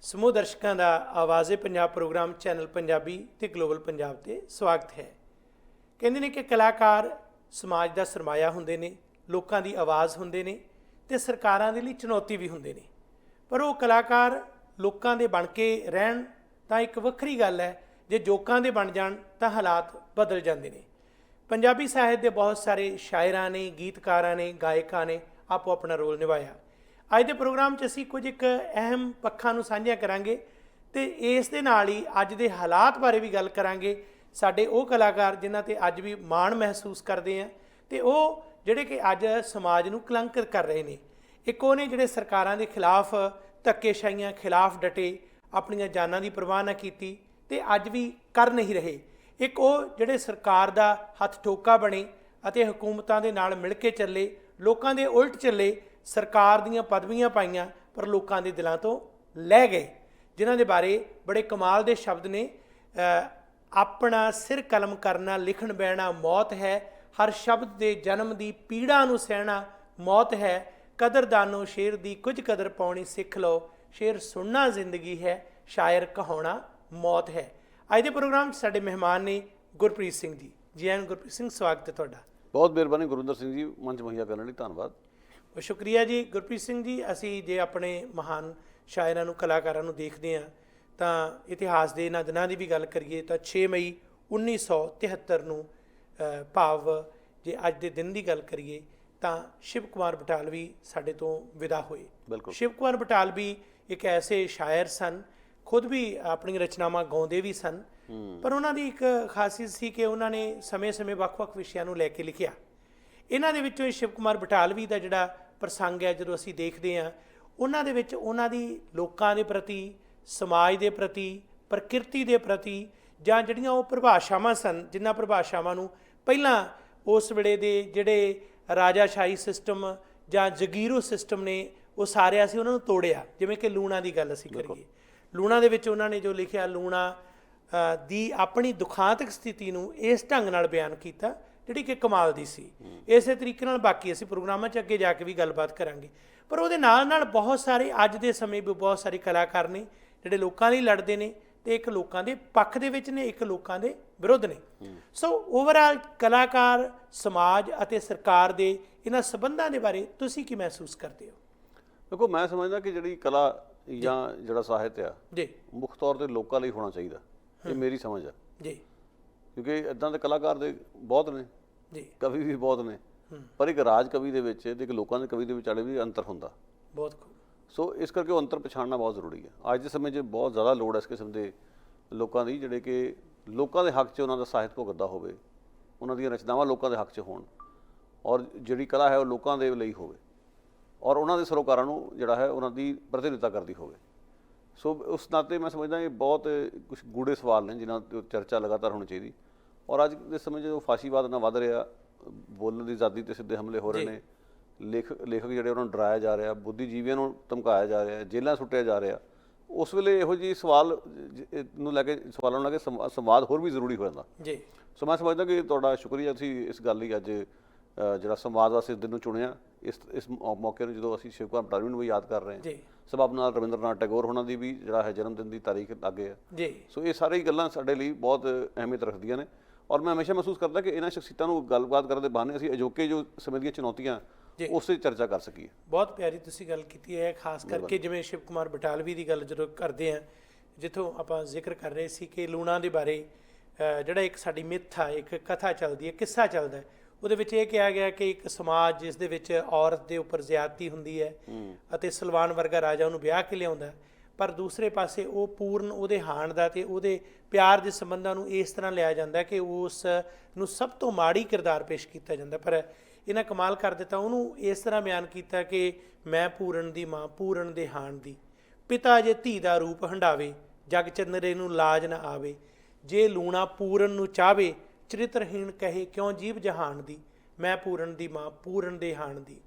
ਸਮੂਹ ਦਰਸ਼ਕਾਂ ਦਾ ਆਵਾਜ਼ੇ Punjab programme channel Punjabi ਤੇ ਗਲੋਬਲ ਪੰਜਾਬ ਤੇ ਸਵਾਗਤ ਹੈ। ਕਹਿੰਦੇ ਨੇ ਕਿ ਕਲਾਕਾਰ ਸਮਾਜ ਦਾ ਸਰਮਾਇਆ ਹੁੰਦੇ ਨੇ, ਲੋਕਾਂ ਦੀ ਆਵਾਜ਼ ਹੁੰਦੇ ਨੇ ਤੇ ਸਰਕਾਰਾਂ ਦੇ ਲਈ ਚੁਣੌਤੀ ਵੀ ਹੁੰਦੇ ਨੇ। ਪਰ ਉਹ ਕਲਾਕਾਰ ਲੋਕਾਂ ਦੇ ਬਣ ਕੇ ਰਹਿਣ ਤਾਂ ਇੱਕ ਵੱਖਰੀ ਗੱਲ ਹੈ, ਜੇ ਜੋਕਾਂ ਦੇ ਬਣ ਜਾਣ ਤਾਂ ਹਾਲਾਤ ਬਦਲ ਜਾਂਦੇ ਨੇ। ਪੰਜਾਬੀ ਸਾਹਿਤ ਦੇ ਬਹੁਤ ਸਾਰੇ ਸ਼ਾਇਰਾਂ ਨੇ, ਗੀਤਕਾਰਾਂ ਨੇ, ਗਾਇਕਾਂ ਨੇ ਆਪੋ ਆਪਣਾ ਰੋਲ ਨਿਭਾਇਆ। ਅੱਜ ਦੇ ਪ੍ਰੋਗਰਾਮ 'ਚ ਅਸੀਂ ਕੁਝ ਇੱਕ ਅਹਿਮ ਪੱਖਾਂ ਨੂੰ ਸਾਂਝੀਆਂ ਕਰਾਂਗੇ ਅਤੇ ਇਸ ਦੇ ਨਾਲ ਹੀ ਅੱਜ ਦੇ ਹਾਲਾਤ ਬਾਰੇ ਵੀ ਗੱਲ ਕਰਾਂਗੇ। ਸਾਡੇ ਉਹ ਕਲਾਕਾਰ ਜਿਨ੍ਹਾਂ 'ਤੇ ਅੱਜ ਵੀ ਮਾਣ ਮਹਿਸੂਸ ਕਰਦੇ ਆ ਅਤੇ ਉਹ ਜਿਹੜੇ ਕਿ ਅੱਜ ਸਮਾਜ ਨੂੰ ਕਲੰਕਿਤ ਕਰ ਰਹੇ ਨੇ। ਇੱਕ ਉਹ ਨੇ ਜਿਹੜੇ ਸਰਕਾਰਾਂ ਦੇ ਖਿਲਾਫ, ਧੱਕੇਸ਼ਾਹੀਆਂ ਖਿਲਾਫ ਡਟੇ, ਆਪਣੀਆਂ ਜਾਨਾਂ ਦੀ ਪਰਵਾਹ ਨਾ ਕੀਤੀ ਅਤੇ ਅੱਜ ਵੀ ਕਰ ਨਹੀਂ ਰਹੇ। ਇੱਕ ਉਹ ਜਿਹੜੇ ਸਰਕਾਰ ਦਾ ਹੱਥ ਠੋਕਾ ਬਣੇ ਅਤੇ ਹਕੂਮਤਾਂ ਦੇ ਨਾਲ ਮਿਲ ਕੇ ਚੱਲੇ, ਲੋਕਾਂ ਦੇ ਉਲਟ ਚੱਲੇ, ਸਰਕਾਰ ਦੀਆਂ ਪਦਵੀਆਂ ਪਾਈਆਂ ਪਰ ਲੋਕਾਂ ਦੇ ਦਿਲਾਂ ਤੋਂ ਲੈ ਗਏ, ਜਿਨ੍ਹਾਂ ਦੇ ਬਾਰੇ ਬੜੇ ਕਮਾਲ ਦੇ ਸ਼ਬਦ ਨੇ। ਆਪਣਾ ਸਿਰ ਕਲਮ ਕਰਨਾ, ਲਿਖਣ ਬਹਿਣਾ ਮੌਤ ਹੈ, ਹਰ ਸ਼ਬਦ ਦੇ ਜਨਮ ਦੀ ਪੀੜਾ ਨੂੰ ਸਹਿਣਾ ਮੌਤ ਹੈ, ਕਦਰਦਾਨੋ ਸ਼ੇਰ ਦੀ ਕੁਝ ਕਦਰ ਪਾਉਣੀ ਸਿੱਖ ਲਓ, ਸ਼ੇਰ ਸੁਣਨਾ ਜ਼ਿੰਦਗੀ ਹੈ, ਸ਼ਾਇਰ ਕਹਾਉਣਾ ਮੌਤ ਹੈ। ਅੱਜ ਦੇ ਪ੍ਰੋਗਰਾਮ 'ਚ ਸਾਡੇ ਮਹਿਮਾਨ ਨੇ ਗੁਰਪ੍ਰੀਤ ਸਿੰਘ ਜੀ। ਜੀ ਆਇਆਂ ਗੁਰਪ੍ਰੀਤ ਸਿੰਘ, ਸਵਾਗਤ ਹੈ ਤੁਹਾਡਾ। ਬਹੁਤ ਮਿਹਰਬਾਨੀ ਗੁਰਵਿੰਦਰ ਸਿੰਘ ਜੀ, ਮੰਚ ਮੁਹੱਈਆ ਕਰਨ ਲਈ ਧੰਨਵਾਦ। ਬਹੁਤ ਸ਼ੁਕਰੀਆ ਜੀ। ਗੁਰਪ੍ਰੀਤ ਸਿੰਘ ਜੀ, ਅਸੀਂ ਜੇ ਆਪਣੇ ਮਹਾਨ ਸ਼ਾਇਰਾਂ ਨੂੰ, ਕਲਾਕਾਰਾਂ ਨੂੰ ਦੇਖਦੇ ਹਾਂ ਤਾਂ ਇਤਿਹਾਸ ਦੇ ਇਹਨਾਂ ਦਿਨਾਂ ਦੀ ਵੀ ਗੱਲ ਕਰੀਏ ਤਾਂ 6 ਮਈ 1973 ਨੂੰ ਭਾਵ ਜੇ ਅੱਜ ਦੇ ਦਿਨ ਦੀ ਗੱਲ ਕਰੀਏ ਤਾਂ ਸ਼ਿਵ ਕੁਮਾਰ ਬਟਾਲਵੀ ਸਾਡੇ ਤੋਂ ਵਿਦਾ ਹੋਏ। ਬਿਲਕੁਲ। ਸ਼ਿਵ ਕੁਮਾਰ ਬਟਾਲਵੀ ਇੱਕ ਐਸੇ ਸ਼ਾਇਰ ਸਨ, ਖੁਦ ਵੀ ਆਪਣੀਆਂ ਰਚਨਾਵਾਂ ਗਾਉਂਦੇ ਵੀ ਸਨ, ਪਰ ਉਹਨਾਂ ਦੀ ਇੱਕ ਖਾਸੀਅਤ ਸੀ ਕਿ ਉਹਨਾਂ ਨੇ ਸਮੇਂ-ਸਮੇਂ ਵੱਖ-ਵੱਖ ਵਿਸ਼ਿਆਂ ਨੂੰ ਲੈ ਕੇ ਲਿਖਿਆ। ਇਹਨਾਂ ਦੇ ਵਿੱਚੋਂ ਸ਼ਿਵ ਕੁਮਾਰ ਬਟਾਲਵੀ ਦਾ ਜਿਹੜਾ ਪ੍ਰਸੰਗ ਹੈ, ਜਦੋਂ ਅਸੀਂ ਦੇਖਦੇ ਹਾਂ ਉਹਨਾਂ ਦੇ ਵਿੱਚ ਉਹਨਾਂ ਦੀ ਲੋਕਾਂ ਦੇ ਪ੍ਰਤੀ, ਸਮਾਜ ਦੇ ਪ੍ਰਤੀ, ਪ੍ਰਕਿਰਤੀ ਦੇ ਪ੍ਰਤੀ, ਜਾਂ ਜਿਹੜੀਆਂ ਉਹ ਪਰਿਭਾਸ਼ਾਵਾਂ ਸਨ, ਜਿਨ੍ਹਾਂ ਪਰਿਭਾਸ਼ਾਵਾਂ ਨੂੰ ਪਹਿਲਾਂ ਉਸ ਵੇਲੇ ਦੇ ਜਿਹੜੇ ਰਾਜਾਸ਼ਾਹੀ ਸਿਸਟਮ ਜਾਂ ਜਗੀਰੂ ਸਿਸਟਮ ਨੇ ਉਹ ਸਾਰਿਆ ਸੀ, ਉਹਨਾਂ ਨੂੰ ਤੋੜਿਆ। ਜਿਵੇਂ ਕਿ ਲੂਣਾ ਦੀ ਗੱਲ ਅਸੀਂ ਕਰੀਏ, ਲੂਣਾ ਦੇ ਵਿੱਚ ਉਹਨਾਂ ਨੇ ਜੋ ਲਿਖਿਆ, ਲੂਣਾ ਦੀ ਆਪਣੀ ਦੁਖਾਂਤਕ ਸਥਿਤੀ ਨੂੰ ਇਸ ਢੰਗ ਨਾਲ ਬਿਆਨ ਕੀਤਾ ਜਿਹੜੀ ਕਿ ਕਮਾਲ ਦੀ ਸੀ। ਇਸੇ ਤਰੀਕੇ ਨਾਲ ਬਾਕੀ ਅਸੀਂ ਪ੍ਰੋਗਰਾਮਾਂ 'ਚ ਅੱਗੇ ਜਾ ਕੇ ਵੀ ਗੱਲਬਾਤ ਕਰਾਂਗੇ। ਪਰ ਉਹਦੇ ਨਾਲ ਨਾਲ ਬਹੁਤ ਸਾਰੇ ਅੱਜ ਦੇ ਸਮੇਂ ਵੀ ਬਹੁਤ ਸਾਰੇ ਕਲਾਕਾਰ ਨੇ ਜਿਹੜੇ ਲੋਕਾਂ ਲਈ ਲੜਦੇ ਨੇ ਅਤੇ ਇੱਕ ਲੋਕਾਂ ਦੇ ਪੱਖ ਦੇ ਵਿੱਚ ਨੇ, ਇੱਕ ਲੋਕਾਂ ਦੇ ਵਿਰੁੱਧ ਨੇ। ਸੋ ਓਵਰਆਲ ਕਲਾਕਾਰ, ਸਮਾਜ ਅਤੇ ਸਰਕਾਰ ਦੇ ਇਹਨਾਂ ਸੰਬੰਧਾਂ ਦੇ ਬਾਰੇ ਤੁਸੀਂ ਕੀ ਮਹਿਸੂਸ ਕਰਦੇ ਹੋ? ਦੇਖੋ, ਮੈਂ ਸਮਝਦਾ ਕਿ ਜਿਹੜੀ ਕਲਾ ਜਾਂ ਜਿਹੜਾ ਸਾਹਿਤ ਆ ਜੀ, ਮੁੱਖ ਤੌਰ 'ਤੇ ਲੋਕਾਂ ਲਈ ਹੋਣਾ ਚਾਹੀਦਾ। ਇਹ ਮੇਰੀ ਸਮਝ ਆ ਜੀ, ਕਿਉਂਕਿ ਇੱਦਾਂ ਦੇ ਕਲਾਕਾਰ ਦੇ ਬਹੁਤ ਨੇ ਜੀ, ਕਵੀ ਵੀ ਬਹੁਤ ਨੇ, ਪਰ ਇੱਕ ਰਾਜ ਕਵੀ ਦੇ ਵਿੱਚ ਤੇ ਇੱਕ ਲੋਕਾਂ ਦੇ ਕਵੀ ਦੇ ਵਿਚਾਲੇ ਵੀ ਅੰਤਰ ਹੁੰਦਾ। ਬਹੁਤ ਖੂਬ। ਸੋ ਇਸ ਕਰਕੇ ਉਹ ਅੰਤਰ ਪਛਾਣਨਾ ਬਹੁਤ ਜ਼ਰੂਰੀ ਹੈ। ਅੱਜ ਦੇ ਸਮੇਂ 'ਚ ਬਹੁਤ ਜ਼ਿਆਦਾ ਲੋੜ ਹੈ ਇਸ ਕਿਸਮ ਦੇ ਲੋਕਾਂ ਦੀ, ਜਿਹੜੇ ਕਿ ਲੋਕਾਂ ਦੇ ਹੱਕ 'ਚ ਉਹਨਾਂ ਦਾ ਸਾਹਿਤ ਭੁਗਤਦਾ ਹੋਵੇ, ਉਹਨਾਂ ਦੀਆਂ ਰਚਨਾਵਾਂ ਲੋਕਾਂ ਦੇ ਹੱਕ 'ਚ ਹੋਣ, ਔਰ ਜਿਹੜੀ ਕਲਾ ਹੈ ਉਹ ਲੋਕਾਂ ਦੇ ਲਈ ਹੋਵੇ, ਔਰ ਉਹਨਾਂ ਦੇ ਸਰੋਕਾਰਾਂ ਨੂੰ ਜਿਹੜਾ ਹੈ ਉਹਨਾਂ ਦੀ ਪ੍ਰਤੀਨਿਧਤਾ ਕਰਦੀ ਹੋਵੇ। ਸੋ ਉਸ ਨਾਤੇ ਮੈਂ ਸਮਝਦਾ ਇਹ ਬਹੁਤ ਕੁਝ ਗੂੜੇ ਸਵਾਲ ਨੇ ਜਿਨ੍ਹਾਂ 'ਤੇ ਚਰਚਾ ਲਗਾਤਾਰ ਹੋਣੀ ਚਾਹੀਦੀ। ਔਰ ਅੱਜ ਦੇ ਸਮੇਂ 'ਚ ਜੋ ਫਾਸ਼ੀਵਾਦ ਨਾਲ ਵੱਧ ਰਿਹਾ, ਬੋਲਣ ਦੀ ਆਜ਼ਾਦੀ 'ਤੇ ਸਿੱਧੇ ਹਮਲੇ ਹੋ ਰਹੇ ਨੇ, ਲੇਖਕ ਜਿਹੜੇ ਉਹਨਾਂ ਨੂੰ ਡਰਾਇਆ ਜਾ ਰਿਹਾ, ਬੁੱਧੀਜੀਵੀਆਂ ਨੂੰ ਧਮਕਾਇਆ ਜਾ ਰਿਹਾ, ਜੇਲ੍ਹਾਂ ਸੁੱਟਿਆ ਜਾ ਰਿਹਾ, ਉਸ ਵੇਲੇ ਇਹੋ ਜਿਹੀ ਸਵਾਲ ਨੂੰ ਲੈ ਕੇ ਸਵਾਲਾਂ ਨੂੰ ਲੈ ਕੇ ਸੰਵਾਦ ਹੋਰ ਵੀ ਜ਼ਰੂਰੀ ਹੋ ਜਾਂਦਾ ਜੀ। ਸੋ ਮੈਂ ਸਮਝਦਾ ਕਿ ਤੁਹਾਡਾ ਸ਼ੁਕਰੀਆ, ਤੁਸੀਂ ਇਸ ਗੱਲ ਲਈ ਅੱਜ ਜਿਹੜਾ ਸੰਵਾਦ ਵਾਸਤੇ ਇਸ ਦਿਨ ਨੂੰ ਚੁਣਿਆ। ਇਸ ਮੌਕੇ ਨੂੰ ਜਦੋਂ ਅਸੀਂ ਸ਼ਿਵ ਕੁਮਾਰ ਬਟਾਲਵੀ ਨੂੰ ਵੀ ਯਾਦ ਕਰ ਰਹੇ ਹਾਂ, ਸਬਬ ਨਾਲ ਰਵਿੰਦਰਨਾਥ ਟੈਗੋਰ ਹੋਣਾ ਦੀ ਵੀ ਜਿਹੜਾ ਹੈ ਜਨਮ ਦਿਨ ਦੀ ਤਾਰੀਖ ਅੱਗੇ ਹੈ। ਸੋ ਇਹ ਸਾਰੀ ਗੱਲਾਂ ਸਾਡੇ ਲਈ ਬਹੁਤ ਅਹਿਮੀਅਤ ਰੱਖਦੀਆਂ ਨੇ, ਔਰ ਮੈਂ ਹਮੇਸ਼ਾ ਮਹਿਸੂਸ ਕਰਦਾ ਕਿ ਇਹਨਾਂ ਸ਼ਖਸੀਅਤਾਂ ਨੂੰ ਗੱਲਬਾਤ ਕਰਨ ਦੇ ਬਹਾਨੇ ਅਸੀਂ ਅਜੋਕੇ ਜੋ ਸਮੇਂ ਦੀਆਂ ਚੁਣੌਤੀਆਂ ਉਸ 'ਤੇ ਚਰਚਾ ਕਰ ਸਕੀਏ। ਬਹੁਤ ਪਿਆਰੀ ਤੁਸੀਂ ਗੱਲ ਕੀਤੀ ਹੈ। ਖਾਸ ਕਰਕੇ ਜਿਵੇਂ ਸ਼ਿਵ ਕੁਮਾਰ ਬਟਾਲਵੀ ਦੀ ਗੱਲ ਜਦੋਂ ਕਰਦੇ ਹਾਂ, ਜਿੱਥੋਂ ਆਪਾਂ ਜ਼ਿਕਰ ਕਰ ਰਹੇ ਸੀ ਕਿ ਲੂਣਾ ਦੇ ਬਾਰੇ ਜਿਹੜਾ ਇੱਕ ਸਾਡੀ ਮਿੱਥ ਆ, ਇੱਕ ਕਥਾ ਚੱਲਦੀ ਹੈ, ਕਿੱਸਾ ਚੱਲਦਾ, ਉਹਦੇ ਵਿੱਚ ਇਹ ਕਿਹਾ ਗਿਆ ਕਿ ਇੱਕ ਸਮਾਜ ਜਿਸ ਦੇ ਵਿੱਚ ਔਰਤ ਦੇ ਉੱਪਰ ਜ਼ਿਆਦਤੀ ਹੁੰਦੀ ਹੈ ਅਤੇ ਸਲਵਾਨ ਵਰਗਾ ਰਾਜਾ ਉਹਨੂੰ ਵਿਆਹ ਕੇ ਲਿਆਉਂਦਾ, ਪਰ ਦੂਸਰੇ ਪਾਸੇ ਉਹ ਪੂਰਨ ਉਹਦੇ ਹਾਣ ਦਾ ਅਤੇ ਉਹਦੇ ਪਿਆਰ ਦੇ ਸੰਬੰਧਾਂ ਨੂੰ ਇਸ ਤਰ੍ਹਾਂ ਲਿਆ ਜਾਂਦਾ ਕਿ ਉਸ ਨੂੰ ਸਭ ਤੋਂ ਮਾੜੀ ਕਿਰਦਾਰ ਪੇਸ਼ ਕੀਤਾ ਜਾਂਦਾ। ਪਰ ਇਹਨਾਂ ਕਮਾਲ ਕਰ ਦਿੱਤਾ, ਉਹਨੂੰ ਇਸ ਤਰ੍ਹਾਂ ਬਿਆਨ ਕੀਤਾ ਕਿ ਮੈਂ ਪੂਰਨ ਦੀ ਮਾਂ, ਪੂਰਨ ਦੇ ਹਾਣ ਦੀ, ਪਿਤਾ ਜੇ ਧੀ ਦਾ ਰੂਪ ਹੰਡਾਵੇ, ਜਗ ਚੰਦਰੇ ਨੂੰ ਲਾਜ ਨਾ ਆਵੇ, ਜੇ ਲੂਣਾ ਪੂਰਨ ਨੂੰ ਚਾਹਵੇ, ਚਰਿਤਰਹੀਣ ਕਹੇ ਕਿਉਂ ਜੀਵ ਜਹਾਨ ਦੀ, ਮੈਂ ਪੂਰਨ ਦੀ ਮਾਂ, ਪੂਰਨ ਦੇ ਹਾਣ ਦੀ।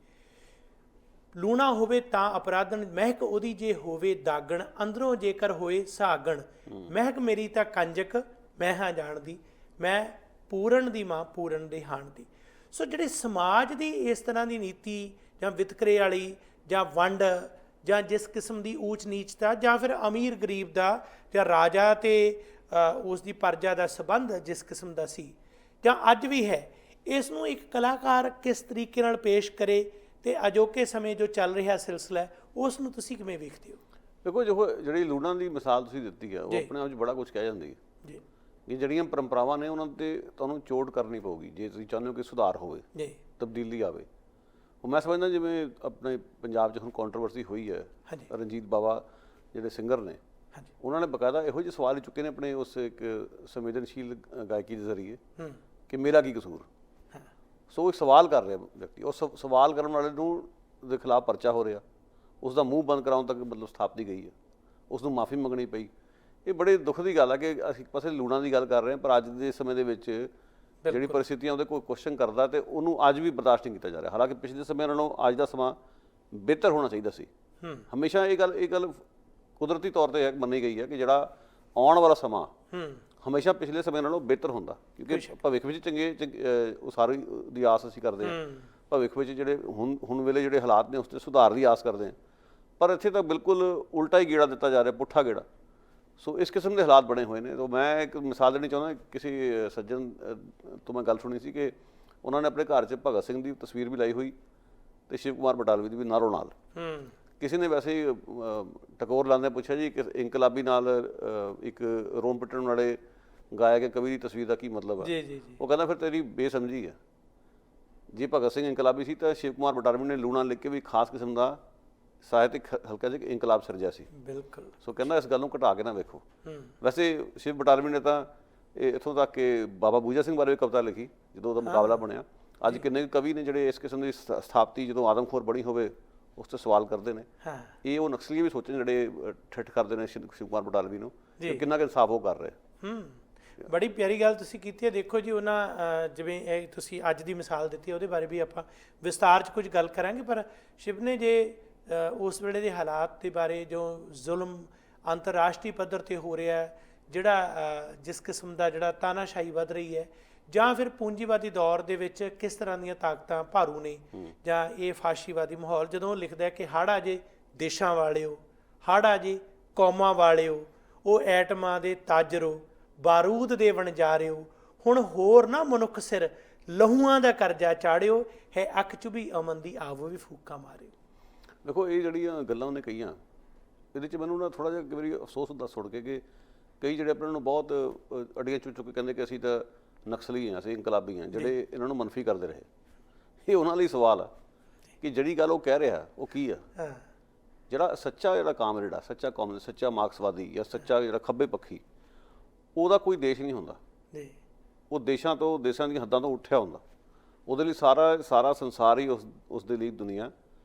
ਲੂਣਾ ਹੋਵੇ ਤਾਂ ਅਪਰਾਧਨ, ਮਹਿਕ ਉਹਦੀ ਜੇ ਹੋਵੇ ਦਾਗਣ, ਅੰਦਰੋਂ ਜੇਕਰ ਹੋਏ ਸਾਗਣ, ਮਹਿਕ ਮੇਰੀ ਤਾਂ ਕੰਜਕ ਮੈਂ ਹਾਂ ਜਾਣਦੀ, ਮੈਂ ਪੂਰਨ ਦੀ ਮਾਂ, ਪੂਰਨ ਦੇ ਹਾਣ ਦੀ। ਸੋ ਜਿਹੜੇ ਸਮਾਜ ਦੀ ਇਸ ਤਰ੍ਹਾਂ ਦੀ ਨੀਤੀ ਜਾਂ ਵਿਤਕਰੇ ਵਾਲੀ ਜਾਂ ਵੰਡ ਜਾਂ ਜਿਸ ਕਿਸਮ ਦੀ ਊਚ ਨੀਚਤਾ ਜਾਂ ਫਿਰ ਅਮੀਰ ਗਰੀਬ ਦਾ ਜਾਂ ਰਾਜਾ ਤੇ ਉਸ ਦੀ ਪ੍ਰਜਾ ਦਾ ਸੰਬੰਧ ਜਿਸ ਕਿਸਮ ਦਾ ਸੀ ਜਾਂ ਅੱਜ ਵੀ ਹੈ, ਇਸ ਨੂੰ ਇੱਕ ਕਲਾਕਾਰ ਕਿਸ ਤਰੀਕੇ ਨਾਲ ਪੇਸ਼ ਕਰੇ ਤੇ ਅਜੋਕੇ ਸਮੇਂ ਜੋ ਚੱਲ ਰਿਹਾ ਸਿਲਸਿਲਾ ਉਸ ਨੂੰ ਤੁਸੀਂ ਕਿਵੇਂ ਵੇਖਦੇ ਹੋ? ਦੇਖੋ ਜਿਹੜੀ ਲੂਣਾ ਦੀ ਮਿਸਾਲ ਤੁਸੀਂ ਦਿੱਤੀ ਹੈ ਉਹ ਆਪਣੇ ਆਪ 'ਚ ਬੜਾ ਕੁਝ ਕਹਿ ਜਾਂਦੀ ਹੈ ਜੀ। ਇਹ ਜਿਹੜੀਆਂ ਪਰੰਪਰਾਵਾਂ ਨੇ ਉਹਨਾਂ 'ਤੇ ਤੁਹਾਨੂੰ ਚੋਟ ਕਰਨੀ ਪਊਗੀ ਜੇ ਤੁਸੀਂ ਚਾਹੁੰਦੇ ਹੋ ਕਿ ਸੁਧਾਰ ਹੋਵੇ, ਜੀ, ਤਬਦੀਲੀ ਆਵੇ। ਉਹ ਮੈਂ ਸਮਝਦਾ ਜਿਵੇਂ ਆਪਣੇ ਪੰਜਾਬ 'ਚ ਹੁਣ ਕੰਟਰੋਵਰਸੀ ਹੋਈ ਹੈ, ਰਣਜੀਤ ਬਾਵਾ ਜਿਹੜੇ ਸਿੰਗਰ ਨੇ ਉਹਨਾਂ ਨੇ ਬਕਾਇਦਾ ਇਹੋ ਜਿਹੇ ਸਵਾਲ ਹੀ ਚੁੱਕੇ ਨੇ ਆਪਣੇ ਉਸ ਇੱਕ ਸੰਵੇਦਨਸ਼ੀਲ ਗਾਇਕੀ ਦੇ ਜ਼ਰੀਏ ਕਿ ਮੇਰਾ ਕੀ ਕਸੂਰ। ਸੋ ਇੱਕ ਸਵਾਲ ਕਰ ਰਿਹਾ ਵਿਅਕਤੀ, ਉਸ ਸਵਾਲ ਕਰਨ ਵਾਲੇ ਨੂੰ ਦੇ ਖਿਲਾਫ ਪਰਚਾ ਹੋ ਰਿਹਾ, ਉਸ ਦਾ ਮੂੰਹ ਬੰਦ ਕਰਾਉਣ ਤੱਕ ਮਤਲਬ ਸਥਾਪਤੀ ਗਈ ਹੈ, ਉਸ ਨੂੰ ਮਾਫੀ ਮੰਗਣੀ ਪਈ। ਇਹ ਬੜੇ ਦੁੱਖ ਦੀ ਗੱਲ ਹੈ ਕਿ ਅਸੀਂ ਇੱਕ ਪਾਸੇ ਲੂਣਾ ਦੀ ਗੱਲ ਕਰ ਰਹੇ ਹਾਂ ਪਰ ਅੱਜ ਦੇ ਸਮੇਂ ਦੇ ਵਿੱਚ ਜਿਹੜੀ ਪਰਿਸਥਿਤੀਆਂ ਉਹਦੇ ਕੋਈ ਕੁਐਸਚਨ ਕਰਦਾ ਤੇ ਉਹਨੂੰ ਅੱਜ ਵੀ ਬਰਦਾਸ਼ਤ ਨਹੀਂ ਕੀਤਾ ਜਾ ਰਿਹਾ। ਹਾਲਾਂਕਿ ਪਿਛਲੇ ਸਮੇਂ ਨਾਲੋਂ ਅੱਜ ਦਾ ਸਮਾਂ ਬਿਹਤਰ ਹੋਣਾ ਚਾਹੀਦਾ ਸੀ। ਹਮੇਸ਼ਾ ਇਹ ਗੱਲ ਕੁਦਰਤੀ ਤੌਰ ਤੇ ਮੰਨੀ ਗਈ ਹੈ ਕਿ ਜਿਹੜਾ ਆਉਣ ਵਾਲਾ ਸਮਾਂ ਹਮੇਸ਼ਾ ਪਿਛਲੇ ਸਮੇਂ ਨਾਲੋਂ ਬਿਹਤਰ ਹੁੰਦਾ, ਕਿਉਂਕਿ ਭਵਿੱਖ ਵਿੱਚ ਚੰਗੇ ਉਸਾਰੀ ਦੀ ਆਸ ਅਸੀਂ ਕਰਦੇ ਹਾਂ। ਭਵਿੱਖ ਵਿੱਚ ਜਿਹੜੇ ਹੁਣ ਵੇਲੇ ਜਿਹੜੇ ਹਾਲਾਤ ਨੇ ਉਸ 'ਤੇ ਸੁਧਾਰ ਦੀ ਆਸ ਕਰਦੇ ਹਾਂ, ਪਰ ਇੱਥੇ ਤਾਂ ਬਿਲਕੁਲ ਉਲਟਾ ਹੀ ਗੇੜਾ ਦਿੱਤਾ ਜਾ ਰਿਹਾ, ਪੁੱਠਾ ਗੇੜਾ। ਸੋ ਇਸ ਕਿਸਮ ਦੇ ਹਾਲਾਤ ਬਣੇ ਹੋਏ ਨੇ। ਤਾਂ ਮੈਂ ਇੱਕ ਮਿਸਾਲ ਦੇਣੀ ਚਾਹੁੰਦਾ, ਕਿਸੇ ਸੱਜਣ ਤੋਂ ਮੈਂ ਗੱਲ ਸੁਣੀ ਸੀ ਕਿ ਉਹਨਾਂ ਨੇ ਆਪਣੇ ਘਰ 'ਚ ਭਗਤ ਸਿੰਘ ਦੀ ਤਸਵੀਰ ਵੀ ਲਾਈ ਹੋਈ ਤੇ ਸ਼ਿਵ ਕੁਮਾਰ ਬਟਾਲਵੀ ਦੀ ਵੀ ਨਾਲੋਂ ਨਾਲ। ਕਿਸੇ ਨੇ ਵੈਸੇ ਹੀ ਟਕੋਰ ਲਾਉਂਦੇ ਪੁੱਛਿਆ ਜੀ ਕਿ ਇਨਕਲਾਬੀ ਨਾਲ ਇੱਕ ਰੋਮ ਪਿੱਟਣ ਵਾਲੇ ਗਾਇਕ ਕਵੀ ਦੀ ਤਸਵੀਰ ਦਾ ਕੀ ਮਤਲਬ ਹੈ? ਉਹ ਕਹਿੰਦਾ ਫਿਰ ਤੇਰੀ ਬੇਸਮਝੀ ਹੈ। ਜੇ ਭਗਤ ਸਿੰਘ ਇਨਕਲਾਬੀ ਸੀ ਤਾਂ ਸ਼ਿਵ ਕੁਮਾਰ ਬਟਾਲਵੀ ਨੇ ਲੂਣਾ ਲਿਖ ਕੇ ਵੀ ਖਾਸ ਕਿਸਮ ਦਾ ਸਾਹਿਤਕ ਹਲਕਾ ਜਿਹਾ ਇਨਕਲਾਬ ਸਿਰਜਿਆ ਸੀ। ਬਿਲਕੁਲ। ਸੋ ਕਹਿੰਦਾ ਇਸ ਗੱਲ ਨੂੰ ਘਟਾ ਕੇ ਨਾ ਵੇਖੋ। ਵੈਸੇ ਸ਼ਿਵ ਬਟਾਲਵੀ ਨੇ ਤਾਂ ਇੱਥੋਂ ਤੱਕ ਕਿ ਬਾਬਾ ਬੂਜਾ ਸਿੰਘ ਬਾਰੇ ਵੀ ਕਵਿਤਾ ਲਿਖੀ ਜਦੋਂ ਉਹਦਾ ਮੁਕਾਬਲਾ ਬਣਿਆ। ਅੱਜ ਕਿੰਨੇ ਕਵੀ ਨੇ ਜਿਹੜੇ ਇਸ ਕਿਸਮ ਦੀ ਸਥਾਪਤੀ ਜਦੋਂ ਆਦਮਖੋਰ ਬਣੀ ਹੋਵੇ ਉਸ 'ਤੇ ਸਵਾਲ ਕਰਦੇ ਨੇ। ਇਹ ਉਹ ਨਕਸਲੀ ਵੀ ਸੋਚਣ ਜਿਹੜੇ ਠਿੱਠ ਕਰਦੇ ਨੇ ਸ਼ਿਵ ਕੁਮਾਰ ਬਟਾਲਵੀ ਨੂੰ, ਕਿੰਨਾ ਕੁ ਇਨਸਾਫ ਉਹ ਕਰ ਰਹੇ। ਬੜੀ ਪਿਆਰੀ ਗੱਲ ਤੁਸੀਂ ਕੀਤੀ ਹੈ। ਦੇਖੋ ਜੀ ਉਹਨਾਂ ਜਿਵੇਂ ਇਹ ਤੁਸੀਂ ਅੱਜ ਦੀ ਮਿਸਾਲ ਦਿੱਤੀ ਉਹਦੇ ਬਾਰੇ ਵੀ ਆਪਾਂ ਵਿਸਤਾਰ 'ਚ ਕੁਝ ਗੱਲ ਕਰਾਂਗੇ, ਪਰ ਸ਼ਿਵ ਨੇ ਜੇ ਉਸ ਵੇਲੇ ਦੇ ਹਾਲਾਤ ਦੇ ਬਾਰੇ ਜੋ ਜ਼ੁਲਮ ਅੰਤਰਰਾਸ਼ਟਰੀ ਪੱਧਰ 'ਤੇ ਹੋ ਰਿਹਾ, ਜਿਹੜਾ ਜਿਸ ਕਿਸਮ ਦਾ ਜਿਹੜਾ ਤਾਨਾਸ਼ਾਹੀ ਵੱਧ ਰਹੀ ਹੈ, ਜਾਂ ਫਿਰ ਪੂੰਜੀਵਾਦੀ ਦੌਰ ਦੇ ਵਿੱਚ ਕਿਸ ਤਰ੍ਹਾਂ ਦੀਆਂ ਤਾਕਤਾਂ ਭਾਰੂ ਨੇ, ਜਾਂ ਇਹ ਫਾਸ਼ੀਵਾਦੀ ਮਾਹੌਲ, ਜਦੋਂ ਲਿਖਦਾ ਕਿ ਹੜ੍ਹ ਆ ਜੇ ਦੇਸ਼ਾਂ ਵਾਲਿਓ, ਹੜ੍ਹ ਆ ਜੇ ਕੌਮਾਂ ਵਾਲਿਓ, ਉਹ ਐਟਮਾਂ ਦੇ ਤਾਜਰੋ, ਬਾਰੂਦ ਦੇ ਵਣਜਾਰਿਓ, ਹੁਣ ਹੋਰ ਨਾ ਮਨੁੱਖ ਸਿਰ ਲਹੂਆਂ ਦਾ ਕਰਜ਼ਾ ਚਾੜਿਓ, ਹੈ ਅੱਖ ਚੁਭੀ ਅਮਨ ਦੀ ਆਵੋ ਵੀ ਫੂਕਾਂ ਮਾਰਿਓ। ਦੇਖੋ ਇਹ ਜਿਹੜੀਆਂ ਗੱਲਾਂ ਉਹਨੇ ਕਹੀਆਂ, ਇਹਦੇ 'ਚ ਮੈਨੂੰ ਨਾ ਥੋੜ੍ਹਾ ਜਿਹਾ ਕਈ ਵਾਰੀ ਅਫਸੋਸ ਹੁੰਦਾ ਸੁਣ ਕੇ ਕਿ ਕਈ ਜਿਹੜੇ ਆਪਣੇ ਨੂੰ ਬਹੁਤ ਅੜੀਆਂ ਚੁੱਕ ਕੇ ਕਹਿੰਦੇ ਕਿ ਅਸੀਂ ਤਾਂ ਨਕਸਲੀ ਹਾਂ, ਅਸੀਂ ਇਨਕਲਾਬੀ ਹਾਂ, ਜਿਹੜੇ ਇਹਨਾਂ ਨੂੰ ਮਨਫੀ ਕਰਦੇ ਰਹੇ। ਇਹ ਉਹਨਾਂ ਲਈ ਸਵਾਲ ਆ ਕਿ ਜਿਹੜੀ ਗੱਲ ਉਹ ਕਹਿ ਰਿਹਾ ਉਹ ਕੀ ਆ। ਜਿਹੜਾ ਸੱਚਾ ਜਿਹੜਾ ਕਾਮਰੇਡ ਆ, ਸੱਚਾ ਕੌਮਿਸਟ, ਸੱਚਾ ਮਾਰਕਸਵਾਦੀ ਜਾਂ ਸੱਚਾ ਜਿਹੜਾ ਖੱਬੇ ਪੱਖੀ, ਉਹਦਾ ਕੋਈ ਦੇਸ਼ ਨਹੀਂ ਹੁੰਦਾ। ਉਹ ਦੇਸ਼ਾਂ ਦੀਆਂ ਹੱਦਾਂ ਤੋਂ ਉੱਠਿਆ ਹੁੰਦਾ। ਉਹਦੇ ਲਈ ਸਾਰਾ ਸੰਸਾਰ ਹੀ ਉਸ ਦੇ ਲਈ ਦੁਨੀਆ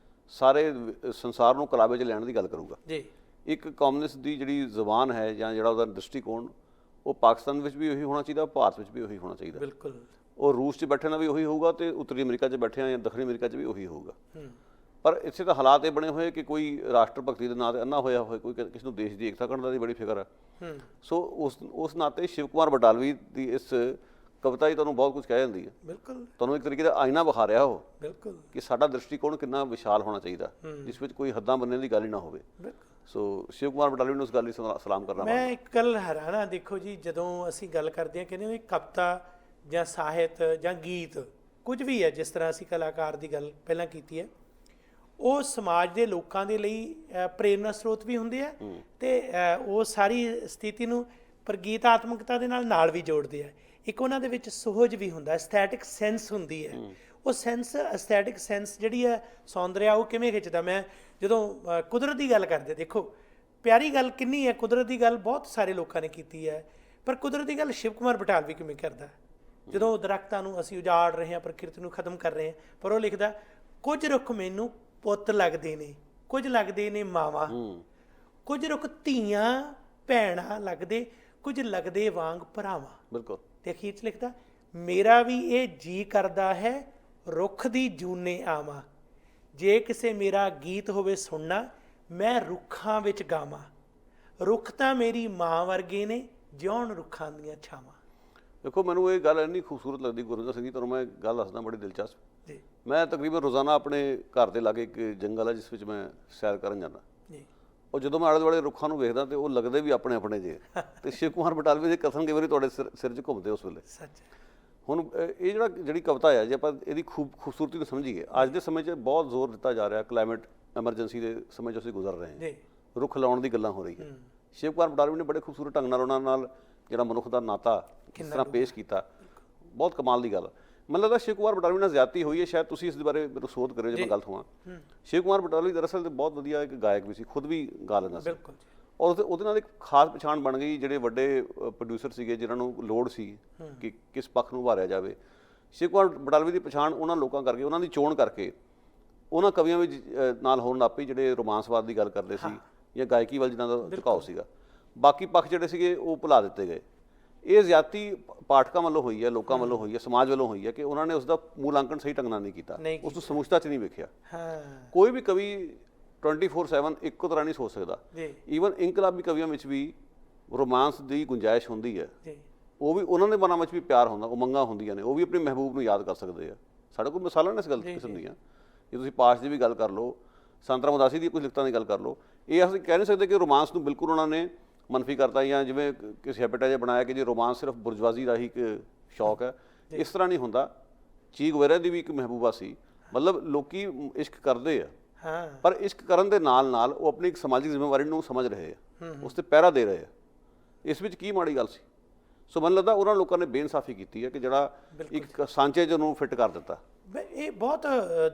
ਸਾਰੇ ਸੰਸਾਰ ਨੂੰ ਕਲਾਬੇ 'ਚ ਲੈਣ ਦੀ ਗੱਲ ਕਰੂਗਾ। ਇੱਕ ਕਮਿਊਨਿਸਟ ਦੀ ਜਿਹੜੀ ਜ਼ੁਬਾਨ ਹੈ ਜਾਂ ਜਿਹੜਾ ਉਹਦਾ ਦ੍ਰਿਸ਼ਟੀਕੋਣ, ਉਹ ਪਾਕਿਸਤਾਨ ਵਿੱਚ ਵੀ ਉਹੀ ਹੋਣਾ ਚਾਹੀਦਾ, ਭਾਰਤ ਵਿੱਚ ਵੀ ਉਹੀ ਹੋਣਾ ਚਾਹੀਦਾ। ਬਿਲਕੁਲ। ਉਹ ਰੂਸ 'ਚ ਬੈਠੇ ਨਾਲ ਵੀ ਉਹੀ ਹੋਊਗਾ ਤੇ ਉੱਤਰੀ ਅਮਰੀਕਾ 'ਚ ਬੈਠਿਆਂ ਜਾਂ ਦੱਖਣੀ ਅਮਰੀਕਾ 'ਚ ਵੀ ਉਹੀ ਹੋਊਗਾ। ਪਰ ਇੱਥੇ ਤਾਂ ਹਾਲਾਤ ਇਹ ਬਣੇ ਹੋਏ ਕਿ ਕੋਈ ਰਾਸ਼ਟਰ ਭਗਤੀ ਦੇ ਨਾਂ 'ਤੇ ਅੰਨਾ ਹੋਇਆ ਹੋਇਆ, ਕੋਈ ਕਿਸੇ ਨੂੰ ਦੇਸ਼ ਦੀ ਏਕਤਾ ਕਰਨ ਦੀ ਬੜੀ ਫਿਕਰ ਹੈ। ਸੋ ਉਸ ਨਾਤੇ ਸ਼ਿਵ ਕੁਮਾਰ ਬਟਾਲਵੀ ਦੀ ਇਸ ਕਵਿਤਾ ਹੀ ਤੁਹਾਨੂੰ ਬਹੁਤ ਕੁਝ ਕਹਿ ਜਾਂਦੀ ਹੈ। ਬਿਲਕੁਲ। ਤੁਹਾਨੂੰ ਇੱਕ ਤਰੀਕੇ ਦਾ ਆਇਨਾ ਵਿਖਾ ਰਿਹਾ ਉਹ। ਬਿਲਕੁਲ। ਕਿ ਸਾਡਾ ਦ੍ਰਿਸ਼ਟੀਕੋਣ ਕਿੰਨਾ ਵਿਸ਼ਾਲ ਹੋਣਾ ਚਾਹੀਦਾ, ਜਿਸ ਵਿੱਚ ਕੋਈ ਹੱਦਾਂ ਬੰਨ੍ਹਣ ਦੀ ਗੱਲ ਹੀ ਨਾ ਹੋਵੇ। ਸੋ ਸ਼ਿਵ ਕੁਮਾਰ ਬਟਾਲਵੀ ਨੂੰ ਉਸ ਗੱਲ ਲਈ ਸਲਾਮ ਕਰਨਾ। ਮੈਂ ਇੱਕ ਗੱਲ ਹੈਰਾਨ, ਦੇਖੋ ਜੀ, ਜਦੋਂ ਅਸੀਂ ਗੱਲ ਕਰਦੇ ਹਾਂ ਕਹਿੰਦੇ ਵੀ ਕਵਿਤਾ ਜਾਂ ਸਾਹਿਤ ਜਾਂ ਗੀਤ ਕੁਝ ਵੀ ਹੈ, ਜਿਸ ਤਰ੍ਹਾਂ ਅਸੀਂ ਕਲਾਕਾਰ ਦੀ ਗੱਲ ਪਹਿਲਾਂ ਕੀਤੀ ਹੈ, ਉਹ ਸਮਾਜ ਦੇ ਲੋਕਾਂ ਦੇ ਲਈ ਪ੍ਰੇਰਨਾ ਸਰੋਤ ਵੀ ਹੁੰਦੇ ਆ ਤੇ ਉਹ ਸਾਰੀ ਸਥਿਤੀ ਨੂੰ ਪ੍ਰਗੀਤਾਤਮਕਤਾ ਦੇ ਨਾਲ ਵੀ ਜੋੜਦੇ ਆ। ਇੱਕ ਉਹਨਾਂ ਦੇ ਵਿੱਚ ਸੁਹਜ ਵੀ ਹੁੰਦਾ, ਐਸਥੈਟਿਕ ਸੈਂਸ ਹੁੰਦੀ ਹੈ। ਉਹ ਸੈਂਸ, ਐਸਥੈਟਿਕ ਸੈਂਸ ਜਿਹੜੀ ਹੈ, ਸੌਂਦਰਿਆ, ਉਹ ਕਿਵੇਂ ਖਿੱਚਦਾ। ਮੈਂ ਜਦੋਂ ਕੁਦਰਤ ਦੀ ਗੱਲ ਕਰਦੇ, ਦੇਖੋ ਪਿਆਰੀ ਗੱਲ ਕਿੰਨੀ ਹੈ, ਕੁਦਰਤ ਦੀ ਗੱਲ ਬਹੁਤ ਸਾਰੇ ਲੋਕਾਂ ਨੇ ਕੀਤੀ ਹੈ, ਪਰ ਕੁਦਰਤ ਦੀ ਗੱਲ ਸ਼ਿਵ ਕੁਮਾਰ ਬਟਾਲਵੀ ਕਿਵੇਂ ਕਰਦਾ। ਜਦੋਂ ਦਰਖਤਾਂ ਨੂੰ ਅਸੀਂ ਉਜਾੜ ਰਹੇ ਹਾਂ, ਪ੍ਰਕਿਰਤੀ ਨੂੰ ਖਤਮ ਕਰ ਰਹੇ ਹਾਂ, ਪਰ ਉਹ ਲਿਖਦਾ ਕੁਝ ਰੁੱਖ ਮੈਨੂੰ ਪੁੱਤ ਲੱਗਦੇ ਨੇ, ਕੁਝ ਲੱਗਦੇ ਨੇ ਮਾਵਾਂ, ਕੁਝ ਰੁੱਖ ਧੀਆਂ ਭੈਣਾਂ ਲੱਗਦੇ, ਕੁਝ ਲੱਗਦੇ ਵਾਂਗ ਭਰਾਵਾਂ। ਬਿਲਕੁਲ। ਤੇ ਅਖੀਰ 'ਚ ਲਿਖਦਾ ਮੇਰਾ ਵੀ ਇਹ ਜੀ ਕਰਦਾ ਹੈ ਰੁੱਖ ਦੀ ਜੂਨੇ ਆਵਾਂ, ਜੇ ਕਿਸੇ ਮੇਰਾ ਗੀਤ ਹੋਵੇ ਸੁਣਨਾ, ਮੈਂ ਰੁੱਖਾਂ ਵਿੱਚ ਗਾਵਾਂ, ਰੁੱਖ ਤਾਂ ਮੇਰੀ ਮਾਂ ਵਰਗੇ ਨੇ, ਜਿਉਣ ਰੁੱਖਾਂ ਦੀਆਂ ਛਾਵਾਂ। ਦੇਖੋ ਮੈਨੂੰ ਇਹ ਗੱਲ ਇੰਨੀ ਖੂਬਸੂਰਤ ਲੱਗਦੀ ਗੁਰਵਿੰਦਰ ਸਿੰਘ ਜੀ, ਤੁਹਾਨੂੰ ਮੈਂ ਗੱਲ ਦੱਸਦਾ ਬੜੀ ਦਿਲਚਸਪ। ਜੀ ਮੈਂ ਤਕਰੀਬਨ ਰੋਜ਼ਾਨਾ ਆਪਣੇ ਘਰ ਦੇ ਲਾਗੇ ਇੱਕ ਜੰਗਲ ਹੈ ਜਿਸ ਵਿੱਚ ਮੈਂ ਸੈਰ ਕਰਨ ਜਾਂਦਾ। ਜੀ ਉਹ ਜਦੋਂ ਮੈਂ ਆਲੇ ਦੁਆਲੇ ਰੁੱਖਾਂ ਨੂੰ ਵੇਖਦਾ ਤੇ ਉਹ ਲੱਗਦੇ ਵੀ ਆਪਣੇ ਆਪਣੇ ਜੇ ਤੇ ਸ਼ਿਵ ਕੁਮਾਰ ਬਟਾਲਵੀ ਦੇ ਕਥਨ ਕਈ ਵਾਰੀ ਤੁਹਾਡੇ ਸਿਰ 'ਚ ਘੁੰਮਦੇ ਉਸ ਵੇਲੇ। ਸੱਚ। ਹੁਣ ਇਹ ਜਿਹੜੀ ਕਵਿਤਾ ਹੈ, ਜੇ ਆਪਾਂ ਇਹਦੀ ਖੂਬਸੂਰਤੀ ਨੂੰ ਸਮਝੀਏ, ਅੱਜ ਦੇ ਸਮੇਂ 'ਚ ਬਹੁਤ ਜ਼ੋਰ ਦਿੱਤਾ ਜਾ ਰਿਹਾ, ਕਲਾਈਮੇਟ ਐਮਰਜੈਂਸੀ ਦੇ ਸਮੇਂ 'ਚ ਅਸੀਂ ਗੁਜ਼ਰ ਰਹੇ ਹਾਂ, ਜੀ ਰੁੱਖ ਲਾਉਣ ਦੀ ਗੱਲਾਂ ਹੋ ਰਹੀ ਹੈ। ਸ਼ਿਵ ਕੁਮਾਰ ਬਟਾਲਵੀ ਨੇ ਬੜੇ ਖੂਬਸੂਰਤ ਢੰਗ ਨਾਲ ਉਹਨਾਂ ਨਾਲ ਜਿਹੜਾ ਮਨੁੱਖ ਦਾ ਨਾਤਾ ਕਿਸ ਤਰ੍ਹਾਂ ਪੇਸ਼ ਕੀਤਾ, ਬਹੁਤ ਕਮਾਲ ਦੀ ਗੱਲ। ਮੈਨੂੰ ਲੱਗਦਾ ਸ਼ਿਵ ਕੁਮਾਰ ਬਟਾਲਵੀ ਨਾਲ ਜ਼ਿਆਦਤੀ ਹੋਈ ਹੈ, ਸ਼ਾਇਦ ਤੁਸੀਂ ਇਸ ਦੇ ਬਾਰੇ ਮੈਨੂੰ ਸੋਧ ਕਰਿਓ ਜੇ ਮੈਂ ਗਲਤ ਹੋਵਾਂ। ਸ਼ਿਵ ਕੁਮਾਰ ਬਟਾਲਵੀ ਦਰਅਸਲ ਤੇ ਬਹੁਤ ਵਧੀਆ ਇੱਕ ਗਾਇਕ ਵੀ ਸੀ, ਖੁਦ ਵੀ ਗਾ ਲੈਂਦਾ ਸੀ, ਬਿਲਕੁਲ। ਔਰ ਉਹਦੇ ਨਾਲ ਇੱਕ ਖਾਸ ਪਛਾਣ ਬਣ ਗਈ। ਜਿਹੜੇ ਵੱਡੇ ਪ੍ਰੋਡਿਊਸਰ ਸੀਗੇ ਜਿਨ੍ਹਾਂ ਨੂੰ ਲੋੜ ਸੀ ਕਿ ਕਿਸ ਪੱਖ ਨੂੰ ਉਭਾਰਿਆ ਜਾਵੇ, ਸ਼ਿਵ ਕੁਮਾਰ ਬਟਾਲਵੀ ਦੀ ਪਛਾਣ ਉਹਨਾਂ ਲੋਕਾਂ ਕਰਕੇ, ਉਹਨਾਂ ਦੀ ਚੋਣ ਕਰਕੇ, ਉਹਨਾਂ ਕਵੀਆਂ ਵਿੱਚ ਨਾਲ ਹੋਣ ਲੱਗ ਪਈ ਜਿਹੜੇ ਰੋਮਾਂਸਵਾਦ ਦੀ ਗੱਲ ਕਰਦੇ ਸੀ ਜਾਂ ਗਾਇਕੀ ਵੱਲ ਜਿਨ੍ਹਾਂ ਦਾ ਝੁਕਾਓ ਸੀਗਾ। ਬਾਕੀ ਪੱਖ ਜਿਹੜੇ ਸੀਗੇ ਉਹ ਭੁਲਾ ਦਿੱਤੇ ਗਏ। ਇਹ ਜ਼ਿਆਦਤੀ ਪਾਠਕਾਂ ਵੱਲੋਂ ਹੋਈ ਹੈ, ਲੋਕਾਂ ਵੱਲੋਂ ਹੋਈ ਹੈ, ਸਮਾਜ ਵੱਲੋਂ ਹੋਈ ਹੈ ਕਿ ਉਹਨਾਂ ਨੇ ਉਸ ਦਾ ਮੂਲਾਂਕਣ ਸਹੀ ਢੰਗ ਨਾਲ ਨਹੀਂ ਕੀਤਾ, ਉਸ ਨੂੰ ਸਮੁੱਚਤਾ 'ਚ ਨਹੀਂ ਵੇਖਿਆ। ਕੋਈ ਵੀ ਕਵੀ 24/7 ਇੱਕੋ ਤਰ੍ਹਾਂ ਨਹੀਂ ਸੋਚ ਸਕਦਾ। ਈਵਨ ਇਨਕਲਾਬੀ ਕਵੀਆਂ ਵਿੱਚ ਵੀ ਰੋਮਾਂਸ ਦੀ ਗੁੰਜਾਇਸ਼ ਹੁੰਦੀ ਹੈ, ਉਹ ਵੀ ਉਹਨਾਂ ਦੇ ਮਨਾਂ ਵਿੱਚ ਵੀ ਪਿਆਰ ਹੁੰਦਾ, ਉਮੰਗਾਂ ਹੁੰਦੀਆਂ ਨੇ, ਉਹ ਵੀ ਆਪਣੇ ਮਹਿਬੂਬ ਨੂੰ ਯਾਦ ਕਰ ਸਕਦੇ ਆ। ਸਾਡੇ ਕੋਲ ਮਿਸਾਲਾਂ ਨੇ ਇਸ ਗੱਲ ਕਿਸਮ ਦੀਆਂ। ਜੇ ਤੁਸੀਂ ਪਾਸ਼ ਦੀ ਵੀ ਗੱਲ ਕਰ ਲਓ, ਸੰਤ ਰਾਮਦਾਸੀ ਦੀ ਕੁਝ ਲਿਖਤਾਂ ਦੀ ਗੱਲ ਕਰ ਲਓ, ਇਹ ਅਸੀਂ ਕਹਿ ਨਹੀਂ ਸਕਦੇ ਕਿ ਰੋਮਾਂਸ ਨੂੰ ਬਿਲਕੁਲ ਉਹਨਾਂ ਨੇ ਮਨਫੀ ਕਰਤਾ ਜਾਂ ਜਿਵੇਂ ਕਿਸੇ ਹੈਬਿਟਾ ਜਿਹਾ ਬਣਾਇਆ ਕਿ ਜੇ ਰੋਮਾਂਸ ਸਿਰਫ ਬੁਰਜਵਾਜ਼ੀ ਦਾ ਹੀ ਇੱਕ ਸ਼ੌਕ ਹੈ। ਇਸ ਤਰ੍ਹਾਂ ਨਹੀਂ ਹੁੰਦਾ। ਚੀ ਗੁਵੇਰਾ ਦੀ ਵੀ ਇੱਕ ਮਹਿਬੂਬਾ ਸੀ, ਮਤਲਬ ਲੋਕੀ ਇਸ਼ਕ ਕਰਦੇ ਆ, ਪਰ ਇਸ਼ਕ ਕਰਨ ਦੇ ਨਾਲ ਨਾਲ ਉਹ ਆਪਣੀ ਇੱਕ ਸਮਾਜਿਕ ਜ਼ਿੰਮੇਵਾਰੀ ਨੂੰ ਸਮਝ ਰਹੇ ਆ, ਉਸ 'ਤੇ ਪਹਿਰਾ ਦੇ ਰਹੇ ਆ। ਇਸ ਵਿੱਚ ਕੀ ਮਾੜੀ ਗੱਲ ਸੀ? ਸੋ ਮੈਨੂੰ ਲੱਗਦਾ ਉਹਨਾਂ ਲੋਕਾਂ ਨੇ ਬੇਇਨਸਾਫੀ ਕੀਤੀ ਹੈ ਕਿ ਜਿਹੜਾ ਇੱਕ ਸਾਂਚੇ 'ਚ ਉਹਨੂੰ ਫਿੱਟ ਕਰ ਦਿੱਤਾ। ਇਹ ਬਹੁਤ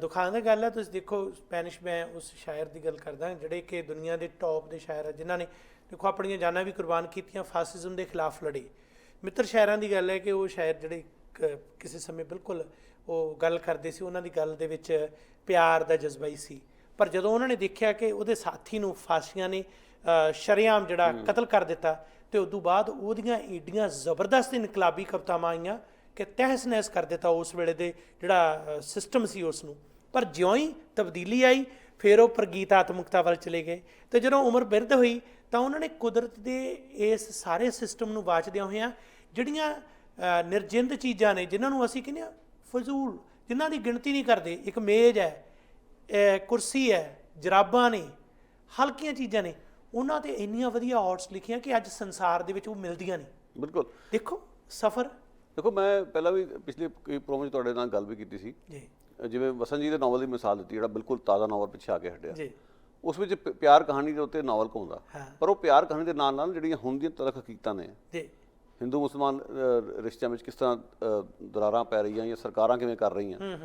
ਦੁਖਾਂਤ ਗੱਲ ਹੈ। ਤੁਸੀਂ ਦੇਖੋ, ਸਪੈਨਿਸ਼ ਮੈਂ ਉਸ ਸ਼ਾਇਰ ਦੀ ਗੱਲ ਕਰਦਾ ਜਿਹੜੇ ਕਿ ਦੁਨੀਆ ਦੇ ਟੌਪ ਦੇ ਸ਼ਾਇਰ ਆ, ਜਿਨ੍ਹਾਂ ਨੇ ਦੇਖੋ ਆਪਣੀਆਂ ਜਾਨਾਂ ਵੀ ਕੁਰਬਾਨ ਕੀਤੀਆਂ, ਫਾਸਿਜ਼ਮ ਦੇ ਖਿਲਾਫ ਲੜੇ। ਮਿੱਤਰ ਸ਼ਾਇਰਾਂ ਦੀ ਗੱਲ ਹੈ ਕਿ ਉਹ ਸ਼ਾਇਰ ਜਿਹੜੇ ਕਿਸੇ ਸਮੇਂ ਬਿਲਕੁਲ ਉਹ ਗੱਲ ਕਰਦੇ ਸੀ, ਉਹਨਾਂ ਦੀ ਗੱਲ ਦੇ ਵਿੱਚ ਪਿਆਰ ਦਾ ਜਜ਼ਬਾ ਹੀ ਸੀ। ਪਰ ਜਦੋਂ ਉਹਨਾਂ ਨੇ ਦੇਖਿਆ ਕਿ ਉਹਦੇ ਸਾਥੀ ਨੂੰ ਫਾਸੀਆਂ ਨੇ ਸ਼ਰੇਆਮ ਜਿਹੜਾ ਕਤਲ ਕਰ ਦਿੱਤਾ, ਤੇ ਉਸ ਤੋਂ ਬਾਅਦ ਉਹਦੀਆਂ ਏਡੀਆਂ ਜ਼ਬਰਦਸਤ ਇਨਕਲਾਬੀ ਕਵਿਤਾਵਾਂ ਆਈਆਂ ਕਿ ਤਹਿਸ ਨਹਿਸ ਕਰ ਦਿੱਤਾ ਉਸ ਵੇਲੇ ਦੇ ਜਿਹੜਾ ਸਿਸਟਮ ਸੀ ਉਸ ਨੂੰ। ਪਰ ਜਿਉਂ ਹੀ ਤਬਦੀਲੀ ਆਈ, ਫਿਰ ਉਹ ਪ੍ਰਗੀਤਾਤਮਕਤਾ ਵੱਲ ਚਲੇ ਗਏ। ਤੇ ਜਦੋਂ ਉਮਰ ਬਿਰਧ ਹੋਈ ਤਾਂ ਉਹਨਾਂ ਨੇ ਕੁਦਰਤ ਦੇ ਇਸ ਸਾਰੇ ਸਿਸਟਮ ਨੂੰ ਵਾਚਦਿਆਂ ਹੋਇਆਂ ਜਿਹੜੀਆਂ ਨਿਰਜਿੰਦ ਚੀਜ਼ਾਂ ਨੇ, ਜਿਨ੍ਹਾਂ ਨੂੰ ਅਸੀਂ ਕਹਿੰਦੇ ਹਾਂ ਫਜ਼ੂਲ, ਜਿਨ੍ਹਾਂ ਦੀ ਗਿਣਤੀ ਨਹੀਂ ਕਰਦੇ, ਇੱਕ ਮੇਜ਼ ਹੈ, ਕੁਰਸੀ ਹੈ, ਜਰਾਬਾਂ ਨੇ, ਹਲਕੀਆਂ ਚੀਜ਼ਾਂ ਨੇ, ਉਹਨਾਂ 'ਤੇ ਇੰਨੀਆਂ ਵਧੀਆ ਆਰਟਸ ਲਿਖੀਆਂ ਕਿ ਅੱਜ ਸੰਸਾਰ ਦੇ ਵਿੱਚ ਉਹ ਮਿਲਦੀਆਂ ਨਹੀਂ। ਬਿਲਕੁਲ। ਦੇਖੋ ਸਫ਼ਰ, ਦੇਖੋ ਮੈਂ ਪਹਿਲਾਂ ਵੀ ਪਿਛਲੇ ਪ੍ਰੋਗਰਾਮ 'ਚ ਤੁਹਾਡੇ ਨਾਲ ਗੱਲ ਵੀ ਕੀਤੀ ਸੀ, ਜਿਵੇਂ ਵਸਨ ਜੀ ਦੇ ਨਾਵਲ ਦੀ ਮਿਸਾਲ ਦਿੱਤੀ, ਜਿਹੜਾ ਬਿਲਕੁਲ ਤਾਜ਼ਾ ਨਾਵਲ ਪਿੱਛੇ ਆ ਕੇ ਹਟਿਆ। ਉਸ ਵਿੱਚ ਪਿਆਰ ਕਹਾਣੀ ਦੇ ਉੱਤੇ ਨਾਵਲ ਘੁੰਮਦਾ, ਪਰ ਉਹ ਪਿਆਰ ਕਹਾਣੀ ਦੇ ਨਾਲ ਨਾਲ ਜਿਹੜੀਆਂ ਹੁਣ ਦੀਆਂ ਤਲਖ ਹਕੀਕਤਾਂ ਨੇ, ਹਿੰਦੂ ਮੁਸਲਮਾਨ ਰਿਸ਼ਤਿਆਂ ਵਿੱਚ ਕਿਸ ਤਰ੍ਹਾਂ ਦਰਾਰਾਂ ਪੈ ਰਹੀਆਂ ਜਾਂ ਸਰਕਾਰਾਂ ਕਿਵੇਂ ਕਰ ਰਹੀਆਂ,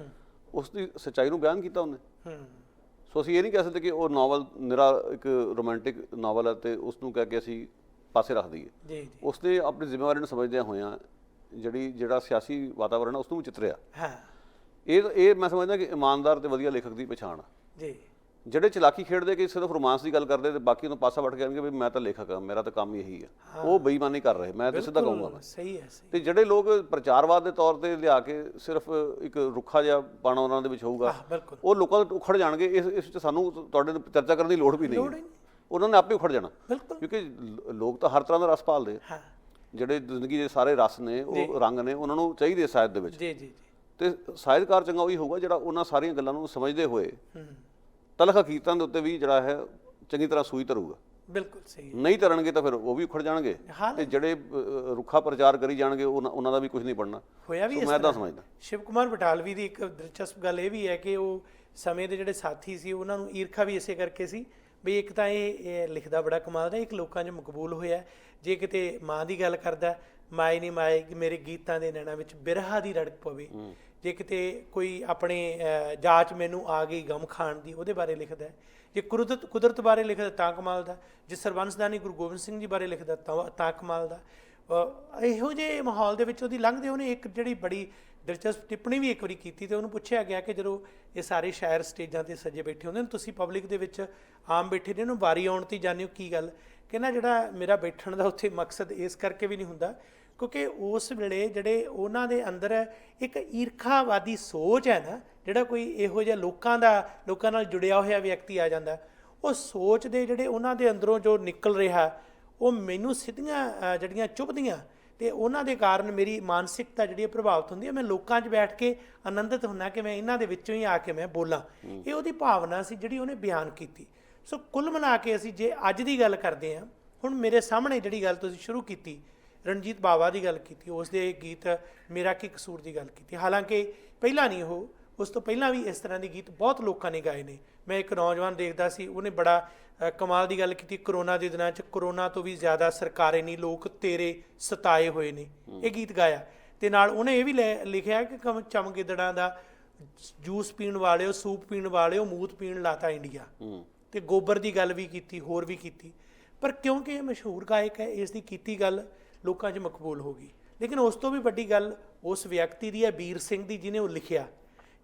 ਉਸ ਦੀ ਸੱਚਾਈ ਨੂੰ ਬਿਆਨ ਕੀਤਾ ਉਹਨੇ। ਸੋ ਅਸੀਂ ਇਹ ਨਹੀਂ ਕਹਿ ਸਕਦੇ ਕਿ ਉਹ ਨਾਵਲ ਨਿਰਾ ਇੱਕ ਰੋਮਾਂਟਿਕ ਨਾਵਲ ਹੈ ਤੇ ਉਸ ਨੂੰ ਕਹਿ ਕੇ ਅਸੀਂ ਪਾਸੇ ਰੱਖ ਦਈਏ। ਉਸਨੇ ਆਪਣੀ ਜ਼ਿੰਮੇਵਾਰੀ ਨੂੰ ਸਮਝਦਿਆਂ ਹੋਇਆਂ ਜਿਹੜਾ ਸਿਆਸੀ ਵਾਤਾਵਰਨ ਹੈ ਉਸ ਨੂੰ ਚਿਤਰਿਆ। ਇਹ ਮੈਂ ਸਮਝਦਾ ਕਿ ਇਮਾਨਦਾਰ ਤੇ ਵਧੀਆ ਲੇਖਕ ਦੀ ਪਛਾਣ ਆ। ਜਿਹੜੇ ਚਲਾਕੀ ਖੇਡਦੇ ਕਿ ਸਿਰਫ ਰੋਮਾਂਸ ਦੀ ਗੱਲ ਕਰਦੇ ਤੇ ਬਾਕੀ ਨੂੰ ਪਾਸਾ ਵੱਟ ਕੇ ਆਣਗੇ ਵੀ ਮੈਂ ਤਾਂ ਲੇਖਕ ਹਾਂ, ਮੇਰਾ ਤਾਂ ਕੰਮ ਇਹੀ ਹੈ, ਉਹ ਬੇਈਮਾਨੀ ਕਰ ਰਹੇ। ਮੈਂ ਤਾਂ ਸਿੱਧਾ ਕਹੂੰਗਾ ਮੈਂ। ਸਹੀ ਹੈ। ਤੇ ਜਿਹੜੇ ਲੋਕ ਪ੍ਰਚਾਰਵਾਦ ਦੇ ਤੌਰ ਤੇ ਲਿਆ ਕੇ ਸਿਰਫ ਇੱਕ ਰੁੱਖਾ ਜਿਹਾ ਪਾਣਾ ਉਹਨਾਂ ਦੇ ਵਿੱਚ ਹੋਊਗਾ, ਉਹ ਲੋਕਾਂ ਤੋਂ ਉਖੜ ਜਾਣਗੇ। ਇਸ ਵਿੱਚ ਸਾਨੂੰ ਤੁਹਾਡੇ ਨਾਲ ਚਰਚਾ ਕਰਨ ਦੀ ਲੋੜ ਵੀ ਨਹੀਂ ਹੈ, ਉਹਨਾਂ ਨੇ ਆਪੇ ਉਖੜ ਜਾਣਾ, ਕਿਉਂਕਿ ਲੋਕ ਤਾਂ ਹਰ ਤਰ੍ਹਾਂ ਦਾ ਰਸ ਭਾਲਦੇ ਆ। ਜਿਹੜੇ ਜ਼ਿੰਦਗੀ ਦੇ ਸਾਰੇ ਰਸ ਨੇ, ਉਹ ਰੰਗ ਨੇ, ਉਹਨਾਂ ਨੂੰ ਚਾਹੀਦੇ ਸਾਹਿਤ ਦੇ ਵਿੱਚ। ਤੇ ਸਾਹਿਤਕਾਰ ਚੰਗਾ ਉਹੀ ਹੋਊਗਾ ਜਿਹੜਾ ਉਹਨਾਂ ਸਾਰੀਆਂ ਗੱਲਾਂ ਨੂੰ ਸਮਝਦੇ ਹੋਏ ਤਲਖ ਹਕੀਕਤਾਂ ਦੇ ਉੱਤੇ ਵੀ ਜਿਹੜਾ ਹੈ ਚੰਗੀ ਤਰ੍ਹਾਂ ਸੂਈ ਧਰੂਗਾ। ਬਿਲਕੁਲ ਸਹੀ। ਨਹੀਂ ਧਰਨਗੇ ਤਾਂ ਫਿਰ ਉਹ ਵੀ ਉਖੜ ਜਾਣਗੇ, ਤੇ ਜਿਹੜੇ ਰੁੱਖਾ ਪ੍ਰਚਾਰ ਕਰੀ ਜਾਣਗੇ ਉਹਨਾਂ ਦਾ ਵੀ ਕੁਝ ਨਹੀਂ ਬਣਨਾ। ਹੋਇਆ ਵੀ ਮੈਂ ਤਾਂ ਸਮਝਦਾ। ਸ਼ਿਵ ਕੁਮਾਰ ਬਟਾਲਵੀ ਦੀ ਇੱਕ ਦਿਲਚਸਪ ਗੱਲ ਇਹ ਵੀ ਹੈ ਕਿ ਉਹ ਸਮੇਂ ਦੇ ਜਿਹੜੇ ਸਾਥੀ ਸੀ ਉਹਨਾਂ ਨੂੰ ਈਰਖਾ ਵੀ ਇਸੇ ਕਰਕੇ ਸੀ ਵੀ ਇੱਕ ਤਾਂ ਇਹ ਲਿਖਦਾ ਬੜਾ ਕਮਾਲ ਦਾ, ਇੱਕ ਲੋਕਾਂ 'ਚ ਮਕਬੂਲ ਹੋਇਆ। ਜੇ ਕਿਤੇ ਮਾਂ ਦੀ ਗੱਲ ਕਰਦਾ, ਮਾਏ ਨਹੀਂ ਮਾਏ ਮੇਰੇ ਗੀਤਾਂ ਦੇ ਨੈਣਾਂ ਵਿੱਚ ਬਿਰਹਾ ਦੀ ਰੜਕ ਪਵੇ। ਜੇ ਕਿਤੇ ਕੋਈ ਆਪਣੇ ਜਾਚ ਮੈਨੂੰ ਆ ਗਈ ਗਮ ਖਾਣ ਦੀ, ਉਹਦੇ ਬਾਰੇ ਲਿਖਦਾ। ਜੇ ਕੁਦਰਤ ਬਾਰੇ ਲਿਖਦਾ ਤਾਂ ਕਮਾਲ ਦਾ। ਜੇ ਸਰਬੰਸਦਾਨੀ ਗੁਰੂ ਗੋਬਿੰਦ ਸਿੰਘ ਜੀ ਬਾਰੇ ਲਿਖਦਾ ਤਾਂ ਕਮਾਲ ਦਾ। ਇਹੋ ਜਿਹੇ ਮਾਹੌਲ ਦੇ ਵਿੱਚ ਉਹਦੀ ਲੰਘਦੇ ਉਹਨੇ ਇੱਕ ਜਿਹੜੀ ਬੜੀ ਦਿਲਚਸਪ ਟਿੱਪਣੀ ਵੀ ਇੱਕ ਵਾਰੀ ਕੀਤੀ, ਤੇ ਉਹਨੂੰ ਪੁੱਛਿਆ ਗਿਆ ਕਿ ਜਦੋਂ ਇਹ ਸਾਰੇ ਸ਼ਾਇਰ ਸਟੇਜਾਂ 'ਤੇ ਸੱਜੇ ਬੈਠੇ ਹੁੰਦੇ ਨੇ, ਤੁਸੀਂ ਪਬਲਿਕ ਦੇ ਵਿੱਚ ਆਮ ਬੈਠੇ ਨੇ, ਉਹਨੂੰ ਵਾਰੀ ਆਉਣ 'ਤੇ ਜਾਂਦੇ ਹੋ, ਕੀ ਗੱਲ? ਕਹਿੰਦਾ ਜਿਹੜਾ ਮੇਰਾ ਬੈਠਣ ਦਾ ਉੱਥੇ ਮਕਸਦ ਇਸ ਕਰਕੇ ਵੀ ਨਹੀਂ ਹੁੰਦਾ ਕਿਉਂਕਿ ਉਸ ਵੇਲੇ ਜਿਹੜੇ ਉਹਨਾਂ ਦੇ ਅੰਦਰ ਇੱਕ ਈਰਖਾਵਾਦੀ ਸੋਚ ਹੈ ਨਾ, ਜਿਹੜਾ ਕੋਈ ਇਹੋ ਜਿਹਾ ਲੋਕਾਂ ਨਾਲ ਜੁੜਿਆ ਹੋਇਆ ਵਿਅਕਤੀ ਆ ਜਾਂਦਾ, ਉਹ ਸੋਚ ਦੇ ਜਿਹੜੇ ਉਹਨਾਂ ਦੇ ਅੰਦਰੋਂ ਜੋ ਨਿਕਲ ਰਿਹਾ, ਉਹ ਮੈਨੂੰ ਸਿੱਧੀਆਂ ਜਿਹੜੀਆਂ ਚੁੱਭਦੀਆਂ ਤੇ ਉਹਨਾਂ ਦੇ ਕਾਰਨ ਮੇਰੀ ਮਾਨਸਿਕਤਾ ਜਿਹੜੀ ਹੈ ਪ੍ਰਭਾਵਿਤ ਹੁੰਦੀ ਹੈ। ਮੈਂ ਲੋਕਾਂ 'ਚ ਬੈਠ ਕੇ ਆਨੰਦਿਤ ਹੁੰਦਾ ਕਿ ਮੈਂ ਇਹਨਾਂ ਦੇ ਵਿੱਚੋਂ ਹੀ ਆ ਕੇ ਮੈਂ ਬੋਲਾਂ। ਇਹ ਉਹਦੀ ਭਾਵਨਾ ਸੀ ਜਿਹੜੀ ਉਹਨੇ ਬਿਆਨ ਕੀਤੀ। ਸੋ ਕੁੱਲ ਮਿਲਾ ਕੇ ਅਸੀਂ ਜੇ ਅੱਜ ਦੀ ਗੱਲ ਕਰਦੇ ਹਾਂ, ਹੁਣ ਮੇਰੇ ਸਾਹਮਣੇ ਜਿਹੜੀ ਗੱਲ ਤੁਸੀਂ ਸ਼ੁਰੂ ਕੀਤੀ, ਰਣਜੀਤ ਬਾਵਾ ਦੀ ਗੱਲ ਕੀਤੀ, ਉਸ ਦੇ ਗੀਤ ਮੇਰਾ ਕੀ ਕਸੂਰ ਦੀ ਗੱਲ ਕੀਤੀ। ਹਾਲਾਂਕਿ ਪਹਿਲਾਂ ਨਹੀਂ, ਉਹ ਉਸ ਤੋਂ ਪਹਿਲਾਂ ਵੀ ਇਸ ਤਰ੍ਹਾਂ ਦੇ ਗੀਤ ਬਹੁਤ ਲੋਕਾਂ ਨੇ ਗਾਏ ਨੇ। ਮੈਂ ਇੱਕ ਨੌਜਵਾਨ ਦੇਖਦਾ ਸੀ, ਉਹਨੇ ਬੜਾ ਕਮਾਲ ਦੀ ਗੱਲ ਕੀਤੀ, ਕਰੋਨਾ ਦੇ ਦਿਨਾਂ 'ਚ ਕਰੋਨਾ ਤੋਂ ਵੀ ਜ਼ਿਆਦਾ ਸਰਕਾਰੇ ਨਹੀਂ ਲੋਕ ਤੇਰੇ ਸਤਾਏ ਹੋਏ ਨੇ, ਇਹ ਗੀਤ ਗਾਇਆ। ਤੇ ਨਾਲ ਉਹਨੇ ਇਹ ਵੀ ਲਿਖਿਆ ਕਿ ਚਮਗਿੱਦੜਾਂ ਦਾ ਜੂਸ ਪੀਣ ਵਾਲਿਓ, ਸੂਪ ਪੀਣ ਵਾਲਿਓ, ਮੂਤ ਪੀਣ ਲਾਤਾ ਇੰਡੀਆ। ਤੇ ਗੋਬਰ ਦੀ ਗੱਲ ਵੀ ਕੀਤੀ, ਹੋਰ ਵੀ ਕੀਤੀ। ਪਰ ਕਿਉਂਕਿ ਇਹ ਮਸ਼ਹੂਰ ਗਾਇਕ ਹੈ, ਇਸ ਦੀ ਕੀਤੀ ਗੱਲ ਲੋਕਾਂ 'ਚ ਮਕਬੂਲ ਹੋ ਗਈ। ਲੇਕਿਨ ਉਸ ਤੋਂ ਵੀ ਵੱਡੀ ਗੱਲ ਉਸ ਵਿਅਕਤੀ ਦੀ ਹੈ, ਵੀਰ ਸਿੰਘ ਦੀ, ਜਿਹਨੇ ਉਹ ਲਿਖਿਆ,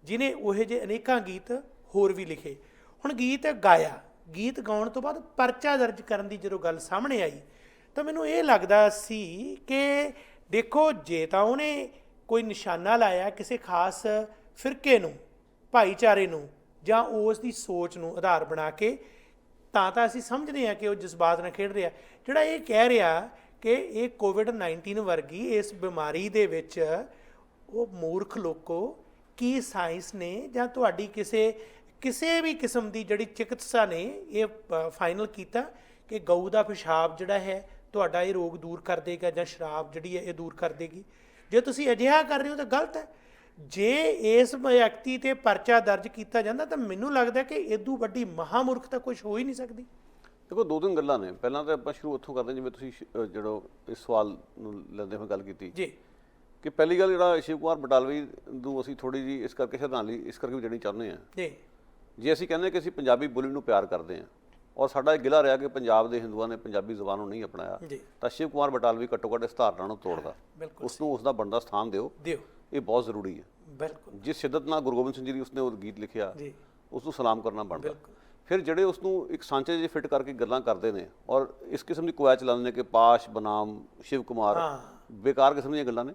ਜਿਹਨੇ ਉਹੋ ਜਿਹੇ ਅਨੇਕਾਂ ਗੀਤ ਹੋਰ ਵੀ ਲਿਖੇ। ਹੁਣ ਗੀਤ ਗਾਇਆ, ਗੀਤ ਗਾਉਣ ਤੋਂ ਬਾਅਦ ਪਰਚਾ ਦਰਜ ਕਰਨ ਦੀ ਜਦੋਂ ਗੱਲ ਸਾਹਮਣੇ ਆਈ ਤਾਂ ਮੈਨੂੰ ਇਹ ਲੱਗਦਾ ਸੀ ਕਿ ਦੇਖੋ, ਜੇ ਤਾਂ ਉਹਨੇ ਕੋਈ ਨਿਸ਼ਾਨਾ ਲਾਇਆ ਕਿਸੇ ਖਾਸ ਫਿਰਕੇ ਨੂੰ, ਭਾਈਚਾਰੇ ਨੂੰ, ਜਾਂ ਉਸ ਦੀ ਸੋਚ ਨੂੰ ਆਧਾਰ ਬਣਾ ਕੇ, ਤਾਂ ਅਸੀਂ ਸਮਝਦੇ ਹਾਂ ਕਿ ਉਹ ਜਜ਼ਬਾਤ ਨਾਲ ਖੇਡ ਰਿਹਾ। ਜਿਹੜਾ ਇਹ ਕਹਿ ਰਿਹਾ ਕਿ ਇਹ ਕੋਵਿਡ-19 ਵਰਗੀ ਇਸ ਬਿਮਾਰੀ ਦੇ ਵਿੱਚ ਉਹ ਮੂਰਖ ਲੋਕੋ, ਕੀ ਸਾਇੰਸ ਨੇ ਜਾਂ ਤੁਹਾਡੀ ਕਿਸੇ ਵੀ ਕਿਸਮ ਦੀ ਜਿਹੜੀ ਚਿਕਿਤਸਾ ਨੇ ਇਹ ਫਾਈਨਲ ਕੀਤਾ ਕਿ ਗਊ ਦਾ ਪਿਸ਼ਾਬ ਜਿਹੜਾ ਹੈ ਤੁਹਾਡਾ ਇਹ ਰੋਗ ਦੂਰ ਕਰ ਦੇਗਾ, ਜਾਂ ਸ਼ਰਾਬ ਜਿਹੜੀ ਹੈ ਇਹ ਦੂਰ ਕਰ ਦੇਗੀ। ਜੇ ਤੁਸੀਂ ਅਜਿਹਾ ਕਰ ਰਹੇ ਹੋ ਤਾਂ ਗਲਤ ਹੈ। ਜੇ ਇਸ ਵਿਅਕਤੀ 'ਤੇ ਪਰਚਾ ਦਰਜ ਕੀਤਾ ਜਾਂਦਾ ਤਾਂ ਮੈਨੂੰ ਲੱਗਦਾ ਕਿ ਇਦੋਂ ਵੱਡੀ ਮਹਾਮੂਰਖਤਾ ਕੁਛ ਹੋ ਹੀ ਨਹੀਂ ਸਕਦੀ। ਦੇਖੋ, ਦੋ ਤਿੰਨ ਗੱਲਾਂ ਨੇ। ਪਹਿਲਾਂ ਤਾਂ ਆਪਾਂ ਸ਼ੁਰੂ ਉੱਥੋਂ ਕਰਦੇ, ਜਿਵੇਂ ਤੁਸੀਂ ਜਿਹੜਾ ਇਸ ਸਵਾਲ ਨੂੰ ਲੈਂਦੇ ਹੋਏ ਗੱਲ ਕੀਤੀ ਜੀ, ਕਿ ਪਹਿਲੀ ਗੱਲ ਜਿਹੜਾ ਸ਼ਿਵ ਕੁਮਾਰ ਬਟਾਲਵੀ ਨੂੰ ਅਸੀਂ ਥੋੜ੍ਹੀ ਜਿਹੀ ਇਸ ਕਰਕੇ ਸ਼ਰਧਾਂਜਲੀ ਇਸ ਕਰਕੇ ਵੀ ਦੇਣੀ ਚਾਹੁੰਦੇ ਹਾਂ ਜੀ। ਜੇ ਅਸੀਂ ਕਹਿੰਦੇ ਕਿ ਅਸੀਂ ਪੰਜਾਬੀ ਬੋਲੀ ਨੂੰ ਪਿਆਰ ਕਰਦੇ ਹਾਂ ਔਰ ਸਾਡਾ ਇਹ ਗਿਲਾ ਰਿਹਾ ਕਿ ਪੰਜਾਬ ਦੇ ਹਿੰਦੂਆਂ ਨੇ ਪੰਜਾਬੀ ਜ਼ੁਬਾਨ ਨੂੰ ਨਹੀਂ ਅਪਣਾਇਆ, ਤਾਂ ਸ਼ਿਵ ਕੁਮਾਰ ਬਟਾਲਵੀ ਘੱਟੋ ਘੱਟ ਇਸ ਧਾਰਨਾ ਨੂੰ ਤੋੜਦਾ, ਉਸ ਨੂੰ ਉਸ ਦਾ ਬਣਦਾ ਸਥਾਨ ਦਿਓ। ਇਹ ਬਹੁਤ ਜ਼ਰੂਰੀ ਹੈ। ਬਿਲਕੁਲ, ਜਿਸ ਸ਼ਿੱਦਤ ਨਾਲ ਗੁਰੂ ਗੋਬਿੰਦ ਸਿੰਘ ਜੀ ਦੀ ਉਸਨੇ ਉਹ ਗੀਤ ਲਿਖਿਆ, ਉਸ ਨੂੰ ਸਲਾਮ ਕਰਨਾ ਬਣਦਾ। ਫਿਰ ਜਿਹੜੇ ਉਸ ਨੂੰ ਇੱਕ ਸਾਂਚੇ ਜਿਹੇ ਫਿੱਟ ਕਰਕੇ ਗੱਲਾਂ ਕਰਦੇ ਨੇ ਔਰ ਇਸ ਕਿਸਮ ਦੀ ਕੁਐ ਚਲਾਉਂਦੇ ਨੇ ਕਿ ਪਾਸ਼ ਬਨਾਮ ਸ਼ਿਵ ਕੁਮਾਰ, ਬੇਕਾਰ ਕਿਸਮ ਦੀਆਂ ਗੱਲਾਂ ਨੇ।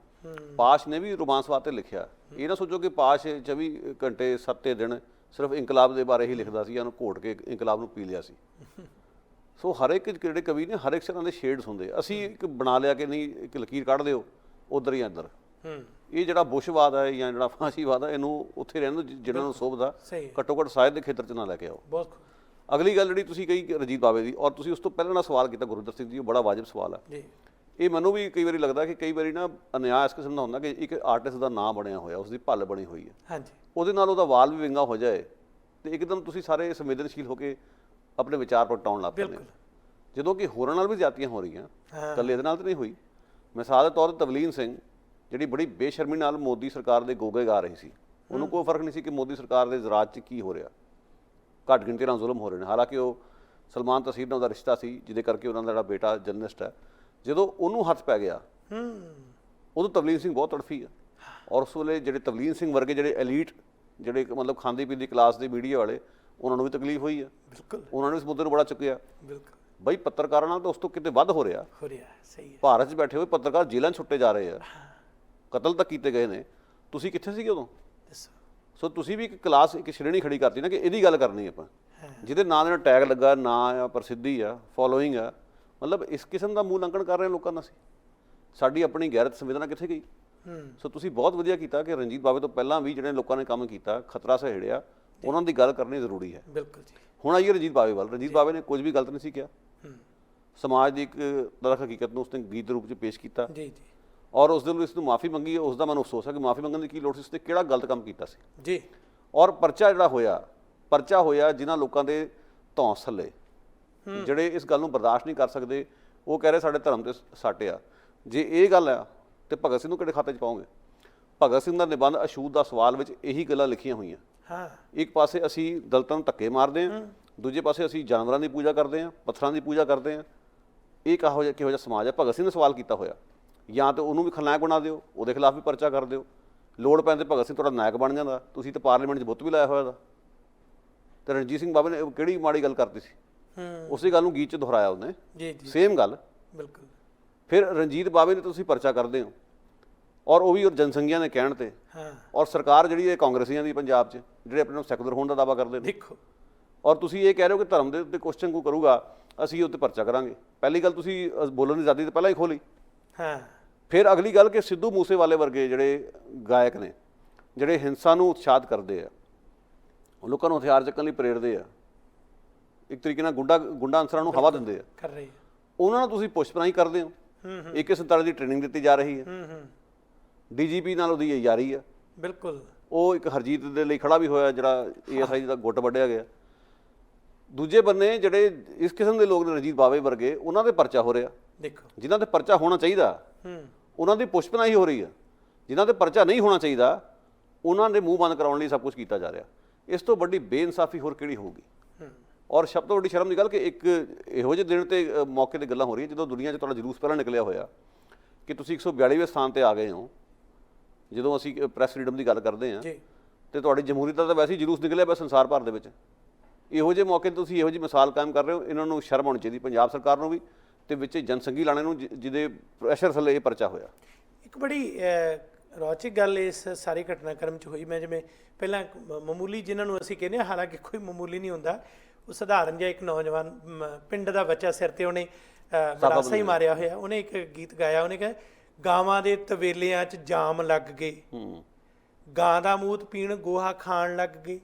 ਪਾਸ਼ ਨੇ ਵੀ ਰੋਮਾਂਸਵਾਦ 'ਤੇ ਲਿਖਿਆ। ਇਹ ਨਾ ਸੋਚੋ ਕਿ ਪਾਸ਼ 24 ਘੰਟੇ 7 ਦਿਨ ਸਿਰਫ ਇਨਕਲਾਬ ਦੇ ਬਾਰੇ ਹੀ ਲਿਖਦਾ ਸੀ, ਉਹਨੂੰ ਘੋਟ ਕੇ ਇਨਕਲਾਬ ਨੂੰ ਪੀ ਲਿਆ ਸੀ। ਸੋ ਹਰ ਇੱਕ ਜਿਹੜੇ ਕਵੀ ਨੇ ਹਰ ਇੱਕ ਤਰ੍ਹਾਂ ਦੇ ਸ਼ੇਡਸ ਹੁੰਦੇ। ਅਸੀਂ ਇੱਕ ਬਣਾ ਲਿਆ ਕਿ ਨਹੀਂ, ਇੱਕ ਲਕੀਰ ਕੱਢ ਦਿਓ ਉੱਧਰ ਜਾਂ ਇੱਧਰ। ਇਹ ਜਿਹੜਾ ਬੁਸ਼ਵਾਦ ਹੈ ਜਾਂ ਜਿਹੜਾ ਫਾਂਸੀਵਾਦ ਹੈ, ਇਹਨੂੰ ਉੱਥੇ ਰਹਿਣ ਦਿਓ ਜਿਹਨਾਂ ਨੂੰ ਸੋਭਦਾ, ਘੱਟੋ ਘੱਟ ਸਾਹਿਤ ਦੇ ਖੇਤਰ 'ਚ ਨਾ ਲੈ ਕੇ ਆਓ। ਅਗਲੀ ਗੱਲ ਜਿਹੜੀ ਤੁਸੀਂ ਕਹੀ ਰਣਜੀਤ ਬਾਵੇ ਦੀ, ਔਰ ਤੁਸੀਂ ਉਸ ਤੋਂ ਪਹਿਲਾਂ ਨਾਲ ਸਵਾਲ ਕੀਤਾ ਗੁਰਵਿੰਦਰ ਸਿੰਘ ਜੀ, ਉਹ ਬੜਾ ਵਾਜਬ ਸਵਾਲ ਹੈ। ਇਹ ਮੈਨੂੰ ਵੀ ਕਈ ਵਾਰੀ ਲੱਗਦਾ ਕਿ ਕਈ ਵਾਰੀ ਨਾ ਅਨਿਆਂ ਇਸ ਕਿਸਮ ਦਾ ਹੁੰਦਾ ਕਿ ਇੱਕ ਆਰਟਿਸਟ ਦਾ ਨਾਂ ਬਣਿਆ ਹੋਇਆ, ਉਸਦੀ ਭੱਲ ਬਣੀ ਹੋਈ ਹੈ, ਉਹਦੇ ਨਾਲ ਉਹਦਾ ਵਾਲ ਵੀ ਵਿੰਗਾ ਹੋ ਜਾਏ ਤੇ ਇੱਕਦਮ ਤੁਸੀਂ ਸਾਰੇ ਸੰਵੇਦਨਸ਼ੀਲ ਹੋ ਕੇ ਆਪਣੇ ਵਿਚਾਰ ਪ੍ਰਗਟਾਉਣ ਲੱਗ ਪੈਂਦੇ ਹੋ, ਜਦੋਂ ਕਿ ਹੋਰਾਂ ਨਾਲ ਵੀ ਜ਼ਿਆਦਤੀਆਂ ਹੋ ਰਹੀਆਂ, ਇਕੱਲੇ ਇਹਦੇ ਨਾਲ ਤਾਂ ਨਹੀਂ ਹੋਈ। ਮਿਸਾਲ ਦੇ ਤੌਰ 'ਤੇ ਤਵਲੀਨ ਸਿੰਘ ਜਿਹੜੀ ਬੜੀ ਬੇਸ਼ਰਮੀ ਨਾਲ ਮੋਦੀ ਸਰਕਾਰ ਦੇ ਗੋਗੇ ਗਾ ਰਹੀ ਸੀ, ਉਹਨੂੰ ਕੋਈ ਫਰਕ ਨਹੀਂ ਸੀ ਕਿ ਮੋਦੀ ਸਰਕਾਰ ਦੇ ਜ਼ਰਾਤ 'ਚ ਕੀ ਹੋ ਰਿਹਾ, ਘੱਟ ਗਿਣਤੀ ਨਾਲ ਜ਼ੁਲਮ ਹੋ ਰਹੇ ਨੇ। ਹਾਲਾਂਕਿ ਉਹ ਸਲਮਾਨ ਤਸੀਰ ਨਾਲ ਉਹਦਾ ਰਿਸ਼ਤਾ ਸੀ, ਜਿਹਦੇ ਕਰਕੇ ਉਹਨਾਂ ਦਾ ਜਿਹੜਾ ਬੇਟਾ ਜਰਨਲਿਸਟ ਹੈ, ਜਦੋਂ ਉਹਨੂੰ ਹੱਥ ਪੈ ਗਿਆ ਉਦੋਂ ਤਵਲੀਨ ਸਿੰਘ ਬਹੁਤ ਤੜਫੀ ਹੈ। ਔਰ ਉਸ ਵੇਲੇ ਜਿਹੜੇ ਤਵਲੀਨ ਸਿੰਘ ਵਰਗੇ ਜਿਹੜੇ ਐਲੀਟ, ਜਿਹੜੇ ਮਤਲਬ ਖਾਂਦੀ ਪੀਂਦੀ ਕਲਾਸ ਦੇ ਮੀਡੀਆ ਵਾਲੇ, ਉਹਨਾਂ ਨੂੰ ਵੀ ਤਕਲੀਫ ਹੋਈ ਹੈ। ਉਹਨਾਂ ਨੇ ਇਸ ਮੁੱਦੇ ਨੂੰ ਬੜਾ ਚੁੱਕਿਆ। ਬਈ ਪੱਤਰਕਾਰਾਂ ਨਾਲ ਤਾਂ ਉਸ ਤੋਂ ਕਿਤੇ ਵੱਧ ਹੋ ਰਿਹਾ। ਸਹੀ ਹੈ, ਭਾਰਤ 'ਚ ਬੈਠੇ ਹੋਏ ਪੱਤਰਕਾਰ ਜੇਲ੍ਹਾਂ 'ਚ ਛੁੱਟੇ ਜਾ ਰਹੇ ਆ, ਕਤਲ ਤੱਕ ਕੀਤੇ ਗਏ ਨੇ। ਤੁਸੀਂ ਕਿੱਥੇ ਸੀਗੇ ਉਦੋਂ? ਸੋ ਤੁਸੀਂ ਵੀ ਇੱਕ ਕਲਾਸ, ਇੱਕ ਸ਼੍ਰੇਣੀ ਖੜੀ ਕਰਤੀ ਨਾ ਕਿ ਇਹਦੀ ਗੱਲ ਕਰਨੀ ਆਪਾਂ, ਜਿਹਦੇ ਨਾਂ ਦੇ ਨਾਲ ਟੈਗ ਲੱਗਾ, ਨਾਂ ਆ, ਪ੍ਰਸਿੱਧੀ ਆ, ਫੋਲੋਇੰਗ ਆ, ਮਤਲਬ ਇਸ ਕਿਸਮ ਦਾ ਮੂਲ ਅੰਕਣ ਕਰ ਰਹੇ ਲੋਕਾਂ ਦਾ। ਸਾਡੀ ਆਪਣੀ ਗੈਰਤ ਸੰਵੇਦਨਾ ਕਿੱਥੇ ਗਈ? ਸੋ ਤੁਸੀਂ ਬਹੁਤ ਵਧੀਆ ਕੀਤਾ ਕਿ ਰਣਜੀਤ ਬਾਵੇ ਤੋਂ ਪਹਿਲਾਂ ਵੀ ਜਿਹੜੇ ਲੋਕਾਂ ਨੇ ਕੰਮ ਕੀਤਾ, ਖਤਰਾ ਸਹੇੜਿਆ, ਉਹਨਾਂ ਦੀ ਗੱਲ ਕਰਨੀ ਜ਼ਰੂਰੀ ਹੈ। ਬਿਲਕੁਲ ਜੀ। ਹੁਣ ਆਈਏ ਰਣਜੀਤ ਬਾਵੇ ਵੱਲ। ਰਣਜੀਤ ਬਾਵੇ ਨੇ ਕੁਝ ਵੀ ਗਲਤ ਨਹੀਂ ਸੀ ਕਿਹਾ, ਸਮਾਜ ਦੀ ਇੱਕ ਦਰਖ ਹਕੀਕਤ ਨੂੰ ਉਸਨੇ ਗੀਤ ਦੇ ਰੂਪ 'ਚ ਪੇਸ਼ ਕੀਤਾ ਔਰ ਉਸ ਦੇ ਲਈ ਇਸ ਨੂੰ ਮਾਫੀ ਮੰਗੀ। ਉਸ ਦਾ ਮੈਨੂੰ ਅਫਸੋਸ ਹੈ ਕਿ ਮਾਫੀ ਮੰਗਣ ਦੀ ਕੀ ਲੋੜ ਸੀ, ਉਸਨੇ ਕਿਹੜਾ ਗਲਤ ਕੰਮ ਕੀਤਾ ਸੀ ਜੀ। ਔਰ ਪਰਚਾ ਜਿਹੜਾ ਹੋਇਆ, ਪਰਚਾ ਹੋਇਆ ਜਿਨ੍ਹਾਂ ਲੋਕਾਂ ਦੇ ਧੌਂਸ ਥੱਲੇ, ਜਿਹੜੇ ਇਸ ਗੱਲ ਨੂੰ ਬਰਦਾਸ਼ਤ ਨਹੀਂ ਕਰ ਸਕਦੇ, ਉਹ ਕਹਿ ਰਹੇ ਸਾਡੇ ਧਰਮ 'ਤੇ ਸੱਟ ਆ। ਜੇ ਇਹ ਗੱਲ ਆ ਤੇ ਭਗਤ ਸਿੰਘ ਨੂੰ ਕਿਹੜੇ ਖਾਤੇ 'ਚ ਪਾਓਗੇ? ਭਗਤ ਸਿੰਘ ਦਾ ਨਿਬੰਧ ਅਛੂਤ ਦਾ ਸਵਾਲ ਵਿੱਚ ਇਹੀ ਗੱਲਾਂ ਲਿਖੀਆਂ ਹੋਈਆਂ। ਇੱਕ ਪਾਸੇ ਅਸੀਂ ਦਲਿਤਾਂ ਨੂੰ ਧੱਕੇ ਮਾਰਦੇ ਹਾਂ, ਦੂਜੇ ਪਾਸੇ ਅਸੀਂ ਜਾਨਵਰਾਂ ਦੀ ਪੂਜਾ ਕਰਦੇ ਹਾਂ, ਪੱਥਰਾਂ ਦੀ ਪੂਜਾ ਕਰਦੇ ਹਾਂ। ਇਹ ਕਿਹੋ ਜਿਹਾ ਸਮਾਜ ਹੈ? ਭਗਤ ਸਿੰਘ ਨੇ ਸਵਾਲ ਕੀਤਾ ਹੋਇਆ। ਜਾਂ ਤਾਂ ਉਹਨੂੰ ਵੀ ਖਲਨਾਇਕ ਬਣਾ ਦਿਓ, ਉਹਦੇ ਖਿਲਾਫ ਵੀ ਪਰਚਾ ਕਰ ਦਿਓ, ਲੋੜ ਪੈਣ 'ਤੇ ਭਗਤ ਸਿੰਘ ਤੁਹਾਡਾ ਨਾਇਕ ਬਣ ਜਾਂਦਾ। ਤੁਸੀਂ ਤਾਂ ਪਾਰਲੀਮੈਂਟ 'ਚ ਬੁੱਤ ਵੀ ਲਾਇਆ ਹੋਇਆ ਦਾ। ਤੇ ਰਣਜੀਤ ਸਿੰਘ ਬਾਵੇ ਨੇ ਕਿਹੜੀ ਮਾੜੀ ਗੱਲ ਕਰਤੀ ਸੀ, ਉਸੇ ਗੱਲ ਨੂੰ ਗੀਤ 'ਚ ਦੁਹਰਾਇਆ ਉਹਨੇ, ਸੇਮ ਗੱਲ। ਬਿਲਕੁਲ। ਫਿਰ ਰਣਜੀਤ ਬਾਵੇ ਨੇ ਤੁਸੀਂ ਪਰਚਾ ਕਰਦੇ ਹੋ, ਔਰ ਉਹ ਵੀ ਜਨਸੰਘੀਆਂ ਦੇ ਕਹਿਣ 'ਤੇ, ਔਰ ਸਰਕਾਰ ਜਿਹੜੀ ਹੈ ਕਾਂਗਰਸੀਆਂ ਦੀ ਪੰਜਾਬ 'ਚ, ਜਿਹੜੇ ਆਪਣੇ ਨੂੰ ਸੈਕੂਲਰ ਹੋਣ ਦਾ ਦਾਅਵਾ ਕਰਦੇ ਨੇ, ਔਰ ਤੁਸੀਂ ਇਹ ਕਹਿ ਰਹੇ ਹੋ ਕਿ ਧਰਮ ਦੇ ਉੱਤੇ ਕੁਐਸਚਨ ਕੋਈ ਕਰੂਗਾ ਅਸੀਂ ਉੱਤੇ ਪਰਚਾ ਕਰਾਂਗੇ। ਪਹਿਲੀ ਗੱਲ ਤੁਸੀਂ ਬੋਲਣ ਦੀ ਆਜ਼ਾਦੀ ਤਾਂ ਪਹਿਲਾਂ ਹੀ ਖੋਲੀ, ਫਿਰ ਅਗਲੀ ਗੱਲ ਕਿ ਸਿੱਧੂ ਮੂਸੇਵਾਲੇ ਵਰਗੇ ਜਿਹੜੇ ਗਾਇਕ ਨੇ, ਜਿਹੜੇ ਹਿੰਸਾ ਨੂੰ ਉਤਸ਼ਾਹਿਤ ਕਰਦੇ ਆ, ਲੋਕਾਂ ਨੂੰ ਹਥਿਆਰ ਚੱਕਣ ਲਈ ਪ੍ਰੇਰਦੇ ਆ, ਇੱਕ ਤਰੀਕੇ ਨਾਲ ਗੁੰਡਾ ਅਨਸਰਾਂ ਨੂੰ ਹਵਾ ਦਿੰਦੇ ਆ, ਕਰ ਰਹੇ ਉਹਨਾਂ ਨੂੰ ਤੁਸੀਂ ਪੁੱਛਪਰਾਈ ਕਰਦੇ ਹੋ। 2147 ਦੀ ਟ੍ਰੇਨਿੰਗ ਦਿੱਤੀ ਜਾ ਰਹੀ ਹੈ, ਡੀਜੀਪੀ ਨਾਲ ਉਹਦੀ ਯਾਰੀ ਆ, ਬਿਲਕੁਲ। ਉਹ ਇੱਕ ਹਰਜੀਤ ਦੇ ਲਈ ਖੜਾ ਵੀ ਹੋਇਆ, ਜਿਹੜਾ ASI ਦਾ ਗੁੱਟ ਵੱਢਿਆ ਗਿਆ। ਦੂਜੇ ਬੰਨੇ ਜਿਹੜੇ ਇਸ ਕਿਸਮ ਦੇ ਲੋਕ ਨੇ, ਰਣਜੀਤ ਬਾਵੇ ਵਰਗੇ, ਉਹਨਾਂ ਦੇ ਪਰਚਾ ਹੋ ਰਿਹਾ। ਦੇਖੋ, ਜਿਨ੍ਹਾਂ ਤੇ ਪਰਚਾ ਹੋਣਾ ਚਾਹੀਦਾ ਉਹਨਾਂ ਦੀ ਪੁੱਛਪਨਾਹੀ ਹੋ ਰਹੀ ਆ, ਜਿਨ੍ਹਾਂ ਤੇ ਪਰਚਾ ਨਹੀਂ ਹੋਣਾ ਚਾਹੀਦਾ ਉਹਨਾਂ ਦੇ ਮੂੰਹ ਬੰਦ ਕਰਾਉਣ ਲਈ ਸਭ ਕੁਝ ਕੀਤਾ ਜਾ ਰਿਹਾ। ਇਸ ਤੋਂ ਵੱਡੀ ਬੇਇਨਸਾਫੀ ਹੋਰ ਕਿਹੜੀ ਹੋਊਗੀ? ਔਰ ਸਭ ਤੋਂ ਵੱਡੀ ਸ਼ਰਮ ਦੀ ਗੱਲ ਕਿ ਇੱਕ ਇਹੋ ਜਿਹੇ ਦਿਨ ਤੇ ਮੌਕੇ ਤੇ ਗੱਲਾਂ ਹੋ ਰਹੀਆਂ ਜਦੋਂ ਦੁਨੀਆ 'ਚ ਤੁਹਾਡਾ ਜਲੂਸ ਪਹਿਲਾਂ ਨਿਕਲਿਆ ਹੋਇਆ ਕਿ ਤੁਸੀਂ 142ਵੇਂ ਸਥਾਨ ਤੇ ਆ ਗਏ ਹੋ। ਜਦੋਂ ਅਸੀਂ ਪ੍ਰੈਸ ਫਰੀਡਮ ਦੀ ਗੱਲ ਕਰਦੇ ਹਾਂ ਤੇ ਤੁਹਾਡੀ ਜਮਹੂਰੀਅਤ ਦਾ ਤਾਂ ਵੈਸੇ ਹੀ ਜਲੂਸ ਨਿਕਲਿਆ ਪਿਆ ਸੰਸਾਰ ਭਰ ਦੇ ਵਿੱਚ। ਇਹੋ ਜਿਹੇ ਮੌਕੇ 'ਤੇ ਤੁਸੀਂ ਇਹੋ ਜਿਹੀ ਮਿਸਾਲ ਕਾਇਮ ਕਰ ਰਹੇ ਹੋ। ਇਹਨਾਂ ਨੂੰ ਸ਼ਰਮ ਆਉਣੀ ਚਾਹੀਦੀ, ਪੰਜਾਬ ਸਰਕਾਰ ਨੂੰ ਵੀ, ਤੇ ਵਿੱਚ ਜਨਸੰਘੀ ਲਾਣੇ ਨੂੰ, ਜਿਹਦੇ ਪ੍ਰੈਸ਼ਰ ਥੱਲੇ ਇਹ ਪਰਚਾ ਹੋਇਆ। ਇੱਕ ਬੜੀ ਰੌਚਕ ਗੱਲ ਇਸ ਸਾਰੇ ਘਟਨਾਕ੍ਰਮ 'ਚ ਹੋਈ। ਮੈਂ ਜਿਵੇਂ ਪਹਿਲਾਂ ਮਾਮੂਲੀ ਜਿਹਨਾਂ ਨੂੰ ਅਸੀਂ ਕਹਿੰਦੇ ਹਾਂ, ਹਾਲਾਂਕਿ ਕੋਈ ਮਾਮੂਲੀ ਨਹੀਂ ਹੁੰਦਾ, ਉਹ ਸਧਾਰਨ ਜਿਹਾ ਇੱਕ ਨੌਜਵਾਨ ਪਿੰਡ ਦਾ ਬੱਚਾ, ਸਿਰ ਤੇ ਉਹਨੇ ਗਲਾਸਾ ਹੀ ਮਾਰਿਆ ਹੋਇਆ, ਉਹਨੇ ਇੱਕ ਗੀਤ ਗਾਇਆ। ਉਹਨੇ ਕਿਹਾ, ਗਾਵਾਂ ਦੇ ਤਵੇਲਿਆਂ 'ਚ ਜਾਮ ਲੱਗ ਗਏ, ਗਾਂ ਦਾ ਮੂਤ ਪੀਣ ਗੋਹਾ ਖਾਣ ਲੱਗ ਗਏ।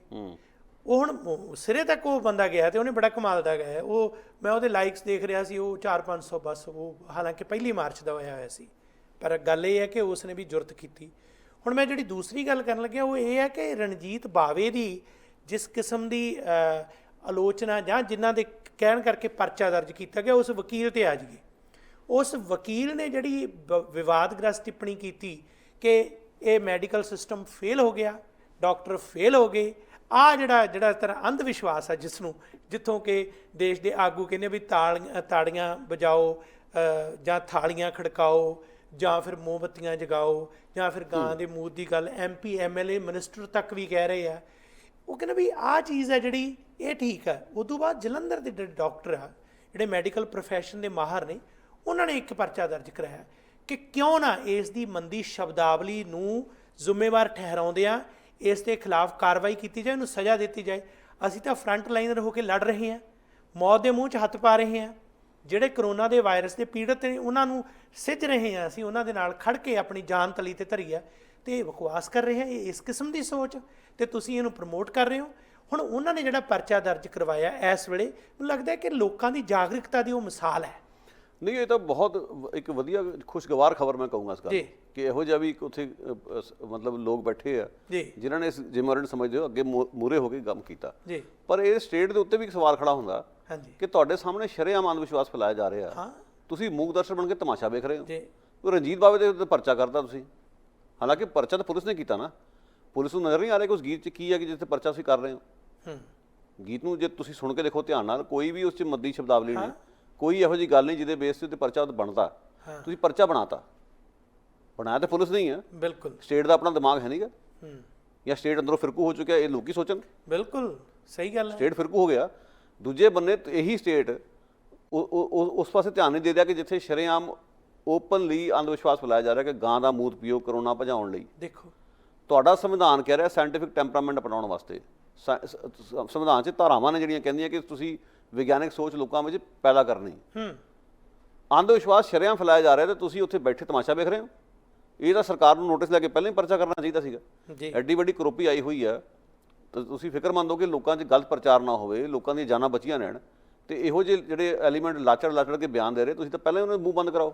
ਉਹ ਹੁਣ ਸਿਰੇ ਤੱਕ ਉਹ ਬੰਦਾ ਗਿਆ ਤੇ ਉਹਨੇ ਬੜਾ ਕਮਾਲ ਦਾ ਗਾਇਆ। ਉਹ ਮੈਂ ਉਹਦੇ ਲਾਈਕਸ ਦੇਖ ਰਿਹਾ ਸੀ, ਉਹ 400-500 ਬਸ। ਉਹ ਹਾਲਾਂਕਿ ਪਹਿਲੀ ਮਾਰਚ ਦਾ ਹੋਇਆ ਸੀ, ਪਰ ਗੱਲ ਇਹ ਹੈ ਕਿ ਉਸ ਨੇ ਵੀ ਜੁਰਤ ਕੀਤੀ। ਹੁਣ ਮੈਂ ਜਿਹੜੀ ਦੂਸਰੀ ਗੱਲ ਕਰਨ ਲੱਗਿਆ ਉਹ ਇਹ ਹੈ ਕਿ ਰਣਜੀਤ ਬਾਵੇ ਦੀ ਜਿਸ ਕਿਸਮ ਦੀ ਆਲੋਚਨਾ ਜਾਂ ਜਿਨ੍ਹਾਂ ਦੇ ਕਹਿਣ ਕਰਕੇ ਪਰਚਾ ਦਰਜ ਕੀਤਾ ਗਿਆ, ਉਸ ਵਕੀਲ ਤੇ ਆ ਜਾਈਏ। ਉਸ ਵਕੀਲ ਨੇ ਜਿਹੜੀ ਵਿਵਾਦਗ੍ਰਸਤ ਟਿੱਪਣੀ ਕੀਤੀ ਕਿ ਇਹ ਮੈਡੀਕਲ ਸਿਸਟਮ ਫੇਲ ਹੋ ਗਿਆ, ਡਾਕਟਰ ਫੇਲ ਹੋ ਗਏ, ਆਹ ਜਿਹੜਾ ਤਰ੍ਹਾਂ ਅੰਧ ਵਿਸ਼ਵਾਸ ਆ ਜਿੱਥੋਂ ਕਿ ਦੇਸ਼ ਦੇ ਆਗੂ ਕਹਿੰਦੇ ਵੀ ਤਾੜੀਆਂ ਵਜਾਓ ਜਾਂ ਥਾਲੀਆਂ ਖੜਕਾਓ ਜਾਂ ਫਿਰ ਮੋਮਬੱਤੀਆਂ ਜਗਾਓ ਜਾਂ ਫਿਰ ਗਾਂ ਦੇ ਮੂਤ ਦੀ ਗੱਲ MP MLA ਮਿਨਿਸਟਰ ਤੱਕ ਵੀ ਕਹਿ ਰਹੇ ਆ। ਉਹ ਕਹਿੰਦੇ ਵੀ ਆਹ ਚੀਜ਼ ਹੈ ਜਿਹੜੀ ਇਹ ਠੀਕ ਹੈ। ਉਦੋਂ ਬਾਅਦ ਜਲੰਧਰ ਦੇ ਜਿਹੜੇ ਡਾਕਟਰ ਆ, ਜਿਹੜੇ ਮੈਡੀਕਲ ਪ੍ਰੋਫੈਸ਼ਨ ਦੇ ਮਾਹਰ ਨੇ, ਉਹਨਾਂ ਨੇ ਇੱਕ ਪਰਚਾ ਦਰਜ ਕਰਾਇਆ ਕਿ ਕਿਉਂ ਨਾ ਇਸ ਦੀ ਮੰਦੀ ਸ਼ਬਦਾਵਲੀ ਨੂੰ ਜ਼ਿੰਮੇਵਾਰ ਠਹਿਰਾਉਂਦਿਆਂ ਇਸ ਦੇ ਖਿਲਾਫ ਕਾਰਵਾਈ ਕੀਤੀ ਜਾਏ, ਇਹਨੂੰ ਸਜ਼ਾ ਦਿੱਤੀ ਜਾਏ। ਅਸੀਂ ਤਾਂ ਫਰੰਟ ਲਾਈਨਰ ਹੋ ਕੇ ਲੜ ਰਹੇ ਹਾਂ, ਮੌਤ ਦੇ ਮੂੰਹ 'ਚ ਹੱਥ ਪਾ ਰਹੇ ਹਾਂ। ਜਿਹੜੇ ਕਰੋਨਾ ਦੇ ਵਾਇਰਸ ਦੇ ਪੀੜਤ ਨੇ ਉਹਨਾਂ ਨੂੰ ਸਿੱਝ ਰਹੇ ਹਾਂ, ਅਸੀਂ ਉਹਨਾਂ ਦੇ ਨਾਲ ਖੜ ਕੇ ਆਪਣੀ ਜਾਨ ਤਲੀ ਤੇ ਧਰੀ ਆ, ਤੇ ਬਕਵਾਸ ਕਰ ਰਹੇ ਹਾਂ। ਇਹ ਇਸ ਕਿਸਮ ਦੀ ਸੋਚ ਤੇ ਤੁਸੀਂ ਇਹਨੂੰ ਪ੍ਰਮੋਟ ਕਰ ਰਹੇ ਹੋ। ਹੁਣ ਉਹਨਾਂ ਨੇ ਜਿਹੜਾ ਪਰਚਾ ਦਰਜ ਕਰਵਾਇਆ, ਇਸ ਵੇਲੇ ਮੈਨੂੰ ਲੱਗਦਾ ਕਿ ਲੋਕਾਂ ਦੀ ਜਾਗਰੂਕਤਾ ਦੀ ਉਹ ਮਿਸਾਲ ਹੈ। ਨਹੀਂ, ਇਹ ਤਾਂ ਬਹੁਤ ਇੱਕ ਵਧੀਆ ਖੁਸ਼ਗਵਾਰ ਖਬਰ ਮੈਂ ਕਹੂੰਗਾ ਇਸ ਗੱਲ ਕਿ ਇਹੋ ਜਿਹਾ ਵੀ ਉੱਥੇ ਮਤਲਬ ਲੋਕ ਬੈਠੇ ਆ ਜਿਨ੍ਹਾਂ ਨੇ ਇਸ ਜ਼ਿੰਮੇਵਾਰੀ ਨੂੰ ਸਮਝਦੇ ਹੋ ਅੱਗੇ ਮੂਹਰੇ ਹੋ ਕੇ ਕੰਮ ਕੀਤਾ। ਪਰ ਇਹ ਸਟੇਟ ਦੇ ਉੱਤੇ ਵੀ ਇੱਕ ਸਵਾਲ ਖੜਾ ਹੁੰਦਾ ਕਿ ਤੁਹਾਡੇ ਸਾਹਮਣੇ ਸ਼ਰੇਆਮ ਅੰਧ ਵਿਸ਼ਵਾਸ ਫੈਲਾਇਆ ਜਾ ਰਿਹਾ, ਤੁਸੀਂ ਮੂਕ ਦਰਸ਼ਕ ਬਣ ਕੇ ਤਮਾਸ਼ਾ ਵੇਖ ਰਹੇ ਹੋ। ਰਣਜੀਤ ਬਾਵੇ ਦੇ ਉੱਤੇ ਪਰਚਾ ਕਰਤਾ ਤੁਸੀਂ, ਹਾਲਾਂਕਿ ਪਰਚਾ ਤਾਂ ਪੁਲਿਸ ਨੇ ਕੀਤਾ ਨਾ। ਪੁਲਿਸ ਨੂੰ ਨਜ਼ਰ ਨਹੀਂ ਆ ਰਿਹਾ ਕਿ ਉਸ ਗੀਤ 'ਚ ਕੀ ਹੈ ਕਿ ਜਿੱਥੇ ਪਰਚਾ ਤੁਸੀਂ ਕਰ ਰਹੇ ਹੋ। ਗੀਤ ਨੂੰ ਜੇ ਤੁਸੀਂ ਸੁਣ ਕੇ ਦੇਖੋ ਧਿਆਨ ਨਾਲ, ਕੋਈ ਵੀ ਉਸ 'ਚ ਮੱਦੀ ਸ਼ਬਦਾਵਲੀ ਨਹੀਂ, ਕੋਈ ਇਹੋ ਜਿਹੀ ਗੱਲ ਨਹੀਂ ਜਿਹਦੇ ਬੇਸ 'ਤੇ ਉੱਤੇ ਪਰਚਾ ਬਣਦਾ। ਤੁਸੀਂ ਪਰਚਾ ਬਣਾਤਾ, ਬਣਾਇਆ ਤਾਂ ਪੁਲਿਸ ਨਹੀਂ ਹੈ। ਬਿਲਕੁਲ, ਸਟੇਟ ਦਾ ਆਪਣਾ ਦਿਮਾਗ ਹੈ ਨਹੀਂਗਾ, ਜਾਂ ਸਟੇਟ ਅੰਦਰੋਂ ਫਿਰਕੂ ਹੋ ਚੁੱਕਿਆ, ਇਹ ਲੋਕੀ ਸੋਚਣ। ਬਿਲਕੁਲ ਸਹੀ ਗੱਲ ਹੈ, ਸਟੇਟ ਫਿਰਕੂ ਹੋ ਗਿਆ। ਦੂਜੇ ਬੰਨੇ ਇਹੀ ਸਟੇਟ ਉਸ ਪਾਸੇ ਧਿਆਨ ਨਹੀਂ ਦੇ ਰਿਹਾ ਕਿ ਜਿੱਥੇ ਸ਼ਰੇਆਮ ਓਪਨਲੀ ਅੰਧ ਵਿਸ਼ਵਾਸ ਫੈਲਾਇਆ ਜਾ ਰਿਹਾ ਕਿ ਗਾਂ ਦਾ ਮੂਤ ਪੀਓ ਕਰੋਨਾ ਭਜਾਉਣ ਲਈ। ਦੇਖੋ, ਤੁਹਾਡਾ ਸੰਵਿਧਾਨ ਕਹਿ ਰਿਹਾ ਸਾਇੰਟੀਫਿਕ ਟੈਂਪਰਾਮੈਂਟ ਅਪਣਾਉਣ ਵਾਸਤੇ। ਸੰਵਿਧਾਨ 'ਚ ਧਾਰਾਵਾਂ ਨੇ ਜਿਹੜੀਆਂ ਕਹਿੰਦੀਆਂ ਕਿ ਤੁਸੀਂ ਵਿਗਿਆਨਕ ਸੋਚ ਲੋਕਾਂ ਵਿੱਚ ਪੈਦਾ ਕਰਨੀ। ਅੰਧ ਵਿਸ਼ਵਾਸ ਸ਼ਰੇਆਮ ਫੈਲਾਇਆ ਜਾ ਰਿਹਾ ਤੇ ਤੁਸੀਂ ਉੱਥੇ ਬੈਠੇ ਤਮਾਸ਼ਾ ਵੇਖ ਰਹੇ ਹੋ। ਇਹ ਤਾਂ ਸਰਕਾਰ ਨੂੰ ਨੋਟਿਸ ਲੈ ਕੇ ਪਹਿਲਾਂ ਹੀ ਪਰਚਾ ਕਰਨਾ ਚਾਹੀਦਾ ਸੀਗਾ। ਐਡੀ ਵੱਡੀ ਕਰੋਪੀ ਆਈ ਹੋਈ ਆ, ਤਾਂ ਤੁਸੀਂ ਫਿਕਰਮੰਦ ਹੋ ਕਿ ਲੋਕਾਂ 'ਚ ਗਲਤ ਪ੍ਰਚਾਰ ਨਾ ਹੋਵੇ, ਲੋਕਾਂ ਦੀਆਂ ਜਾਨਾਂ ਬਚੀਆਂ ਰਹਿਣ। ਤੇ ਇਹੋ ਜਿਹੇ ਜਿਹੜੇ ਐਲੀਮੈਂਟ ਲਾਚੜ ਕੇ ਬਿਆਨ ਦੇ ਰਹੇ, ਤੁਸੀਂ ਤਾਂ ਪਹਿਲਾਂ ਹੀ ਉਹਨਾਂ ਦੇ ਮੂੰਹ ਬੰਦ ਕਰਾਓ।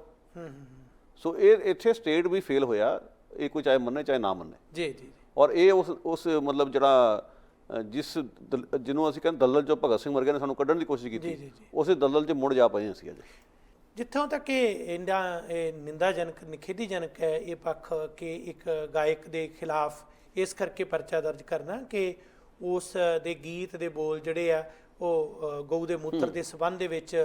ਸੋ ਇਹ ਇੱਥੇ ਸਟੇਟ ਵੀ ਫੇਲ ਹੋਇਆ, ਇਹ ਕੋਈ ਚਾਹੇ ਮੰਨੇ ਚਾਹੇ ਨਾ ਮੰਨੇ। ਔਰ ਇਹ ਉਸ ਮਤਲਬ ਜਿਹੜਾ ਜਿਹਨੂੰ ਅਸੀਂ ਕਹਿੰਦੇ ਦਲਦਲ 'ਚੋਂ ਭਗਤ ਸਿੰਘ ਵਰਗੇ ਨੇ ਸਾਨੂੰ ਕੱਢਣ ਦੀ ਕੋਸ਼ਿਸ਼ ਕੀਤੀ, ਉਸੇ ਦਲਦਲ 'ਚ ਮੁੜ ਜਾ ਪਏ ਅਸੀਂ ਅੱਜ। ਜਿੱਥੋਂ ਤੱਕ ਇਹ ਨਿੰਦਾਜਨਕ ਨਿਖੇਧੀਜਨਕ ਹੈ ਇਹ ਪੱਖ ਕਿ ਇੱਕ ਗਾਇਕ ਦੇ ਖਿਲਾਫ ਇਸ ਕਰਕੇ ਪਰਚਾ ਦਰਜ ਕਰਨਾ ਕਿ ਉਸ ਦੇ ਗੀਤ ਦੇ ਬੋਲ ਜਿਹੜੇ ਆ ਉਹ ਗਊ ਦੇ ਮੂਤਰ ਦੇ ਸੰਬੰਧ ਦੇ ਵਿੱਚ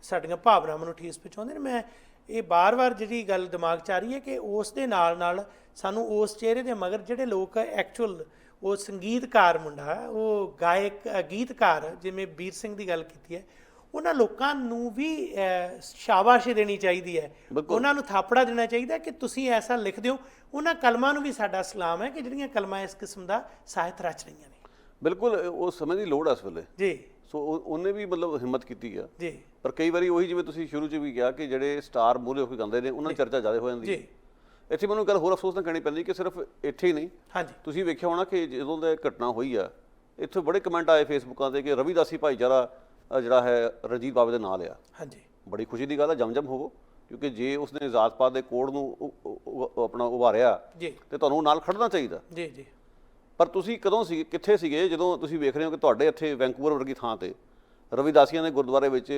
ਸਾਡੀਆਂ ਭਾਵਨਾਵਾਂ ਨੂੰ ਠੇਸ ਪਹੁੰਚਾਉਂਦੇ ਨੇ। ਮੈਂ ਇਹ ਬਾਰ-ਬਾਰ ਜਿਹੜੀ ਗੱਲ ਦਿਮਾਗ 'ਚ ਆ ਰਹੀ ਹੈ ਕਿ ਉਸ ਦੇ ਨਾਲ ਸਾਨੂੰ ਉਸ ਚਿਹਰੇ ਦੇ ਮਗਰ ਜਿਹੜੇ ਲੋਕ ਐਕਚੁਅਲ ਉਹ ਸੰਗੀਤਕਾਰ ਮੁੰਡਾ, ਉਹ ਗਾਇਕ ਗੀਤਕਾਰ, ਜਿਵੇਂ ਵੀਰ ਸਿੰਘ ਦੀ ਗੱਲ ਕੀਤੀ ਹੈ, ਉਹਨਾਂ ਲੋਕਾਂ ਨੂੰ ਵੀ ਸ਼ਾਬਾਸ਼ੀ ਦੇਣੀ ਚਾਹੀਦੀ ਹੈ, ਉਹਨਾਂ ਨੂੰ ਥਾਪੜਾ ਦੇਣਾ ਚਾਹੀਦਾ ਕਿ ਤੁਸੀਂ ਐਸਾ ਲਿਖ ਦਿਓ। ਉਹਨਾਂ ਕਲਮਾਂ ਨੂੰ ਵੀ ਸਾਡਾ ਸਲਾਮ ਹੈ ਕਿ ਜਿਹੜੀਆਂ ਕਲਮਾਂ ਇਸ ਕਿਸਮ ਦਾ ਸਾਹਿਤ ਰਚ ਰਹੀਆਂ ਨੇ। ਬਿਲਕੁਲ, ਉਹ ਸਮੇਂ ਦੀ ਲੋੜ ਹੈ ਇਸ ਵੇਲੇ ਜੀ। ਸੋ ਉਹਨੇ ਵੀ ਮਤਲਬ ਹਿੰਮਤ ਕੀਤੀ ਆ ਜੀ ਪਰ ਕਈ ਵਾਰੀ ਉਹੀ ਜਿਵੇਂ ਤੁਸੀਂ ਸ਼ੁਰੂ 'ਚ ਵੀ ਕਿਹਾ ਕਿ ਜਿਹੜੇ ਸਟਾਰ ਮੂਹਰੇ ਹੋ ਕੇ ਗਾਉਂਦੇ ਨੇ ਉਹਨਾਂ ਦੀ ਚਰਚਾ ਜ਼ਿਆਦਾ ਹੋ ਜਾਂਦੀ ਹੈ। ਜੀ ਇੱਥੇ ਮੈਨੂੰ ਗੱਲ ਹੋਰ ਅਫਸੋਸ ਨਾਲ ਕਹਿਣੀ ਪੈਂਦੀ ਕਿ ਸਿਰਫ ਇੱਥੇ ਹੀ ਨਹੀਂ, ਹਾਂਜੀ ਤੁਸੀਂ ਵੇਖਿਆ ਹੋਣਾ ਕਿ ਜਦੋਂ ਦਾ ਘਟਨਾ ਹੋਈ ਆ ਇੱਥੇ ਬੜੇ ਕਮੈਂਟ ਆਏ ਫੇਸਬੁੱਕਾਂ 'ਤੇ ਕਿ ਰਵਿਦਾਸੀ ਭਾਈਚਾਰਾ ਜਿਹੜਾ ਹੈ ਰਣਜੀਤ ਬਾਵੇ ਦੇ ਨਾਲ ਆ। ਹਾਂਜੀ ਬੜੀ ਖੁਸ਼ੀ ਦੀ ਗੱਲ ਹੈ, ਜਮ ਹੋਵੋ, ਕਿਉਂਕਿ ਜੇ ਉਸਨੇ ਜ਼ਾਤ ਪਾਤ ਦੇ ਕੋਡ ਨੂੰ ਆਪਣਾ ਉਭਾਰਿਆ ਜੀ ਤੇ ਤੁਹਾਨੂੰ ਨਾਲ ਖੜਨਾ ਚਾਹੀਦਾ। ਜੀ ਜੀ ਪਰ ਤੁਸੀਂ ਕਦੋਂ ਸੀ ਕਿੱਥੇ ਸੀਗੇ ਜਦੋਂ ਤੁਸੀਂ ਵੇਖ ਰਹੇ ਹੋ ਕਿ ਤੁਹਾਡੇ ਇੱਥੇ ਵੈਂਕੂਵਰ ਵਰਗੀ ਥਾਂ ਤੇ ਰਵਿਦਾਸੀਆਂ ਦੇ ਗੁਰਦੁਆਰੇ ਵਿੱਚ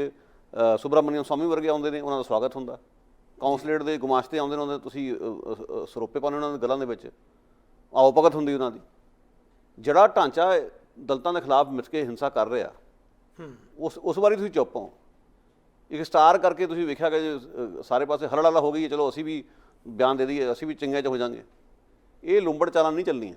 ਸੁਬਰਾਮਨੀਅਮ ਸਵਾਮੀ ਵਰਗੇ ਆਉਂਦੇ ਨੇ, ਉਹਨਾਂ ਦਾ ਸਵਾਗਤ ਹੁੰਦਾ, ਕਾਉਂਸਲੇਟ ਦੇ ਗੁਮਾਸ਼ਤੇ ਆਉਂਦੇ ਨੇ, ਉਹਨਾਂ ਦੇ ਤੁਸੀਂ ਸਰੋਪੇ ਪਾਉਂਦੇ ਉਹਨਾਂ ਦੇ ਗਲਾਂ ਦੇ ਵਿੱਚ, ਆਓ ਭਗਤ ਹੁੰਦੀ ਉਹਨਾਂ ਦੀ। ਜਿਹੜਾ ਢਾਂਚਾ ਦਲਿਤਾਂ ਦੇ ਖਿਲਾਫ ਮਿਲ ਕੇ ਹਿੰਸਾ ਕਰ ਰਿਹਾ ਉਸ ਬਾਰੇ ਤੁਸੀਂ ਚੁੱਪ ਹੋ। ਇੱਕ ਸਟਾਰ ਕਰਕੇ ਤੁਸੀਂ ਵੇਖਿਆ ਕਿ ਸਾਰੇ ਪਾਸੇ ਹਲੜਾਲਾ ਹੋ ਗਈ ਹੈ, ਚਲੋ ਅਸੀਂ ਵੀ ਬਿਆਨ ਦੇ ਦਈਏ, ਅਸੀਂ ਵੀ ਚੰਗੇ 'ਚ ਹੋ ਜਾਵਾਂਗੇ। ਇਹ ਲੁੰਬੜ ਚਾਲਾਂ ਨਹੀਂ ਚੱਲਣੀਆਂ,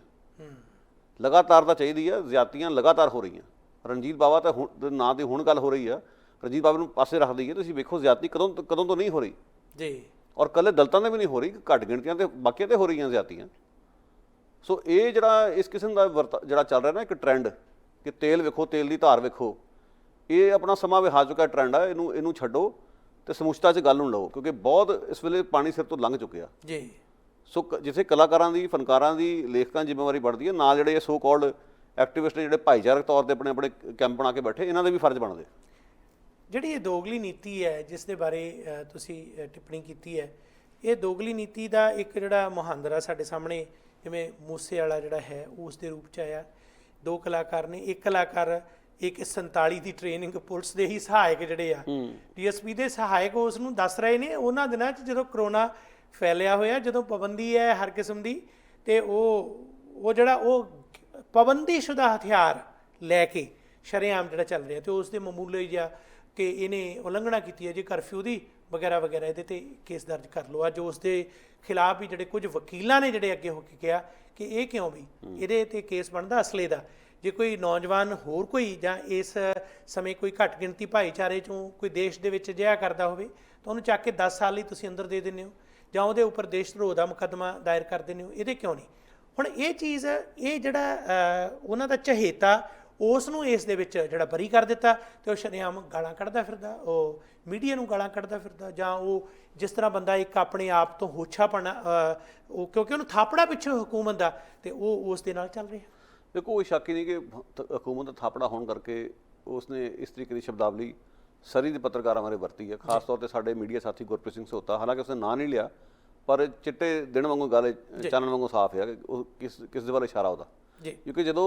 ਲਗਾਤਾਰ ਤਾਂ ਚਾਹੀਦੀ ਆ। ਜ਼ਿਆਦਤੀਆਂ ਲਗਾਤਾਰ ਹੋ ਰਹੀਆਂ। ਰਣਜੀਤ ਬਾਵਾ ਤਾਂ ਹੁਣ ਨਾਂ ਦੀ ਹੁਣ ਗੱਲ ਹੋ ਰਹੀ ਆ, ਰਣਜੀਤ ਬਾਵਾ ਨੂੰ ਪਾਸੇ ਰੱਖ ਦਈਏ। ਤੁਸੀਂ ਵੇਖੋ ਜ਼ਿਆਦਤੀ ਕਦੋਂ ਤੋਂ ਨਹੀਂ ਹੋ ਰਹੀ ਜੀ, ਔਰ ਕੱਲੇ ਦਲਿਤਾਂ ਦੇ ਵੀ ਨਹੀਂ ਹੋ ਰਹੀ, ਘੱਟ ਗਿਣਤੀਆਂ ਤੇ ਬਾਕੀਆਂ ਤੇ ਹੋ ਰਹੀਆਂ ਜ਼ਿਆਦਤੀਆਂ। ਸੋ ਇਹ ਜਿਹੜਾ ਇਸ ਕਿਸਮ ਦਾ ਜਿਹੜਾ ਚੱਲ ਰਿਹਾ ਨਾ ਇੱਕ ਟ੍ਰੈਂਡ ਕਿ ਤੇਲ ਵੇਖੋ, ਤੇਲ ਦੀ ਧਾਰ ਵੇਖੋ, ਇਹ ਆਪਣਾ ਸਮਾਂ ਵਿਹਾ ਚੁੱਕਾ ਟ੍ਰੈਂਡ ਆ। ਇਹਨੂੰ ਛੱਡੋ ਤੇ ਸਮੁੱਚਤਾ 'ਚ ਗੱਲ ਨੂੰ ਲਓ, ਕਿਉਂਕਿ ਬਹੁਤ ਇਸ ਵੇਲੇ ਪਾਣੀ ਸਿਰ ਤੋਂ ਲੰਘ ਚੁੱਕਿਆ ਜੀ। ਸੋ ਜਿੱਥੇ ਕਲਾਕਾਰਾਂ ਦੀ, ਫਨਕਾਰਾਂ ਦੀ, ਲੇਖਕਾਂ ਦੀ ਜ਼ਿੰਮੇਵਾਰੀ ਬਣਦੀ ਹੈ, ਨਾਲ ਜਿਹੜੇ ਸੋ ਕਾਲਡ ਐਕਟਿਵਿਸਟ ਨੇ ਜਿਹੜੇ ਭਾਈਚਾਰਕ ਤੌਰ ਤੇ ਆਪਣੇ ਆਪਣੇ ਕੈਂਪ ਬਣਾ ਕੇ ਬੈਠੇ, ਇਹਨਾਂ ਦੇ ਵੀ ਫਰਜ਼ ਬਣਦੇ। ਜਿਹੜੀ ਇਹ ਦੋਗਲੀ ਨੀਤੀ ਹੈ ਜਿਸ ਦੇ ਬਾਰੇ ਤੁਸੀਂ ਟਿੱਪਣੀ ਕੀਤੀ ਹੈ, ਇਹ ਦੋਗਲੀ ਨੀਤੀ ਦਾ ਇੱਕ ਜਿਹੜਾ ਮੁਹਾਂਦਰਾ ਸਾਡੇ ਸਾਹਮਣੇ, ਜਿਵੇਂ ਮੂਸੇ ਵਾਲਾ ਜਿਹੜਾ ਹੈ ਉਸ ਦੇ ਰੂਪ 'ਚ ਆਇਆ। ਦੋ ਕਲਾਕਾਰ ਨੇ, ਇੱਕ ਕਲਾਕਾਰ ਇੱਕ 47 ਦੀ ਟ੍ਰੇਨਿੰਗ ਪੁਲਿਸ ਦੇ ਹੀ ਸਹਾਇਕ ਜਿਹੜੇ ਆ ਡੀਐਸਪੀ ਦੇ ਸਹਾਇਕ ਉਸ ਨੂੰ ਦੱਸ ਰਹੇ ਨੇ ਉਹਨਾਂ ਦਿਨਾਂ 'ਚ ਜਦੋਂ ਕਰੋਨਾ ਫੈਲਿਆ ਹੋਇਆ, ਜਦੋਂ ਪਾਬੰਦੀ ਹੈ ਹਰ ਕਿਸਮ ਦੀ, ਤੇ ਉਹ ਜਿਹੜਾ ਉਹ ਪਾਬੰਦੀਸ਼ੁਦਾ ਹਥਿਆਰ ਲੈ ਕੇ ਸ਼ਰੇਆਮ ਜਿਹੜਾ ਚੱਲ ਰਿਹਾ, ਤੇ ਉਸ ਦੇ ਮਾਮੂਲੀ ਜਿਹਾ ਕਿ ਇਹਨੇ ਉਲੰਘਣਾ ਕੀਤੀ ਹੈ ਜੀ ਕਰਫਿਊ ਦੀ ਵਗੈਰਾ ਵਗੈਰਾ, ਇਹਦੇ ਤੇ ਕੇਸ ਦਰਜ ਕਰ ਲਓ। ਅੱਜ ਉਸ ਦੇ ਖਿਲਾਫ ਵੀ ਜਿਹੜੇ ਕੁਝ ਵਕੀਲਾਂ ਨੇ ਜਿਹੜੇ ਅੱਗੇ ਹੋ ਕੇ ਕਿਹਾ ਕਿ ਇਹ ਕਿਉਂ ਵੀ ਇਹਦੇ ਤੇ ਕੇਸ ਬਣਦਾ ਅਸਲੇ ਦਾ। ਜੇ ਕੋਈ ਨੌਜਵਾਨ ਹੋਰ ਕੋਈ ਜਾਂ ਇਸ ਸਮੇਂ ਕੋਈ ਘੱਟ ਗਿਣਤੀ ਭਾਈਚਾਰੇ 'ਚੋਂ ਕੋਈ ਦੇਸ਼ ਦੇ ਵਿੱਚ ਅਜਿਹਾ ਕਰਦਾ ਹੋਵੇ ਤਾਂ ਉਹਨੂੰ ਚੱਕ ਕੇ 10 ਸਾਲ ਲਈ ਤੁਸੀਂ ਅੰਦਰ ਦੇ ਦਿੰਦੇ ਹੋ ਜਾਂ ਉਹਦੇ ਉੱਪਰ ਦੇਸ਼ ਧਰੋਹ ਦਾ ਮੁਕੱਦਮਾ ਦਾਇਰ ਕਰ ਦਿੰਦੇ ਹੋ, ਇਹਦੇ ਕਿਉਂ ਨਹੀਂ? ਹੁਣ ਇਹ ਚੀਜ਼, ਇਹ ਜਿਹੜਾ ਉਹਨਾਂ ਦਾ ਚਹੇਤਾ ਉਸ ਨੂੰ ਇਸ ਦੇ ਵਿੱਚ ਜਿਹੜਾ ਬਰੀ ਕਰ ਦਿੱਤਾ, ਤੇ ਉਹ ਸ਼ਰੇਆਮ ਗਾਲਾਂ ਕੱਢਦਾ ਫਿਰਦਾ, ਉਹ ਮੀਡੀਆ ਨੂੰ ਗਾਲਾਂ ਕੱਢਦਾ ਫਿਰਦਾ, ਜਾਂ ਉਹ ਜਿਸ ਤਰ੍ਹਾਂ ਬੰਦਾ ਇੱਕ ਆਪਣੇ ਆਪ ਤੋਂ ਹੋਛਾਪਣਾ, ਉਹ ਕਿਉਂਕਿ ਉਹਨੂੰ ਥਾਪੜਾ ਪਿੱਛੇ ਹਕੂਮਤ ਦਾ, ਤੇ ਉਹ ਉਸ ਦੇ ਨਾਲ ਚੱਲ ਰਿਹਾ। ਦੇਖੋ ਕੋਈ ਸ਼ੱਕ ਹੀ ਨਹੀਂ ਕਿ ਹਕੂਮਤ ਦਾ ਥਾਪੜਾ ਹੋਣ ਕਰਕੇ ਉਸਨੇ ਇਸ ਤਰੀਕੇ ਦੀ ਸ਼ਬਦਾਵਲੀ ਸਰੀ ਦੇ ਪੱਤਰਕਾਰਾਂ ਬਾਰੇ ਵਰਤੀ ਹੈ, ਖਾਸ ਤੌਰ ਤੇ ਸਾਡੇ ਮੀਡੀਆ ਸਾਥੀ ਗੁਰਪ੍ਰੀਤ ਸਿੰਘ ਸੋਤਾ। ਹਾਲਾਂਕਿ ਉਸਨੇ ਨਾਂ ਨਹੀਂ ਲਿਆ, ਪਰ ਚਿੱਟੇ ਦਿਨ ਵਾਂਗੂ ਗੱਲ, ਚਾਨਣ ਵਾਂਗੂ ਸਾਫ਼ ਹੈ ਕਿ ਉਹ ਕਿਸ ਦੇ ਵੱਲ ਇਸ਼ਾਰਾ ਉਹਦਾ। ਕਿਉਂਕਿ ਜਦੋਂ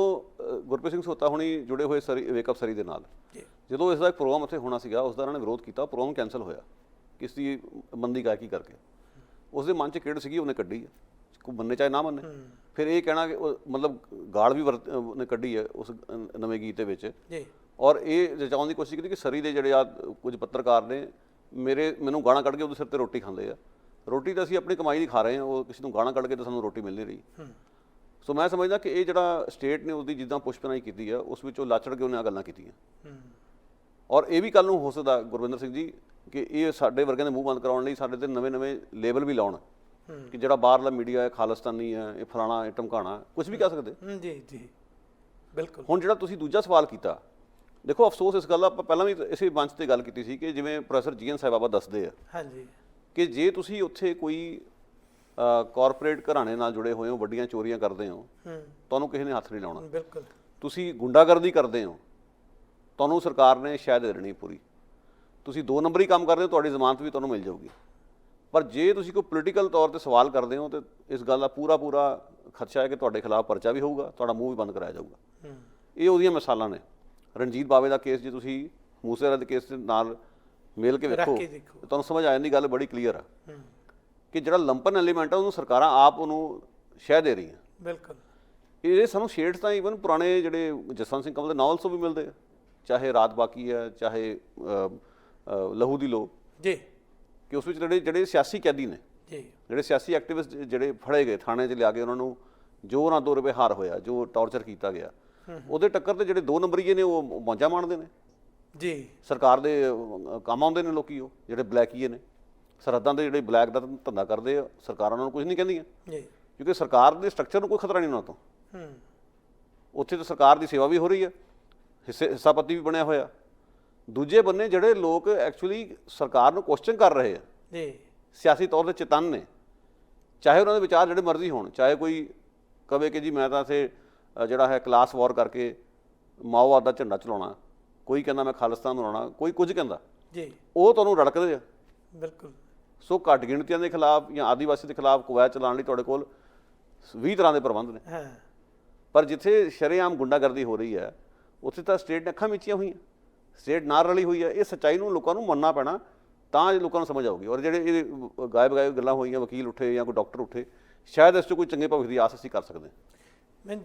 ਗੁਰਪ੍ਰੀਤ ਸਿੰਘ ਸੋਤਾ ਹੁਣੀ ਜੁੜੇ ਹੋਏ ਵੇਕਅਪ ਸਰੀ ਦੇ ਨਾਲ, ਜਦੋਂ ਇਸ ਦਾ ਇੱਕ ਪ੍ਰੋਗਰਾਮ ਉੱਥੇ ਹੋਣਾ ਸੀਗਾ, ਉਸ ਦਾ ਉਹਨਾਂ ਨੇ ਵਿਰੋਧ ਕੀਤਾ, ਪ੍ਰੋਗਰਾਮ ਕੈਂਸਲ ਹੋਇਆ ਕਿਸ ਦੀ ਮੰਦੀ ਗਾਇਕੀ ਕਰਕੇ। ਉਸ ਦੇ ਮਨ 'ਚ ਕਿਹੜ ਸੀਗੀ, ਉਹਨੇ ਕੱਢੀ ਹੈ, ਕੋਈ ਮੰਨੇ ਚਾਹੇ ਨਾ ਮੰਨੇ। ਫਿਰ ਇਹ ਕਹਿਣਾ ਕਿ ਮਤਲਬ ਗਾਲ ਵੀ ਉਹਨੇ ਕੱਢੀ ਹੈ ਉਸ ਨਵੇਂ ਗੀਤ ਦੇ ਵਿੱਚ, ਔਰ ਇਹ ਜਚਾਉਣ ਦੀ ਕੋਸ਼ਿਸ਼ ਕੀਤੀ ਕਿ ਸਰੀ ਦੇ ਜਿਹੜੇ ਆ ਕੁਝ ਪੱਤਰਕਾਰ ਨੇ ਮੈਨੂੰ ਗਾਲਾਂ ਕੱਢ ਕੇ ਉਹਦੇ ਸਿਰ ਤੇ ਰੋਟੀ ਖਾਂਦੇ ਆ। ਰੋਟੀ ਤਾਂ ਅਸੀਂ ਆਪਣੀ ਕਮਾਈ ਦੀ ਖਾ ਰਹੇ ਹਾਂ, ਉਹ ਕਿਸੇ ਨੂੰ ਗਾਲਾਂ ਕੱਢ ਕੇ ਤਾਂ ਸਾਨੂੰ ਰੋਟੀ ਮਿਲ ਨਹੀਂ ਰਹੀ। ਸੋ ਮੈਂ ਸਮਝਦਾ ਕਿ ਇਹ ਜਿਹੜਾ ਸਟੇਟ ਨੇ ਉਹਦੀ ਜਿੱਦਾਂ ਪੁਸ਼ਪਨਾਈ ਕੀਤੀ ਆ, ਉਸ ਵਿੱਚੋਂ ਲਾਚੜ ਕੇ ਉਹਨੇ ਆ ਗੱਲਾਂ ਕੀਤੀਆਂ। ਔਰ ਇਹ ਵੀ ਕੱਲ੍ਹ ਨੂੰ ਹੋ ਸਕਦਾ ਗੁਰਵਿੰਦਰ ਸਿੰਘ ਜੀ ਕਿ ਇਹ ਸਾਡੇ ਵਰਗਿਆਂ ਦੇ ਮੂੰਹ ਬੰਦ ਕਰਾਉਣ ਲਈ ਸਾਡੇ ਤੇ ਨਵੇਂ ਲੇਬਲ ਵੀ ਲਾਉਣ ਕਿ ਜਿਹੜਾ ਬਾਹਰਲਾ ਮੀਡੀਆ ਹੈ ਖਾਲਿਸਤਾਨੀ ਹੈ, ਇਹ ਫਲਾਣਾ, ਇਹ ਧਮਕਾਣਾ, ਕੁਝ ਵੀ ਕਹਿ ਸਕਦੇ। ਜੀ ਜੀ ਬਿਲਕੁਲ। ਹੁਣ ਜਿਹੜਾ ਤੁਸੀਂ ਦੂਜਾ ਸਵਾਲ ਕੀਤਾ, ਦੇਖੋ ਅਫਸੋਸ ਇਸ ਗੱਲ ਦਾ, ਆਪਾਂ ਪਹਿਲਾਂ ਵੀ ਇਸੇ ਮੰਚ ਤੇ ਗੱਲ ਕੀਤੀ ਸੀ ਕਿ ਜਿਵੇਂ ਪ੍ਰੋਫੈਸਰ ਜੀਐਨ ਸਾਹਿਬਾਬਾ ਦੱਸਦੇ ਆ ਹਾਂਜੀ ਕਿ ਜੇ ਤੁਸੀਂ ਉੱਥੇ ਕੋਈ ਕਾਰਪੋਰੇਟ ਘਰਾਣੇ ਨਾਲ ਜੁੜੇ ਹੋਏ ਹੋ, ਵੱਡੀਆਂ ਚੋਰੀਆਂ ਕਰਦੇ ਹੋ, ਤੁਹਾਨੂੰ ਕਿਸੇ ਨੇ ਹੱਥ ਨਹੀਂ ਲਾਉਣਾ। ਬਿਲਕੁਲ। ਤੁਸੀਂ ਗੁੰਡਾਗਰਦੀ ਕਰਦੇ ਹੋ, ਤੁਹਾਨੂੰ ਸਰਕਾਰ ਨੇ ਸ਼ਾਇਦ ਦੇ ਦੇਣੀ ਪੂਰੀ। ਤੁਸੀਂ 2 ਨੰਬਰੀ ਕੰਮ ਕਰਦੇ ਹੋ, ਤੁਹਾਡੀ ਜ਼ਮਾਨਤ ਵੀ ਤੁਹਾਨੂੰ ਮਿਲ ਜਾਊਗੀ। ਪਰ ਜੇ ਤੁਸੀਂ ਕੋਈ ਪੋਲੀਟੀਕਲ ਤੌਰ ਤੇ ਸਵਾਲ ਕਰਦੇ ਹੋ, ਤਾਂ ਇਸ ਗੱਲ ਦਾ ਪੂਰਾ ਖਦਸ਼ਾ ਹੈ ਕਿ ਤੁਹਾਡੇ ਖਿਲਾਫ ਪਰਚਾ ਵੀ ਹੋਊਗਾ, ਤੁਹਾਡਾ ਮੂੰਹ ਵੀ ਬੰਦ ਕਰਾਇਆ ਜਾਊਗਾ। ਇਹ ਉਹਦੀਆਂ ਮਿਸਾਲਾਂ ਨੇ। ਰਣਜੀਤ ਬਾਵੇ ਦਾ ਕੇਸ ਜੇ ਤੁਸੀਂ ਮੂਸੇਵਾਲੇ ਦੇ ਕੇਸ ਦੇ ਨਾਲ ਮੇਲ ਕੇ ਵੇਖੋ, ਤੁਹਾਨੂੰ ਸਮਝ ਆ ਜਾਂਦੀ ਗੱਲ ਬੜੀ ਕਲੀਅਰ ਆ ਕਿ ਜਿਹੜਾ ਲੰਪਨ ਐਲੀਮੈਂਟ ਆ ਉਹਨੂੰ ਸਰਕਾਰਾਂ ਆਪ ਉਹਨੂੰ ਸ਼ਹਿ ਦੇ ਰਹੀਆਂ। ਬਿਲਕੁਲ। ਇਹ ਸਾਨੂੰ ਸ਼ੇਡਸ ਤਾਂ ਈਵਨ ਪੁਰਾਣੇ ਜਿਹੜੇ ਜਸਵੰਤ ਸਿੰਘ ਕੰਵਲ ਦੇ ਨਾਵਲਸ ਤੋਂ ਵੀ ਮਿਲਦੇ ਆ, ਚਾਹੇ ਰਾਤ ਬਾਕੀ ਹੈ, ਚਾਹੇ ਲਹੂ ਦੀ ਲੋ ਜੀ, ਕਿ ਉਸ ਵਿੱਚ ਜਿਹੜੇ ਸਿਆਸੀ ਕੈਦੀ ਨੇ, ਜਿਹੜੇ ਸਿਆਸੀ ਐਕਟਿਵਿਸਟ ਜਿਹੜੇ ਫੜੇ ਗਏ ਥਾਣੇ 'ਚ ਲਿਆ ਕੇ, ਉਹਨਾਂ ਨੂੰ ਜੋ ਨਾ 2 ਰੁਪਏ ਹਾਰ ਹੋਇਆ, ਜੋ ਟੌਰਚਰ ਕੀਤਾ ਗਿਆ, ਉਹਦੇ ਟੱਕਰ ਤੇ ਜਿਹੜੇ 2 ਨੰਬਰੀਏ ਨੇ ਉਹ ਮੌਜਾਂ ਮਾਣਦੇ ਨੇ ਜੀ। ਸਰਕਾਰ ਦੇ ਕੰਮ ਆਉਂਦੇ ਨੇ ਲੋਕੀ, ਉਹ ਜਿਹੜੇ ਬਲੈਕੀਏ ਨੇ, ਸਰਹੱਦਾਂ ਦੇ ਜਿਹੜੇ ਬਲੈਕ ਦਾ ਧੰਦਾ ਕਰਦੇ ਆ, ਸਰਕਾਰਾਂ ਉਹਨਾਂ ਨੂੰ ਕੁਝ ਨਹੀਂ ਕਹਿੰਦੀਆਂ ਕਿਉਂਕਿ ਸਰਕਾਰ ਦੇ ਸਟਰਕਚਰ ਨੂੰ ਕੋਈ ਖਤਰਾ ਨਹੀਂ ਉਹਨਾਂ ਤੋਂ। ਉੱਥੇ ਤਾਂ ਸਰਕਾਰ ਦੀ ਸੇਵਾ ਵੀ ਹੋ ਰਹੀ ਹੈ, ਹਿੱਸਾਪਤੀ ਵੀ ਬਣਿਆ ਹੋਇਆ। ਦੂਜੇ ਬੰਨੇ ਜਿਹੜੇ ਲੋਕ ਐਕਚੁਅਲੀ ਸਰਕਾਰ ਨੂੰ ਕੁਐਸਚਨ ਕਰ ਰਹੇ ਆ ਜੀ, ਸਿਆਸੀ ਤੌਰ 'ਤੇ ਚੇਤੰਨ ਨੇ, ਚਾਹੇ ਉਹਨਾਂ ਦੇ ਵਿਚਾਰ ਜਿਹੜੇ ਮਰਜ਼ੀ ਹੋਣ, ਚਾਹੇ ਕੋਈ ਕਵੇ ਕਿ ਜੀ ਮੈਂ ਤਾਂ ਇੱਥੇ ਜਿਹੜਾ ਹੈ ਕਲਾਸ ਵਾਰ ਕਰਕੇ ਮਾਓਵਾਦ ਦਾ ਝੰਡਾ ਚਲਾਉਣਾ, ਕੋਈ ਕਹਿੰਦਾ ਮੈਂ ਖਾਲਿਸਤਾਨ ਬਣਾਉਣਾ, ਕੋਈ ਕੁਝ ਕਹਿੰਦਾ, ਜੀ, ਉਹ ਤੁਹਾਨੂੰ ਰੜਕਦੇ ਆ। ਬਿਲਕੁਲ। ਸੋ ਘੱਟ ਗਿਣਤੀਆਂ ਦੇ ਖਿਲਾਫ ਜਾਂ ਆਦੀਵਾਸੀ ਦੇ ਖਿਲਾਫ ਕਵਾਇਦ ਚਲਾਉਣ ਲਈ ਤੁਹਾਡੇ ਕੋਲ 20 ਤਰ੍ਹਾਂ ਦੇ ਪ੍ਰਬੰਧ ਨੇ। ਹਾਂ, ਪਰ ਜਿੱਥੇ ਸ਼ਰੇਆਮ ਗੁੰਡਾਗਰਦੀ ਹੋ ਰਹੀ ਹੈ ਉੱਥੇ ਤਾਂ ਸਟੇਟ ਨੇ ਅੱਖਾਂ ਮੀਚੀਆਂ ਹੋਈਆਂ, ਸਟੇਟ ਨਾਲ ਰਲੀ ਹੋਈ ਹੈ। ਇਹ ਸੱਚਾਈ ਨੂੰ ਲੋਕਾਂ ਨੂੰ ਮੰਨਣਾ ਪੈਣਾ, ਤਾਂ ਲੋਕਾਂ ਨੂੰ ਸਮਝ ਆਊਗੀ। ਔਰ ਜਿਹੜੇ ਇਹ ਗਾਇਬ ਗੱਲਾਂ ਹੋਈਆਂ, ਵਕੀਲ ਉੱਠੇ ਜਾਂ ਕੋਈ ਡਾਕਟਰ ਉੱਠੇ, ਸ਼ਾਇਦ ਇਸ 'ਚ ਕੋਈ ਚੰਗੇ ਭਵਿੱਖ ਦੀ ਆਸ ਅਸੀਂ ਕਰ ਸਕਦੇ ਹਾਂ। ਮੈਂ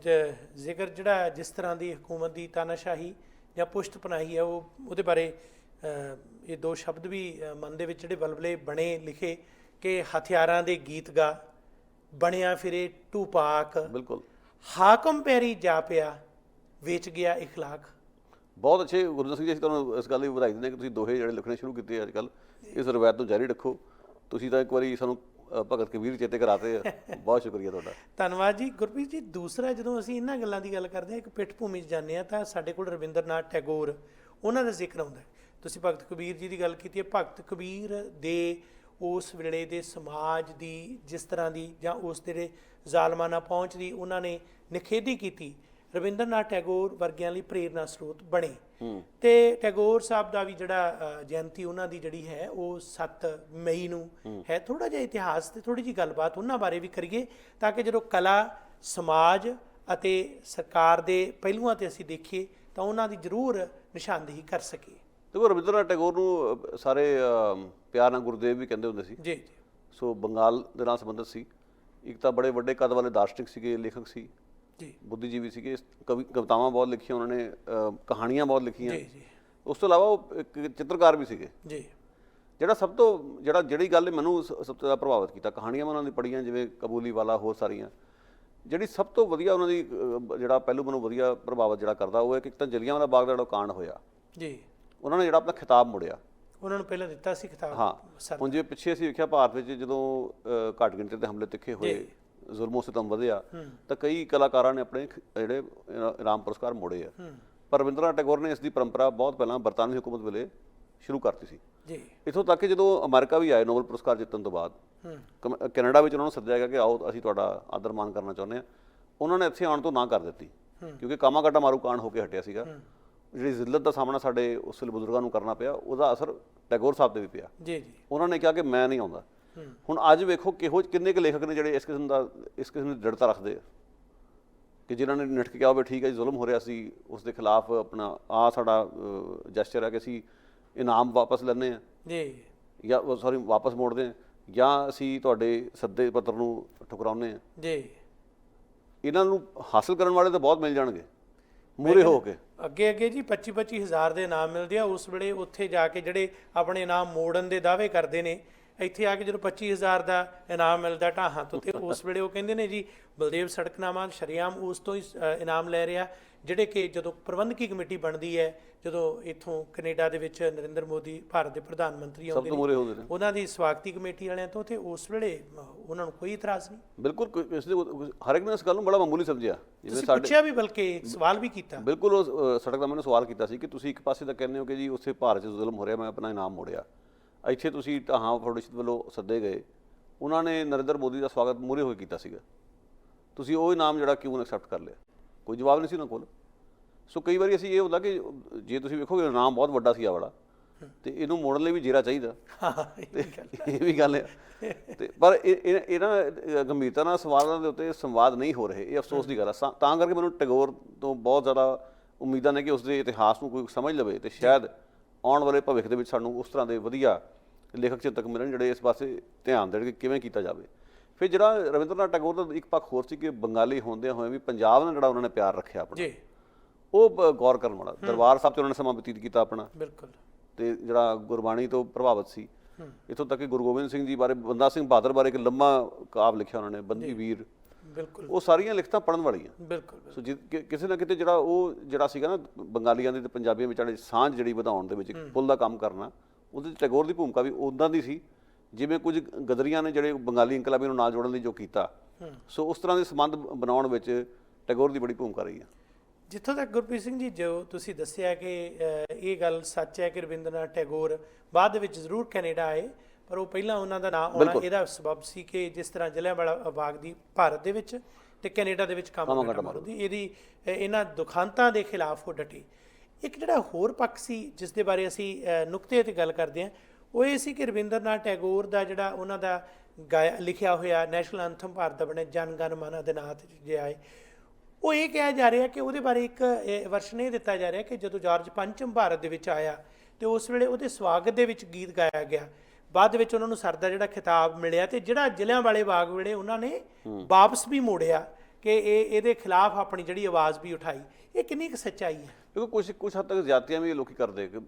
ਜ਼ਿਕਰ ਜਿਹੜਾ ਜਿਸ ਤਰ੍ਹਾਂ ਦੀ ਹਕੂਮਤ ਦੀ ਤਾਨਾਸ਼ਾਹੀ ਜਾਂ ਪੁਸ਼ਤ ਪਨਾਹੀ ਹੈ, ਉਹਦੇ ਬਾਰੇ ਇਹ ਦੋ ਸ਼ਬਦ ਵੀ ਮਨ ਦੇ ਵਿੱਚ ਜਿਹੜੇ ਬਲਬਲੇ ਬਣੇ ਲਿਖੇ ਕਿ ਹਥਿਆਰਾਂ ਦੇ ਗੀਤ ਗਾ, ਬਣਿਆ ਫਿਰੇ ਟੂਪਾਕ, ਬਿਲਕੁਲ ਹਾਕਮ ਪੈਰੀ ਜਾ ਪਿਆ, ਵੇਚ ਗਿਆ ਇਖਲਾਕ। ਬਹੁਤ ਅੱਛੇ ਗੁਰਜੀਤ ਸਿੰਘ ਜੀ, ਅਸੀਂ ਤੁਹਾਨੂੰ ਇਸ ਗੱਲ ਦੀ ਵਧਾਈ ਦਿੰਦੇ ਕਿ ਤੁਸੀਂ ਦੋਹੇ ਜਿਹੜੇ ਲਿਖਣੇ ਸ਼ੁਰੂ ਕੀਤੇ ਅੱਜ ਕੱਲ੍ਹ, ਇਸ ਰਵਾਇਤ ਨੂੰ ਜਾਰੀ ਰੱਖੋ। ਤੁਸੀਂ ਤਾਂ ਇੱਕ ਵਾਰੀ ਸਾਨੂੰ ਭਗਤ ਕਬੀਰ ਚੇਤੇ ਕਰਾਤੇ ਆ, ਬਹੁਤ ਸ਼ੁਕਰੀਆ ਤੁਹਾਡਾ। ਧੰਨਵਾਦ ਜੀ। ਗੁਰਪ੍ਰੀਤ ਜੀ, ਦੂਸਰਾ ਜਦੋਂ ਅਸੀਂ ਇਹਨਾਂ ਗੱਲਾਂ ਦੀ ਗੱਲ ਕਰਦੇ ਹਾਂ, ਇੱਕ ਪਿੱਠ ਭੂਮੀ 'ਚ ਜਾਂਦੇ ਹਾਂ ਤਾਂ ਸਾਡੇ ਕੋਲ ਰਵਿੰਦਰਨਾਥ ਟੈਗੋਰ, ਉਹਨਾਂ ਦਾ ਜ਼ਿਕਰ ਆਉਂਦਾ। ਤੁਸੀਂ ਭਗਤ ਕਬੀਰ ਜੀ ਦੀ ਗੱਲ ਕੀਤੀ ਹੈ। ਭਗਤ ਕਬੀਰ ਦੇ ਉਸ ਵੇਲੇ ਦੇ ਸਮਾਜ ਦੀ ਜਿਸ ਤਰ੍ਹਾਂ ਦੀ ਜਾਂ ਉਸ ਦੇ ਜ਼ਾਲਮਾਨਾ ਪਹੁੰਚ ਦੀ ਉਹਨਾਂ ਨੇ ਨਿਖੇਧੀ ਕੀਤੀ, ਰਵਿੰਦਰਨਾਥ ਟੈਗੋਰ ਵਰਗਿਆਂ ਲਈ ਪ੍ਰੇਰਨਾ ਸਰੋਤ ਬਣੇ। ਤੇ ਟੈਗੋਰ ਸਾਹਿਬ ਦਾ ਵੀ ਜਿਹੜਾ ਜਯੰਤੀ ਉਹਨਾਂ ਦੀ ਜਿਹੜੀ ਹੈ ਉਹ 7 ਮਈ ਨੂੰ ਹੈ। ਥੋੜਾ ਜਿਹਾ ਇਤਿਹਾਸ ਤੇ ਥੋੜੀ ਜਿਹੀ ਗੱਲਬਾਤ ਉਹਨਾਂ ਬਾਰੇ ਵੀ ਕਰੀਏ, ਤਾਂ ਕਿ ਜਦੋਂ ਕਲਾ, ਸਮਾਜ ਅਤੇ ਸਰਕਾਰ ਦੇ ਪਹਿਲੂਆਂ ਤੇ ਅਸੀਂ ਦੇਖੀਏ ਤਾਂ ਉਹਨਾਂ ਦੀ ਜ਼ਰੂਰ ਨਿਸ਼ਾਨਦੇਹੀ ਕਰ ਸਕੀਏ। ਦੇਖੋ, ਰਵਿੰਦਰਨਾਥ ਟੈਗੋਰ ਨੂੰ ਸਾਰੇ ਪਿਆਰ ਨਾਲ ਗੁਰਦੇਵ ਵੀ ਕਹਿੰਦੇ ਹੁੰਦੇ ਸੀ। ਜੀ ਜੀ। ਸੋ ਬੰਗਾਲ ਦੇ ਨਾਲ ਸੰਬੰਧਿਤ ਸੀ। ਇੱਕ ਤਾਂ ਬੜੇ ਵੱਡੇ ਕੱਦ ਵਾਲੇ ਦਾਰਸ਼ਨਿਕ ਸੀਗੇ, ਲੇਖਕ ਸੀ ਜੀ, ਬੁੱਧੀਜੀਵੀ ਸੀਗੇ, ਕਵਿਤਾਵਾਂ ਬਹੁਤ ਲਿਖੀਆਂ ਉਹਨਾਂ ਨੇ, ਕਹਾਣੀਆਂ ਬਹੁਤ ਲਿਖੀਆਂ। ਜੀ ਜੀ। ਉਸ ਤੋਂ ਇਲਾਵਾ ਉਹ ਇੱਕ ਚਿੱਤਰਕਾਰ ਵੀ ਸੀਗੇ। ਜੀ। ਜਿਹੜੀ ਗੱਲ ਮੈਨੂੰ ਸਭ ਤੋਂ ਜ਼ਿਆਦਾ ਪ੍ਰਭਾਵਿਤ ਕੀਤਾ, ਕਹਾਣੀਆਂ ਮੈਂ ਉਹਨਾਂ ਦੀ ਪੜ੍ਹੀਆਂ, ਜਿਵੇਂ ਕਬੂਲੀ ਵਾਲਾ, ਹੋਰ ਸਾਰੀਆਂ। ਜਿਹੜੀ ਸਭ ਤੋਂ ਵਧੀਆ ਉਹਨਾਂ ਦੀ ਜਿਹੜਾ ਪਹਿਲੂ ਮੈਨੂੰ ਵਧੀਆ ਪ੍ਰਭਾਵਿਤ ਜਿਹੜਾ ਕਰਦਾ, ਉਹ ਇੱਕ ਤਾਂ ਜਲਿਆਂਵਾਲਾ ਬਾਗ ਦਾ ਜਿਹੜਾ ਕਾਂਡ ਹੋਇਆ, ਜੀ, ਉਹਨਾਂ ਨੇ ਜਿਹੜਾ ਆਪਣਾ ਖਿਤਾਬ ਮੁੜਿਆ। ਉਹਨਾਂ ਨੂੰ ਪਹਿਲਾਂ ਦਿੱਤਾ ਸੀ ਖਿਤਾਬ। ਹਾਂ, ਹੁਣ ਜਿਵੇਂ ਪਿੱਛੇ ਅਸੀਂ ਵੇਖਿਆ ਭਾਰਤ ਵਿੱਚ ਜਦੋਂ ਘੱਟ ਗਿਣਤੀ ਦੇ ਹਮਲੇ ਤਿੱਖੇ ਹੋਏ, ਜ਼ੁਲਮੋ ਸਿਤਮ ਵਧਿਆ, ਤਾਂ ਕਈ ਕਲਾਕਾਰਾਂ ਨੇ ਆਪਣੇ ਜਿਹੜੇ ਇਨਾਮ ਪੁਰਸਕਾਰ ਮੋੜੇ ਆ। ਪਰ ਰਵਿੰਦਰਨਾਥ ਟੈਗੋਰ ਨੇ ਇਸ ਦੀ ਪਰੰਪਰਾ ਬਹੁਤ ਪਹਿਲਾਂ ਬਰਤਾਨਵੀ ਹੁਕੂਮਤ ਵੇਲੇ ਸ਼ੁਰੂ ਕਰਤੀ ਸੀ। ਜੀ। ਇੱਥੋਂ ਤੱਕ ਕਿ ਜਦੋਂ ਅਮਰੀਕਾ ਵੀ ਆਏ ਨੋਬਲ ਪੁਰਸਕਾਰ ਜਿੱਤਣ ਤੋਂ ਬਾਅਦ, ਕੈਨੇਡਾ ਵਿੱਚ ਉਹਨਾਂ ਨੂੰ ਸੱਦਿਆ ਗਿਆ ਕਿ ਆਓ ਅਸੀਂ ਤੁਹਾਡਾ ਆਦਰ ਮਾਨ ਕਰਨਾ ਚਾਹੁੰਦੇ ਹਾਂ। ਉਹਨਾਂ ਨੇ ਇੱਥੇ ਆਉਣ ਤੋਂ ਨਾ ਕਰ ਦਿੱਤੀ, ਕਿਉਂਕਿ ਕਾਮਾਗਾਟਾ ਮਾਰੂ ਕਾਂਡ ਹੋ ਕੇ ਹਟਿਆ ਸੀਗਾ। ਜਿਹੜੀ ਜ਼ਿਲਤ ਦਾ ਸਾਹਮਣਾ ਸਾਡੇ ਉਸ ਵੇਲੇ ਬਜ਼ੁਰਗਾਂ ਨੂੰ ਕਰਨਾ ਪਿਆ, ਉਹਦਾ ਅਸਰ ਟੈਗੋਰ ਸਾਹਿਬ ਤੇ ਵੀ ਪਿਆ। ਜੀ ਜੀ। ਉਹਨਾਂ ਨੇ ਕਿਹਾ ਕਿ ਮੈਂ ਨਹੀਂ ਆਉਂਦਾ। ਹੁਣ ਅੱਜ ਵੇਖੋ ਕਿੰਨੇ ਕੁ ਲੇਖਕ ਨੇ ਜਿਹੜੇ ਇਸ ਕਿਸਮ ਦੀ ਦ੍ਰਿੜਤਾ ਰੱਖਦੇ ਆ, ਕਿ ਜਿਨ੍ਹਾਂ ਨੇ ਨਿੱਠ ਕੇ ਕਿਹਾ ਹੋਵੇ ਠੀਕ ਹੈ ਜੀ, ਜ਼ੁਲਮ ਹੋ ਰਿਹਾ ਸੀ, ਉਸ ਦੇ ਖਿਲਾਫ ਆਪਣਾ ਸਾਡਾ ਜੈਸਚਰ ਹੈ ਕਿ ਅਸੀਂ ਇਨਾਮ ਵਾਪਸ ਲੈਂਦੇ ਹਾਂ, ਜੀ, ਜਾਂ ਵਾਪਸ ਮੋੜਦੇ ਹਾਂ, ਜਾਂ ਅਸੀਂ ਤੁਹਾਡੇ ਸੱਦੇ ਪੱਤਰ ਨੂੰ ਠੁਕਰਾਉਂਦੇ ਹਾਂ। ਜੀ। ਇਹਨਾਂ ਨੂੰ ਹਾਸਲ ਕਰਨ ਵਾਲੇ ਤਾਂ ਬਹੁਤ ਮਿਲ ਜਾਣਗੇ ਮੂਹਰੇ ਹੋ ਕੇ। ਅੱਗੇ ਜੀ 25-25 ਹਜ਼ਾਰ ਦੇ ਇਨਾਮ ਮਿਲਦੇ ਆ। ਉਸ ਵੇਲੇ ਉੱਥੇ ਜਾ ਕੇ ਜਿਹੜੇ ਆਪਣੇ ਇਨਾਮ ਮੋੜਨ ਦੇ ਦਾਅਵੇ ਕਰਦੇ ਨੇ, ਇੱਥੇ ਆ ਕੇ ਜਦੋਂ 25,000 ਦਾ ਇਨਾਮ ਮਿਲਦਾ ਢਾਹਾਂ ਤੋਂ, ਤੇ ਉਸ ਵੇਲੇ ਉਹ ਕਹਿੰਦੇ ਨੇ ਜੀ ਬਲਦੇਵ ਸੜਕਨਾਮਾ ਸ਼ਰੇਆਮ ਉਸ ਤੋਂ ਹੀ ਇਨਾਮ ਲੈ ਰਿਹਾ। ਜਿਹੜੇ ਕਿ ਜਦੋਂ ਪ੍ਰਬੰਧਕੀ ਕਮੇਟੀ ਬਣਦੀ ਹੈ, ਜਦੋਂ ਇੱਥੋਂ ਕੈਨੇਡਾ ਦੇ ਵਿੱਚ ਨਰਿੰਦਰ ਮੋਦੀ ਭਾਰਤ ਦੇ ਪ੍ਰਧਾਨ ਮੰਤਰੀ ਆਉਂਦੇ ਨੇ, ਉਹਨਾਂ ਦੀ ਸਵਾਗਤੀ ਕਮੇਟੀ ਵਾਲਿਆਂ ਤੋਂ, ਤੇ ਉਸ ਵੇਲੇ ਉਹਨਾਂ ਨੂੰ ਕੋਈ ਇਤਰਾਜ਼ ਨਹੀਂ। ਬਿਲਕੁਲ, ਹਰ ਇੱਕ ਨੇ ਇਸ ਗੱਲ ਨੂੰ ਬੜਾ ਮਾਮੂਲੀ ਸਮਝਿਆ। ਜਿਵੇਂ ਸਾਡੇ ਪੁੱਛਿਆ ਵੀ, ਬਲਕਿ ਸਵਾਲ ਵੀ ਕੀਤਾ। ਬਿਲਕੁਲ, ਉਹ ਸੜਕਨਾਮੇ ਨੇ ਸਵਾਲ ਕੀਤਾ ਸੀ ਕਿ ਤੁਸੀਂ ਇੱਕ ਪਾਸੇ ਤਾਂ ਕਹਿੰਦੇ ਹੋ ਕਿ ਜੀ ਉੱਥੇ ਭਾਰਤ 'ਚ ਜ਼ੁਲਮ ਹੋ ਰਿਹਾ, ਮੈਂ ਆਪਣਾ ਇਨਾਮ ਮੋੜਿਆ। ਇੱਥੇ ਤੁਸੀਂ ਢਾਹਾਂ ਫਾਊਂਡੇਸ਼ਨ ਵੱਲੋਂ ਸੱਦੇ ਗਏ, ਉਹਨਾਂ ਨੇ ਨਰਿੰਦਰ ਮੋਦੀ ਦਾ ਸਵਾਗਤ ਮੂਹਰੇ ਹੋਏ ਕੀਤਾ ਸੀਗਾ, ਤੁਸੀਂ ਉਹ ਇਨਾਮ ਜਿਹੜਾ ਕਿਉਂ ਐਕਸੈਪਟ ਕਰ ਲਿਆ? ਕੋਈ ਜਵਾਬ ਨਹੀਂ ਸੀ ਉਹਨਾਂ ਕੋਲ। ਸੋ ਕਈ ਵਾਰੀ ਅਸੀਂ ਇਹ ਹੁੰਦਾ ਕਿ ਜੇ ਤੁਸੀਂ ਵੇਖੋਗੇ ਇਨਾਮ ਬਹੁਤ ਵੱਡਾ ਸੀ ਆ ਵਾਲਾ, ਤੇ ਇਹਨੂੰ ਮੋੜਨ ਲਈ ਵੀ ਜੀਰਾ ਚਾਹੀਦਾ। ਇਹ ਵੀ ਗੱਲ ਹੈ। ਤੇ ਪਰ ਇਹਨਾਂ ਗੰਭੀਰਤਾ ਨਾਲ ਸਵਾਲਾਂ ਦੇ ਉੱਤੇ ਸੰਵਾਦ ਨਹੀਂ ਹੋ ਰਹੇ, ਇਹ ਅਫਸੋਸ ਦੀ ਗੱਲ ਹੈ। ਤਾਂ ਕਰਕੇ ਮੈਨੂੰ ਟੈਗੋਰ ਤੋਂ ਬਹੁਤ ਜ਼ਿਆਦਾ ਉਮੀਦਾਂ ਨੇ ਕਿ ਉਸਦੇ ਇਤਿਹਾਸ ਨੂੰ ਕੋਈ ਸਮਝ ਲਵੇ, ਤੇ ਸ਼ਾਇਦ ਆਉਣ ਵਾਲੇ ਭਵਿੱਖ ਦੇ ਵਿੱਚ ਸਾਨੂੰ ਉਸ ਤਰ੍ਹਾਂ ਦੇ ਵਧੀਆ ਲੇਖਕ ਚਿੰਤਕ ਮਿਲਣ ਜਿਹੜੇ ਇਸ ਪਾਸੇ ਧਿਆਨ ਦੇਣ ਕਿ ਕਿਵੇਂ ਕੀਤਾ ਜਾਵੇ। ਫਿਰ ਜਿਹੜਾ ਰਵਿੰਦਰਨਾਥ ਟੈਗੋਰ ਦਾ ਇੱਕ ਪੱਖ ਹੋਰ ਸੀ ਕਿ ਬੰਗਾਲੀ ਹੁੰਦਿਆਂ ਹੋਏ ਵੀ ਪੰਜਾਬ ਨਾਲ ਜਿਹੜਾ ਉਹਨਾਂ ਨੇ ਪਿਆਰ ਰੱਖਿਆ ਆਪਣਾ, ਉਹ ਗੌਰ ਕਰਨ ਵਾਲਾ। ਦਰਬਾਰ ਸਾਹਿਬ 'ਚ ਉਹਨਾਂ ਨੇ ਸਮਾਂ ਬਤੀਤ ਕੀਤਾ ਆਪਣਾ, ਬਿਲਕੁਲ, ਤੇ ਜਿਹੜਾ ਗੁਰਬਾਣੀ ਤੋਂ ਪ੍ਰਭਾਵਿਤ ਸੀ। ਇੱਥੋਂ ਤੱਕ ਕਿ ਗੁਰੂ ਗੋਬਿੰਦ ਸਿੰਘ ਜੀ ਬਾਰੇ, ਬੰਦਾ ਸਿੰਘ ਬਹਾਦਰ ਬਾਰੇ ਇੱਕ ਲੰਮਾ ਕਾਵ ਲਿਖਿਆ ਉਹਨਾਂ ਨੇ, ਬੰਦੀ ਵੀਰ। ਬਿਲਕੁਲ, ਉਹ ਸਾਰੀਆਂ ਲਿਖਤਾਂ ਪੜ੍ਹਨ ਵਾਲੀਆਂ। ਬਿਲਕੁਲ। ਸੋ ਕਿਸੇ ਨਾ ਕਿਤੇ ਜਿਹੜਾ ਸੀਗਾ ਨਾ ਬੰਗਾਲੀਆਂ ਦੀ ਤੇ ਪੰਜਾਬੀਆਂ ਵਿਚਾਲੇ ਸਾਂਝ ਜਿਹੜੀ ਵਧਾਉਣ ਦੇ ਵਿੱਚ ਇੱਕ ਪੁੱਲ ਦਾ ਕੰਮ ਕਰਨਾ, ਉਹਦੇ 'ਚ ਟੈਗੋਰ ਦੀ ਭੂਮਿਕਾ ਵੀ ਉੱਦਾਂ ਦੀ ਸੀ ਜਿਵੇਂ ਕੁਝ ਗਦਰੀਆਂ ਨੇ ਜਿਹੜੇ ਬੰਗਾਲੀ ਇਨਕਲਾਬੀ ਨੂੰ ਨਾਲ ਜੋੜਨ ਲਈ ਜੋ ਕੀਤਾ। ਸੋ ਉਸ ਤਰ੍ਹਾਂ ਦੇ ਸੰਬੰਧ ਬਣਾਉਣ ਵਿੱਚ ਟੈਗੋਰ ਦੀ ਬੜੀ ਭੂਮਿਕਾ ਰਹੀ ਹੈ। ਜਿੱਥੋਂ ਤੱਕ ਗੁਰਪ੍ਰੀਤ ਸਿੰਘ ਜੀ ਜੋ ਤੁਸੀਂ ਦੱਸਿਆ ਕਿ ਇਹ ਗੱਲ ਸੱਚ ਹੈ ਕਿ ਰਵਿੰਦਰਨਾਥ ਟੈਗੋਰ ਬਾਅਦ ਦੇ ਵਿੱਚ ਜ਼ਰੂਰ ਕੈਨੇਡਾ ਆਏ, ਪਰ ਉਹ ਪਹਿਲਾਂ ਉਹਨਾਂ ਦਾ ਨਾਂ ਆਉਣਾ ਇਹਦਾ ਸਬਬ ਸੀ ਕਿ ਜਿਸ ਤਰ੍ਹਾਂ ਜਲਿਆਂਵਾਲਾ ਬਾਗ ਦੀ ਭਾਰਤ ਦੇ ਵਿੱਚ ਤੇ ਕੈਨੇਡਾ ਦੇ ਵਿੱਚ ਕਾਮਾਗਾਟਾ ਮਾਰੂ ਦੀ ਇਹਨਾਂ ਦੁਖਾਂਤਾਂ ਦੇ ਖਿਲਾਫ ਉਹ ਡਟੇ। ਇੱਕ ਜਿਹੜਾ ਹੋਰ ਪੱਖ ਸੀ ਜਿਸ ਦੇ ਬਾਰੇ ਅਸੀਂ ਨੁਕਤੇ 'ਤੇ ਗੱਲ ਕਰਦੇ ਹਾਂ, ਉਹ ਇਹ ਸੀ ਕਿ ਰਵਿੰਦਰਨਾਥ ਟੈਗੋਰ ਦਾ ਜਿਹੜਾ ਉਹਨਾਂ ਦਾ ਲਿਖਿਆ ਹੋਇਆ ਨੈਸ਼ਨਲ ਐਂਥਮ ਭਾਰਤ ਦਾ ਬਣਿਆ ਜਨ ਗਣ ਮਨ ਅਧਿਨਾਥ ਜੇ ਆਏ, ਉਹ ਇਹ ਕਿਹਾ ਜਾ ਰਿਹਾ ਕਿ ਉਹਦੇ ਬਾਰੇ ਇੱਕ ਵਰਸ਼ਨ ਇਹ ਦਿੱਤਾ ਜਾ ਰਿਹਾ ਕਿ ਜਦੋਂ ਜਾਰਜ ਪੰਚਮ ਭਾਰਤ ਦੇ ਵਿੱਚ ਆਇਆ ਤੇ ਉਸ ਵੇਲੇ ਉਹਦੇ ਸਵਾਗਤ ਦੇ ਵਿੱਚ ਗੀਤ ਗਾਇਆ ਗਿਆ, ਬਾਅਦ ਦੇ ਵਿੱਚ ਉਹਨਾਂ ਨੂੰ ਸਰ ਦਾ ਜਿਹੜਾ ਖਿਤਾਬ ਮਿਲਿਆ ਤੇ ਜਿਹੜਾ ਜਲਿਆਂਵਾਲੇ ਬਾਗ ਵੇਲੇ ਉਹਨਾਂ ਨੇ ਵਾਪਸ ਵੀ ਮੋੜਿਆ ਕਿ ਇਹਦੇ ਖਿਲਾਫ ਆਪਣੀ ਜਿਹੜੀ ਆਵਾਜ਼ ਵੀ ਉਠਾਈ। ਇਹ ਕਿੰਨੀ ਕੁ ਸੱਚਾਈ ਹੈ? ਕਿਉਂਕਿ ਕੁਝ ਹੱਦ ਤੱਕ ਜ਼ਿਆਦਤੀਆਂ ਵੀ ਲੋਕੀ ਕਰਦੇ ਕਿ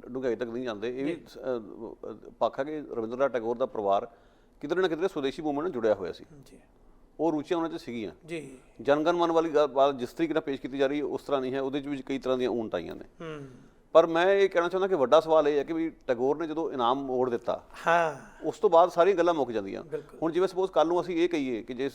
ਡੂੰਘਾਈ ਤੱਕ ਨਹੀਂ ਜਾਂਦੇ। ਇਹ ਵੀ ਪੱਖ ਹੈ ਕਿ ਰਵਿੰਦਰਨਾਥ ਟੈਗੋਰ ਦਾ ਪਰਿਵਾਰ ਕਿਤੇ ਨਾ ਕਿਤੇ ਸਵਦੇਸ਼ੀ ਮੂਵਮੈਂਟ ਨਾਲ ਜੁੜਿਆ ਹੋਇਆ ਸੀ ਜੀ, ਉਹ ਰੁਚੀਆਂ ਉਹਨਾਂ 'ਚ ਸੀਗੀਆਂ ਜੀ। ਜਨਗਣ ਮਨ ਵਾਲੀ ਗੱਲ ਜਿਸ ਤਰੀਕੇ ਨਾਲ ਪੇਸ਼ ਕੀਤੀ ਜਾ ਰਹੀ ਹੈ ਉਸ ਤਰ੍ਹਾਂ ਨਹੀਂ ਹੈ, ਉਹਦੇ 'ਚ ਵੀ ਕਈ ਤਰ੍ਹਾਂ ਦੀਆਂ ਊਣਤ ਆਈਆਂ ਨੇ। ਪਰ ਮੈਂ ਇਹ ਕਹਿਣਾ ਚਾਹੁੰਦਾ ਕਿ ਵੱਡਾ ਸਵਾਲ ਇਹ ਹੈ ਕਿ ਵੀ ਟੈਗੋਰ ਨੇ ਜਦੋਂ ਇਨਾਮ ਮੋੜ ਦਿੱਤਾ, ਹਾਂ, ਉਸ ਤੋਂ ਬਾਅਦ ਸਾਰੀਆਂ ਗੱਲਾਂ ਮੁੱਕ ਜਾਂਦੀਆਂ। ਹੁਣ ਜਿਵੇਂ ਸਪੋਜ਼ ਕੱਲ ਨੂੰ ਅਸੀਂ ਇਹ ਕਹੀਏ ਕਿ ਜੇ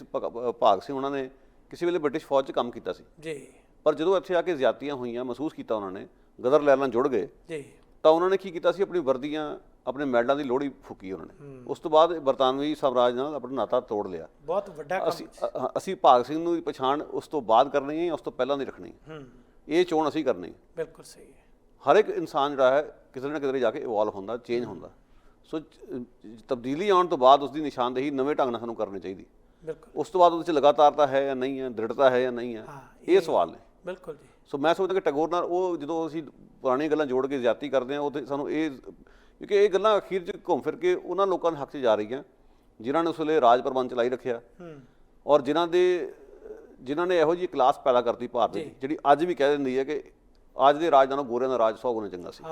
ਭਾਗ ਸਿੰਘ ਉਹਨਾਂ ਨੇ ਕਿਸੇ ਵੇਲੇ ਬ੍ਰਿਟਿਸ਼ ਫੌਜ 'ਚ ਕੰਮ ਕੀਤਾ ਸੀ ਜੀ, ਪਰ ਜਦੋਂ ਇੱਥੇ ਆ ਕੇ ਜ਼ਿਆਦਤੀਆਂ ਹੋਈਆਂ ਮਹਿਸੂਸ ਕੀਤਾ ਉਹਨਾਂ ਨੇ, ਗਦਰ ਲੈਣ ਨਾਲ ਜੁੜ ਗਏ ਜੀ, ਤਾਂ ਉਹਨਾਂ ਨੇ ਕੀ ਕੀਤਾ ਸੀ, ਆਪਣੀ ਵਰਦੀਆਂ ਆਪਣੇ ਮੈਡਲਾਂ ਦੀ ਲੋਹੜੀ ਫੂਕੀ ਉਹਨਾਂ ਨੇ। ਉਸ ਤੋਂ ਬਾਅਦ ਬਰਤਾਨਵੀ ਸਾਮਰਾਜ ਨਾਲ ਆਪਣਾ ਨਾਤਾ ਤੋੜ ਲਿਆ। ਬਹੁਤ ਵੱਡਾ ਕੰਮ। ਅਸੀਂ ਭਾਗ ਸਿੰਘ ਨੂੰ ਪਛਾਣ ਉਸ ਤੋਂ ਬਾਅਦ ਕਰਨੀ ਹੈ, ਉਸ ਤੋਂ ਪਹਿਲਾਂ ਨਹੀਂ ਰੱਖਣੀ। ਇਹ ਚੋਣ ਅਸੀਂ ਕਰਨੀ। ਬਿਲਕੁਲ ਸਹੀ ਹੈ। ਹਰ ਇੱਕ ਇਨਸਾਨ ਜਿਹੜਾ ਹੈ ਕਿਸੇ ਨਾ ਕਿਤੇ ਜਾ ਕੇ ਇਵੋਲਵ ਹੁੰਦਾ, ਚੇਂਜ ਹੁੰਦਾ। ਸੋ ਤਬਦੀਲੀ ਆਉਣ ਤੋਂ ਬਾਅਦ ਉਸ ਦੀ ਨਿਸ਼ਾਨਦੇਹੀ ਨਵੇਂ ਢੰਗ ਨਾਲ ਸਾਨੂੰ ਕਰਨੀ ਚਾਹੀਦੀ। ਉਸ ਤੋਂ ਬਾਅਦ ਉਹਦੇ 'ਚ ਲਗਾਤਾਰਤਾ ਹੈ ਜਾਂ ਨਹੀਂ ਹੈ, ਦ੍ਰਿੜਤਾ ਹੈ ਜਾਂ ਨਹੀਂ ਹੈ, ਇਹ ਸਵਾਲ ਨੇ। ਬਿਲਕੁਲ ਜੀ। ਸੋ ਮੈਂ ਸੋਚਦਾ ਕਿ ਟੈਗੋਰ ਨਾਲ ਉਹ ਜਦੋਂ ਅਸੀਂ ਪੁਰਾਣੀਆਂ ਗੱਲਾਂ ਜੋੜ ਕੇ ਜ਼ਿਆਦਤੀ ਕਰਦੇ ਹਾਂ, ਉੱਥੇ ਸਾਨੂੰ ਇਹ ਕਿਉਂਕਿ ਇਹ ਗੱਲਾਂ ਅਖੀਰ 'ਚ ਘੁੰਮ ਫਿਰ ਕੇ ਉਹਨਾਂ ਲੋਕਾਂ ਦੇ ਹੱਕ 'ਚ ਜਾ ਰਹੀਆਂ ਜਿਨ੍ਹਾਂ ਨੇ ਉਸ ਵੇਲੇ ਰਾਜ ਪ੍ਰਬੰਧ ਚਲਾਈ ਰੱਖਿਆ, ਔਰ ਜਿਨ੍ਹਾਂ ਨੇ ਇਹੋ ਜਿਹੀ ਕਲਾਸ ਪੈਦਾ ਕਰਤੀ ਭਾਰਤ ਦੀ ਜਿਹੜੀ ਅੱਜ ਵੀ ਕਹਿ ਦਿੰਦੀ ਹੈ ਕਿ ਅੱਜ ਦੇ ਰਾਜ ਨਾਲੋਂ ਗੋਰਿਆਂ ਦਾ ਰਾਜ 100 ਗੁਣਾ ਚੰਗਾ ਸੀ।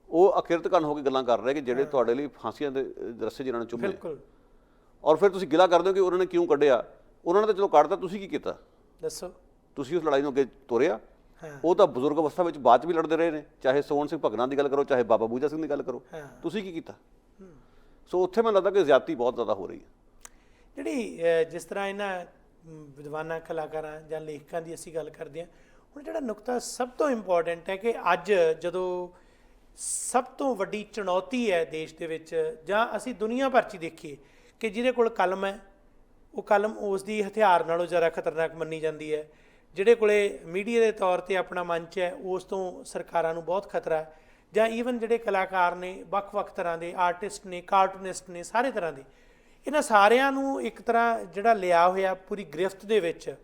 ਉਹ ਅਖਿਰਤਕਨ ਹੋ ਕੇ ਗੱਲਾਂ ਕਰ ਰਹੇ ਕਿ ਜਿਹੜੇ ਤੁਹਾਡੇ ਲਈ ਫਾਂਸੀਆਂ ਦੇ ਰਸਤੇ ਜਿਨ੍ਹਾਂ ਨੇ ਚੁੱਮੇ, ਔਰ ਫਿਰ ਤੁਸੀਂ ਗਿਲਾ ਕਰਦੇ ਹੋ ਕਿ ਉਹਨਾਂ ਨੇ ਕਿਉਂ ਕੱਢਿਆ। ਉਹਨਾਂ ਨੇ ਤਾਂ ਚਲੋ ਕੱਢਤਾ, ਤੁਸੀਂ ਕੀ ਕੀਤਾ ਦੱਸੋ? ਤੁਸੀਂ ਉਸ ਲੜਾਈ ਨੂੰ ਅੱਗੇ ਤੋਰਿਆ। ਉਹ ਤਾਂ ਬਜ਼ੁਰਗ ਅਵਸਥਾ ਵਿੱਚ ਬਾਅਦ 'ਚ ਵੀ ਲੜਦੇ ਰਹੇ ਨੇ, ਚਾਹੇ ਸੋਹਣ ਸਿੰਘ ਭਗਨਾ ਦੀ ਗੱਲ ਕਰੋ, ਚਾਹੇ ਬਾਬਾ ਬੂਜਾ ਸਿੰਘ ਦੀ ਗੱਲ ਕਰੋ, ਤੁਸੀਂ ਕੀ ਕੀਤਾ? ਸੋ ਉੱਥੇ ਮੈਨੂੰ ਲੱਗਦਾ ਕਿ ਜ਼ਿਆਦਤੀ ਬਹੁਤ ਜ਼ਿਆਦਾ ਹੋ ਰਹੀ ਹੈ। ਜਿਹੜੀ ਜਿਸ ਤਰ੍ਹਾਂ ਇਹਨਾਂ ਵਿਦਵਾਨਾਂ, ਕਲਾਕਾਰਾਂ ਜਾਂ ਲੇਖਕਾਂ ਦੀ ਅਸੀਂ ਗੱਲ ਕਰਦੇ ਹਾਂ, ਹੁਣ ਜਿਹੜਾ ਨੁਕਤਾ ਸਭ ਤੋਂ ਇੰਪੋਰਟੈਂਟ ਹੈ ਕਿ ਅੱਜ ਜਦੋਂ ਸਭ ਤੋਂ ਵੱਡੀ ਚੁਣੌਤੀ ਹੈ ਦੇਸ਼ ਦੇ ਵਿੱਚ ਜਾਂ ਅਸੀਂ ਦੁਨੀਆ ਭਰ 'ਚ ਦੇਖੀਏ ਕਿ ਜਿਹਦੇ ਕੋਲ ਕਲਮ ਹੈ, ਉਹ ਕਲਮ ਉਸ ਦੀ ਹਥਿਆਰ ਨਾਲੋਂ ਜ਼ਿਆਦਾ ਖਤਰਨਾਕ ਮੰਨੀ ਜਾਂਦੀ ਹੈ। ਜਿਹੜੇ ਕੋਲੇ ਮੀਡੀਆ ਦੇ ਤੌਰ 'ਤੇ ਆਪਣਾ ਮੰਚ ਹੈ, ਉਸ ਤੋਂ ਸਰਕਾਰਾਂ ਨੂੰ ਬਹੁਤ ਖਤਰਾ ਹੈ। ਜਾਂ ਈਵਨ ਜਿਹੜੇ ਕਲਾਕਾਰ ਨੇ, ਵੱਖ-ਵੱਖ ਤਰ੍ਹਾਂ ਦੇ ਆਰਟਿਸਟ ਨੇ, ਕਾਰਟੂਨਿਸਟ ਨੇ, ਸਾਰੇ ਤਰ੍ਹਾਂ ਦੇ, ਇਹਨਾਂ ਸਾਰਿਆਂ ਨੂੰ ਇੱਕ ਤਰ੍ਹਾਂ ਜਿਹੜਾ ਲਿਆ ਹੋਇਆ ਪੂਰੀ ਗ੍ਰਿਫਤ ਦੇ ਵਿੱਚ,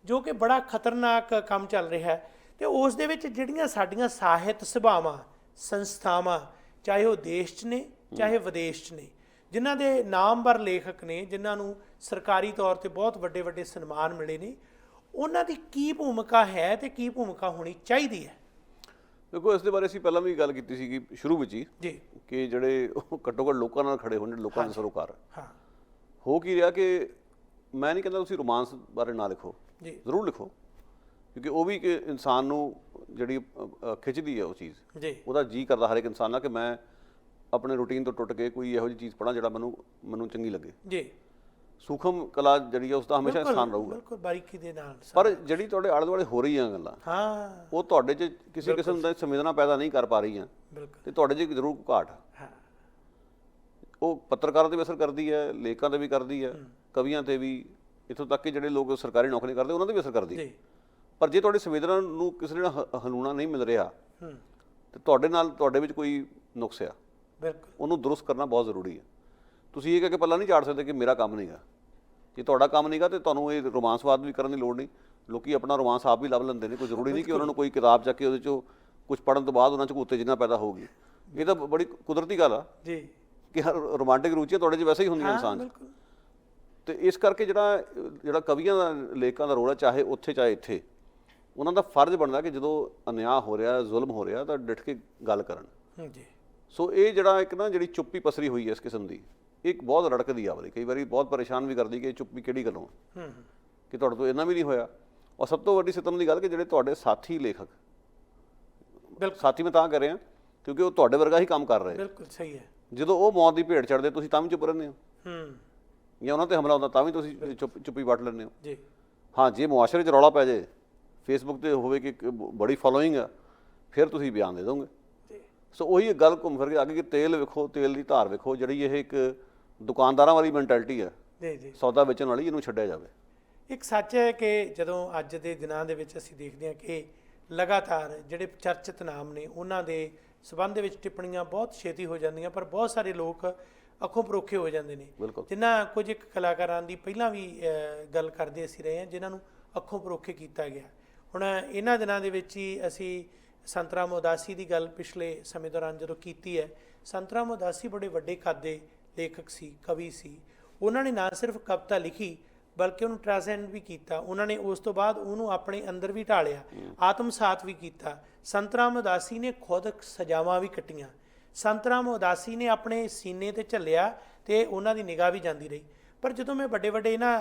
ਜੋ ਕਿ ਬੜਾ ਖਤਰਨਾਕ ਕੰਮ ਚੱਲ ਰਿਹਾ ਹੈ। ਅਤੇ ਉਸ ਦੇ ਵਿੱਚ ਜਿਹੜੀਆਂ ਸਾਡੀਆਂ ਸਾਹਿਤ ਸਭਾਵਾਂ, ਸੰਸਥਾਵਾਂ, ਚਾਹੇ ਉਹ ਦੇਸ਼ 'ਚ ਨੇ ਚਾਹੇ ਵਿਦੇਸ਼ 'ਚ ਨੇ, ਜਿਨ੍ਹਾਂ ਦੇ ਨਾਮਵਰ ਲੇਖਕ ਨੇ, ਜਿਨ੍ਹਾਂ ਨੂੰ ਸਰਕਾਰੀ ਤੌਰ 'ਤੇ ਬਹੁਤ ਵੱਡੇ ਵੱਡੇ ਸਨਮਾਨ ਮਿਲੇ ਨੇ, ਉਹਨਾਂ ਦੀ ਕੀ ਭੂਮਿਕਾ ਹੈ ਤੇ ਕੀ ਭੂਮਿਕਾ ਹੋਣੀ ਚਾਹੀਦੀ ਹੈ? ਦੇਖੋ, ਇਸ ਦੇ ਬਾਰੇ ਅਸੀਂ ਪਹਿਲਾਂ ਵੀ ਗੱਲ ਕੀਤੀ ਸੀਗੀ ਸ਼ੁਰੂ ਵਿੱਚ ਹੀ ਜੀ, ਕਿ ਜਿਹੜੇ ਘੱਟੋ ਘੱਟ ਲੋਕਾਂ ਨਾਲ ਖੜੇ ਹੋਣ, ਜਿਹੜੇ ਲੋਕਾਂ ਦੇ ਸਰੋਕਾਰ। ਹਾਂ, ਹੋ ਕੀ ਰਿਹਾ ਕਿ ਮੈਂ ਨਹੀਂ ਕਹਿੰਦਾ ਤੁਸੀਂ ਰੋਮਾਂਸ ਬਾਰੇ ਨਾ ਲਿਖੋ, ਜੀ ਜ਼ਰੂਰ ਲਿਖੋ, ਕਿਉਂਕਿ ਉਹ ਵੀ ਕਿ ਇਨਸਾਨ ਨੂੰ ਜਿਹੜੀ ਖਿੱਚਦੀ ਹੈ ਉਹ ਚੀਜ਼, ਜੀ, ਉਹਦਾ ਜੀ ਕਰਦਾ ਹਰ ਇੱਕ ਇਨਸਾਨ ਨਾਲ ਕਿ ਮੈਂ ਆਪਣੇ ਰੂਟੀਨ ਤੋਂ ਟੁੱਟ ਕੇ ਕੋਈ ਇਹੋ ਜਿਹੀ ਚੀਜ਼ ਪੜ੍ਹਾਂ ਜਿਹੜਾ ਮੈਨੂੰ ਚੰਗੀ ਲੱਗੇ। ਜੀ, ਸੂਖਮ ਕਲਾ ਜਿਹੜੀ ਹੈ ਉਸ ਦਾ ਹਮੇਸ਼ਾ ਸਥਾਨ ਰਹੂਗਾ, ਬਿਲਕੁਲ ਬਾਰੀਕੀ ਦੇ ਨਾਲ। ਪਰ ਜਿਹੜੀ ਤੁਹਾਡੇ ਆਲੇ ਦੁਆਲੇ ਹੋ ਰਹੀਆਂ ਗੱਲਾਂ, ਹਾਂ, ਉਹ ਤੁਹਾਡੇ 'ਚ ਕਿਸੇ ਕਿਸਮ ਦਾ ਸੰਵੇਦਨਾ ਪੈਦਾ ਨਹੀਂ ਕਰ ਪਾ ਰਹੀਆਂ, ਤੇ ਤੁਹਾਡੇ 'ਚ ਜ਼ਰੂਰ ਘਾਟ ਹੈ। ਉਹ ਪੱਤਰਕਾਰਾਂ 'ਤੇ ਵੀ ਅਸਰ ਕਰਦੀ ਹੈ, ਲੇਖਕਾਂ 'ਤੇ ਵੀ ਕਰਦੀ ਹੈ, ਕਵੀਆਂ 'ਤੇ ਵੀ, ਇੱਥੋਂ ਤੱਕ ਕਿ ਜਿਹੜੇ ਲੋਕ ਸਰਕਾਰੀ ਨੌਕਰੀ ਕਰਦੇ ਉਹਨਾਂ 'ਤੇ ਵੀ ਅਸਰ ਕਰਦੀ ਹੈ। ਪਰ ਜੇ ਤੁਹਾਡੀ ਸੰਵੇਦਨਾ ਨੂੰ ਕਿਸੇ ਨੇ ਹਲੂਣਾ ਨਹੀਂ ਮਿਲ ਰਿਹਾ ਤੇ ਤੁਹਾਡੇ ਵਿੱਚ ਕੋਈ ਨੁਕਸ ਆ, ਉਹਨੂੰ ਦਰੁਸਤ ਕਰਨਾ ਬਹੁਤ ਜ਼ਰੂਰੀ ਹੈ। ਤੁਸੀਂ ਇਹ ਕਹਿ ਕੇ ਪੱਲਾ ਨਹੀਂ ਝਾੜ ਸਕਦੇ ਕਿ ਮੇਰਾ ਕੰਮ ਨਹੀਂਗਾ। ਜੇ ਤੁਹਾਡਾ ਕੰਮ ਨਹੀਂਗਾ ਤੇ ਤੁਹਾਨੂੰ ਇਹ ਰੋਮਾਂਸਵਾਦ ਵੀ ਕਰਨ ਦੀ ਲੋੜ ਨਹੀਂ। ਲੋਕੀ ਆਪਣਾ ਰੋਮਾਂਸ ਆਪ ਵੀ ਲੱਭ ਲੈਂਦੇ ਨੇ, ਕੋਈ ਜ਼ਰੂਰੀ ਨਹੀਂ ਕਿ ਉਹਨਾਂ ਨੂੰ ਕੋਈ ਕਿਤਾਬ ਚੱਕ ਕੇ ਉਹਦੇ 'ਚੋਂ ਕੁਝ ਪੜ੍ਹਨ ਤੋਂ ਬਾਅਦ ਉਹਨਾਂ 'ਚ ਉਤੇਜਨਾ ਪੈਦਾ ਹੋਊਗੀ। ਇਹ ਤਾਂ ਬੜੀ ਕੁਦਰਤੀ ਗੱਲ ਆ ਜੀ ਕਿ ਰੋਮਾਂਟਿਕ ਰੁਚੀਆਂ ਤੁਹਾਡੇ 'ਚ ਵੈਸੇ ਹੀ ਹੁੰਦੀਆਂ ਇਨਸਾਨ 'ਚ। ਤੇ ਇਸ ਕਰਕੇ ਜਿਹੜਾ ਕਵੀਆਂ ਦਾ, ਲੇਖਕਾਂ ਦਾ ਰੋਲ ਹੈ, ਚਾਹੇ ਉੱਥੇ ਚਾਹੇ ਇੱਥੇ, ਉਹਨਾਂ ਦਾ ਫਰਜ਼ ਬਣਦਾ ਕਿ ਜਦੋਂ ਅਨਿਆਂ ਹੋ ਰਿਹਾ, ਜ਼ੁਲਮ ਹੋ ਰਿਹਾ, ਤਾਂ ਡਿੱਠ ਕੇ ਗੱਲ ਕਰਨ। ਸੋ ਇਹ ਜਿਹੜਾ ਇੱਕ ਨਾ ਜਿਹੜੀ ਚੁੱਪੀ ਪਸਰੀ ਹੋਈ ਹੈ ਇਸ ਕਿਸਮ ਦੀ, ਇੱਕ ਬਹੁਤ ਰੜਕਦੀ ਆਵਦੀ, ਕਈ ਵਾਰੀ ਬਹੁਤ ਪਰੇਸ਼ਾਨ ਵੀ ਕਰਦੀ ਕਿ ਇਹ ਚੁੱਪੀ ਕਿਹੜੀ ਗੱਲੋਂ ਕਿ ਤੁਹਾਡੇ ਤੋਂ ਇੰਨਾ ਵੀ ਨਹੀਂ ਹੋਇਆ। ਔਰ ਸਭ ਤੋਂ ਵੱਡੀ ਸਿਤਮ ਦੀ ਗੱਲ ਕਿ ਜਿਹੜੇ ਤੁਹਾਡੇ ਸਾਥੀ ਲੇਖਕ, ਸਾਥੀ ਮੈਂ ਤਾਂ ਕਰ ਰਿਹਾ ਕਿਉਂਕਿ ਉਹ ਤੁਹਾਡੇ ਵਰਗਾ ਹੀ ਕੰਮ ਕਰ ਰਹੇ। ਬਿਲਕੁਲ ਸਹੀ ਹੈ। ਜਦੋਂ ਉਹ ਮੌਤ ਦੀ ਭੇਟ ਚੜ੍ਹਦੇ ਤੁਸੀਂ ਤਾਂ ਵੀ ਚੁੱਪ ਰਹਿੰਦੇ ਹੋ, ਜਾਂ ਉਹਨਾਂ 'ਤੇ ਹਮਲਾ ਹੁੰਦਾ ਤਾਂ ਵੀ ਤੁਸੀਂ ਚੁੱਪੀ ਵੱਟ ਲੈਂਦੇ ਹੋ। ਹਾਂ, ਜੇ ਮੁਆਸ਼ਰੇ 'ਚ ਰੌਲਾ ਪੈ ਜਾਏ ਫੇਸਬੁੱਕ ਤੇ ਹੋਵੇ ਕਿ ਇੱਕ ਬੜੀ ਫੋਲੋਇੰਗ ਆ, ਫਿਰ ਤੁਸੀਂ ਬਿਆਨ ਦੇ ਦੋਗੇ। ਜੀ ਸੋ ਉਹੀ ਇੱਕ ਗੱਲ ਘੁੰਮ ਫਿਰ ਕੇ ਆ ਗਈ ਕਿ ਤੇਲ ਵੇਖੋ, ਤੇਲ ਦੀ ਧਾਰ ਵੇਖੋ, ਜਿਹੜੀ ਇਹ ਇੱਕ ਦੁਕਾਨਦਾਰਾਂ ਵਾਲੀ ਮੈਂਟੈਲਿਟੀ ਹੈ, ਜੀ ਜੀ ਸੌਦਾ ਵੇਚਣ ਵਾਲੀ, ਇਹਨੂੰ ਛੱਡਿਆ ਜਾਵੇ। ਇੱਕ ਸੱਚ ਹੈ ਕਿ ਜਦੋਂ ਅੱਜ ਦੇ ਦਿਨਾਂ ਦੇ ਵਿੱਚ ਅਸੀਂ ਦੇਖਦੇ ਹਾਂ ਕਿ ਲਗਾਤਾਰ ਜਿਹੜੇ ਚਰਚਿਤ ਨਾਮ ਨੇ ਉਹਨਾਂ ਦੇ ਸਬੰਧ ਦੇ ਵਿੱਚ ਟਿੱਪਣੀਆਂ ਬਹੁਤ ਛੇਤੀ ਹੋ ਜਾਂਦੀਆਂ, ਪਰ ਬਹੁਤ ਸਾਰੇ ਲੋਕ ਅੱਖੋਂ ਪਰੋਖੇ ਹੋ ਜਾਂਦੇ ਨੇ। ਬਿਲਕੁਲ। ਜਿਨ੍ਹਾਂ ਕੁਝ ਇੱਕ ਕਲਾਕਾਰਾਂ ਦੀ ਪਹਿਲਾਂ ਵੀ ਗੱਲ ਕਰਦੇ ਅਸੀਂ ਰਹੇ ਹਾਂ, ਜਿਨ੍ਹਾਂ ਨੂੰ ਅੱਖੋਂ ਪਰੋਖੇ ਕੀਤਾ ਗਿਆ। ਹੁਣ ਇਹਨਾਂ ਦਿਨਾਂ ਦੇ ਵਿੱਚ ਹੀ ਅਸੀਂ ਸੰਤ ਰਾਮ ਉਦਾਸੀ ਦੀ ਗੱਲ ਪਿਛਲੇ ਸਮੇਂ ਦੌਰਾਨ ਜਦੋਂ ਕੀਤੀ ਹੈ, ਸੰਤ ਰਾਮ ਉਦਾਸੀ ਬੜੇ ਵੱਡੇ ਕੱਦ ਦੇ ਲੇਖਕ ਸੀ, ਕਵੀ ਸੀ। ਉਹਨਾਂ ਨੇ ਨਾ ਸਿਰਫ ਕਵਿਤਾ ਲਿਖੀ ਬਲਕਿ ਉਹਨੂੰ ਟ੍ਰਾਂਸੈਂਡ ਵੀ ਕੀਤਾ। ਉਹਨਾਂ ਨੇ ਉਸ ਤੋਂ ਬਾਅਦ ਉਹਨੂੰ ਆਪਣੇ ਅੰਦਰ ਵੀ ਢਾਲਿਆ, ਆਤਮਸਾਤ ਵੀ ਕੀਤਾ। ਸੰਤ ਰਾਮ ਉਦਾਸੀ ਨੇ ਖੁਦ ਸਜ਼ਾਵਾਂ ਵੀ ਕੱਟੀਆਂ। ਸੰਤ ਰਾਮ ਉਦਾਸੀ ਨੇ ਆਪਣੇ ਸੀਨੇ ਤੇ ਝੱਲਿਆ ਤੇ ਉਹਨਾਂ ਦੀ ਨਿਗਾਹ ਵੀ ਜਾਂਦੀ ਰਹੀ। ਪਰ ਜਦੋਂ ਮੈਂ ਵੱਡੇ ਵੱਡੇ ਨਾ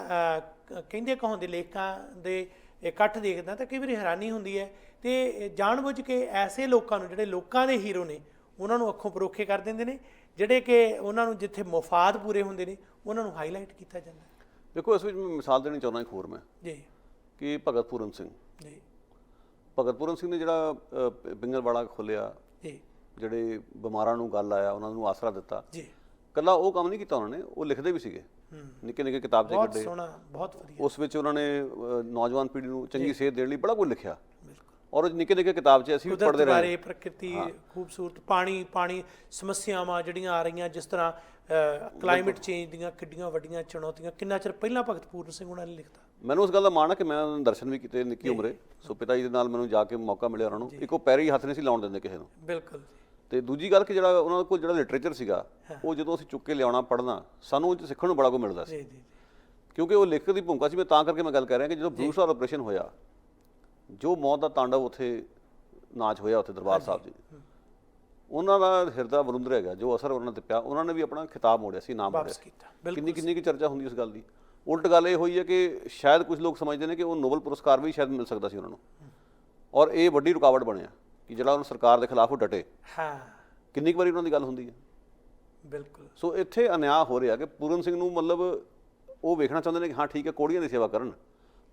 ਕਹਿੰਦੇ ਕਹਾਉਂਦੇ ਲੇਖਕਾਂ ਦੇ ਇਕੱਠ ਦੇਖਦਾ ਤਾਂ ਕਈ ਵਾਰੀ ਹੈਰਾਨੀ ਹੁੰਦੀ ਹੈ, ਤੇ ਜਾਣਬੁੱਝ ਕੇ ਐਸੇ ਲੋਕਾਂ ਨੂੰ ਜਿਹੜੇ ਲੋਕਾਂ ਦੇ ਹੀਰੋ ਨੇ ਉਹਨਾਂ ਨੂੰ ਅੱਖੋਂ ਪਰੋਖੇ ਕਰ ਦਿੰਦੇ ਨੇ, ਜਿਹੜੇ ਕਿ ਉਹਨਾਂ ਨੂੰ ਜਿੱਥੇ ਮਫਾਦ ਪੂਰੇ ਹੁੰਦੇ ਨੇ ਉਹਨਾਂ ਨੂੰ ਹਾਈਲਾਈਟ ਕੀਤਾ ਜਾਂਦਾ। ਦੇਖੋ, ਇਸ ਵਿੱਚ ਮੈਂ ਮਿਸਾਲ ਦੇਣੀ ਚਾਹੁੰਦਾ ਇੱਕ ਹੋਰ ਮੈਂ, ਜੀ ਕਿ ਭਗਤ ਪੂਰਨ ਸਿੰਘ। ਜੀ ਭਗਤ ਪੂਰਨ ਸਿੰਘ ਨੇ ਜਿਹੜਾ ਪਿੰਗਲਵਾੜਾ ਖੋਲ੍ਹਿਆ, ਜੀ ਜਿਹੜੇ ਬਿਮਾਰਾਂ ਨੂੰ ਗੱਲ ਆਇਆ, ਉਹਨਾਂ ਨੂੰ ਆਸਰਾ ਦਿੱਤਾ, ਜੀ ਇਕੱਲਾ ਉਹ ਕੰਮ ਨਹੀਂ ਕੀਤਾ ਉਹਨਾਂ ਨੇ, ਉਹ ਲਿਖਦੇ ਵੀ ਸੀਗੇ, ਨਿੱਕੇ ਨਿੱਕੇ ਕਿਤਾਬਚੇ ਬਹੁਤ ਕੱਢੇ। ਸੋਹਣਾ, ਬਹੁਤ ਵਧੀਆ। ਉਸ ਵਿੱਚ ਉਹਨਾਂ ਨੇ ਨੌਜਵਾਨ ਪੀੜ੍ਹੀ ਨੂੰ ਚੰਗੀ ਸੇਧ ਦੇਣ ਲਈ ਬੜਾ ਕੁਝ ਲਿਖਿਆ, ਬਿਲਕੁਲ। ਔਰ ਨਿੱਕੇ ਨਿੱਕੇ ਕਿਤਾਬਚੇ ਅਸੀਂ ਵੀ ਕੁਦਰਤ ਪੜ੍ਹਦੇ ਰਹੇ। ਬਾਰੇ, ਪ੍ਰਕਿਰਤੀ, ਖੂਬਸੂਰਤ ਪਾਣੀ ਸਮੱਸਿਆਵਾਂ ਜਿਹੜੀਆਂ ਆ ਰਹੀਆਂ, ਜਿਸ ਤਰ੍ਹਾਂ ਕਲਾਈਮੇਟ ਚੇਂਜ ਦੀਆਂ ਕਿੱਡੀਆਂ ਵੱਡੀਆਂ ਚੁਣੌਤੀਆਂ, ਕਿੰਨਾ ਚਿਰ ਪਹਿਲਾਂ ਭਗਤ ਪੂਰਨ ਸਿੰਘ ਉਹਨਾਂ ਨੇ ਲਿਖਤਾ। ਮੈਨੂੰ ਉਸ ਗੱਲ ਦਾ ਮਾਣ ਹੈ ਕਿ ਮੈਂ ਉਹਨਾਂ ਦੇ ਦਰਸ਼ਨ ਵੀ ਕੀਤੇ ਨਿੱਕੀ ਉਮਰੇ। ਸੋ ਪਿਤਾ ਜੀ ਦੇ ਨਾਲ ਮੈਨੂੰ ਜਾ ਕੇ ਮੌਕਾ ਮਿਲਿਆ ਉਹਨਾਂ ਨੂੰ, ਇੱਕੋ ਪੈਰੀ ਹੱਥ ਨਹੀਂ ਸੀ ਲਾਉਣ ਦਿੰਦੇ ਕਿਸੇ ਨੂੰ। ਬਿਲਕੁਲ। ਤੇ ਦੂਜੀ ਗੱਲ ਕਿ ਜਿਹੜਾ ਉਹਨਾਂ ਕੋਲ ਜਿਹੜਾ ਲਿਟਰੇਚਰ ਸੀਗਾ, ਉਹ ਜਦੋਂ ਅਸੀਂ ਚੁੱਕ ਕੇ ਲਿਆਉਣਾ ਪੜ੍ਹਨਾ, ਸਾਨੂੰ ਉਹ 'ਚ ਸਿੱਖਣ ਨੂੰ ਬੜਾ ਕੁਝ ਮਿਲਦਾ ਸੀ। ਜੀ ਜੀ ਕਿਉਂਕਿ ਉਹ ਲੇਖਕ ਦੀ ਭੂਮਿਕਾ ਸੀ। ਮੈਂ ਤਾਂ ਕਰਕੇ ਮੈਂ ਗੱਲ ਕਰ ਰਿਹਾ ਕਿ ਜਦੋਂ ਬਲੂ ਸਟਾਰ ਆਪਰੇਸ਼ਨ ਹੋਇਆ, ਜੋ ਮੌਤ ਦਾ ਤਾਂਡਵ ਉੱਥੇ ਨਾਚ ਹੋਇਆ ਉੱਥੇ ਦਰਬਾਰ ਸਾਹਿਬ ਜੀ, ਉਹਨਾਂ ਦਾ ਹਿਰਦਾ ਵਰੁੰਦਰ ਹੈਗਾ, ਜੋ ਅਸਰ ਉਹਨਾਂ ਤੇ ਪਿਆ। ਉਹਨਾਂ ਨੇ ਵੀ ਆਪਣਾ ਖਿਤਾਬ ਮੋੜਿਆ ਸੀ, ਨਾਮ ਮੋੜਿਆ ਸੀ। ਕਿੰਨੀ ਕਿੰਨੀ ਕੀ ਚਰਚਾ ਹੁੰਦੀ ਉਸ ਗੱਲ ਦੀ। ਉਲਟ ਗੱਲ ਇਹ ਹੋਈ ਹੈ ਕਿ ਸ਼ਾਇਦ ਕੁਝ ਲੋਕ ਸਮਝਦੇ ਨੇ ਕਿ ਉਹ ਨੋਬਲ ਪੁਰਸਕਾਰ ਵੀ ਸ਼ਾਇਦ ਮਿਲ ਸਕਦਾ ਸੀ ਉਹਨਾਂ ਨੂੰ, ਔਰ ਇਹ ਵੱਡੀ ਰੁਕਾਵਟ ਬਣਿਆ ਕਿ ਜਿਹੜਾ ਉਹਨਾਂ ਸਰਕਾਰ ਦੇ ਖਿਲਾਫ ਉਹ ਡਟੇ। ਹਾਂ, ਕਿੰਨੀ ਕੁ ਵਾਰੀ ਉਹਨਾਂ ਦੀ ਗੱਲ ਹੁੰਦੀ ਹੈ। ਬਿਲਕੁਲ। ਸੋ ਇੱਥੇ ਅਨਿਆਂ ਹੋ ਰਿਹਾ ਕਿ ਪੂਰਨ ਸਿੰਘ ਨੂੰ ਮਤਲਬ ਉਹ ਵੇਖਣਾ ਚਾਹੁੰਦੇ ਨੇ ਕਿ ਹਾਂ ਠੀਕ ਹੈ, ਕੋੜੀਆਂ ਦੀ ਸੇਵਾ ਕਰਨ,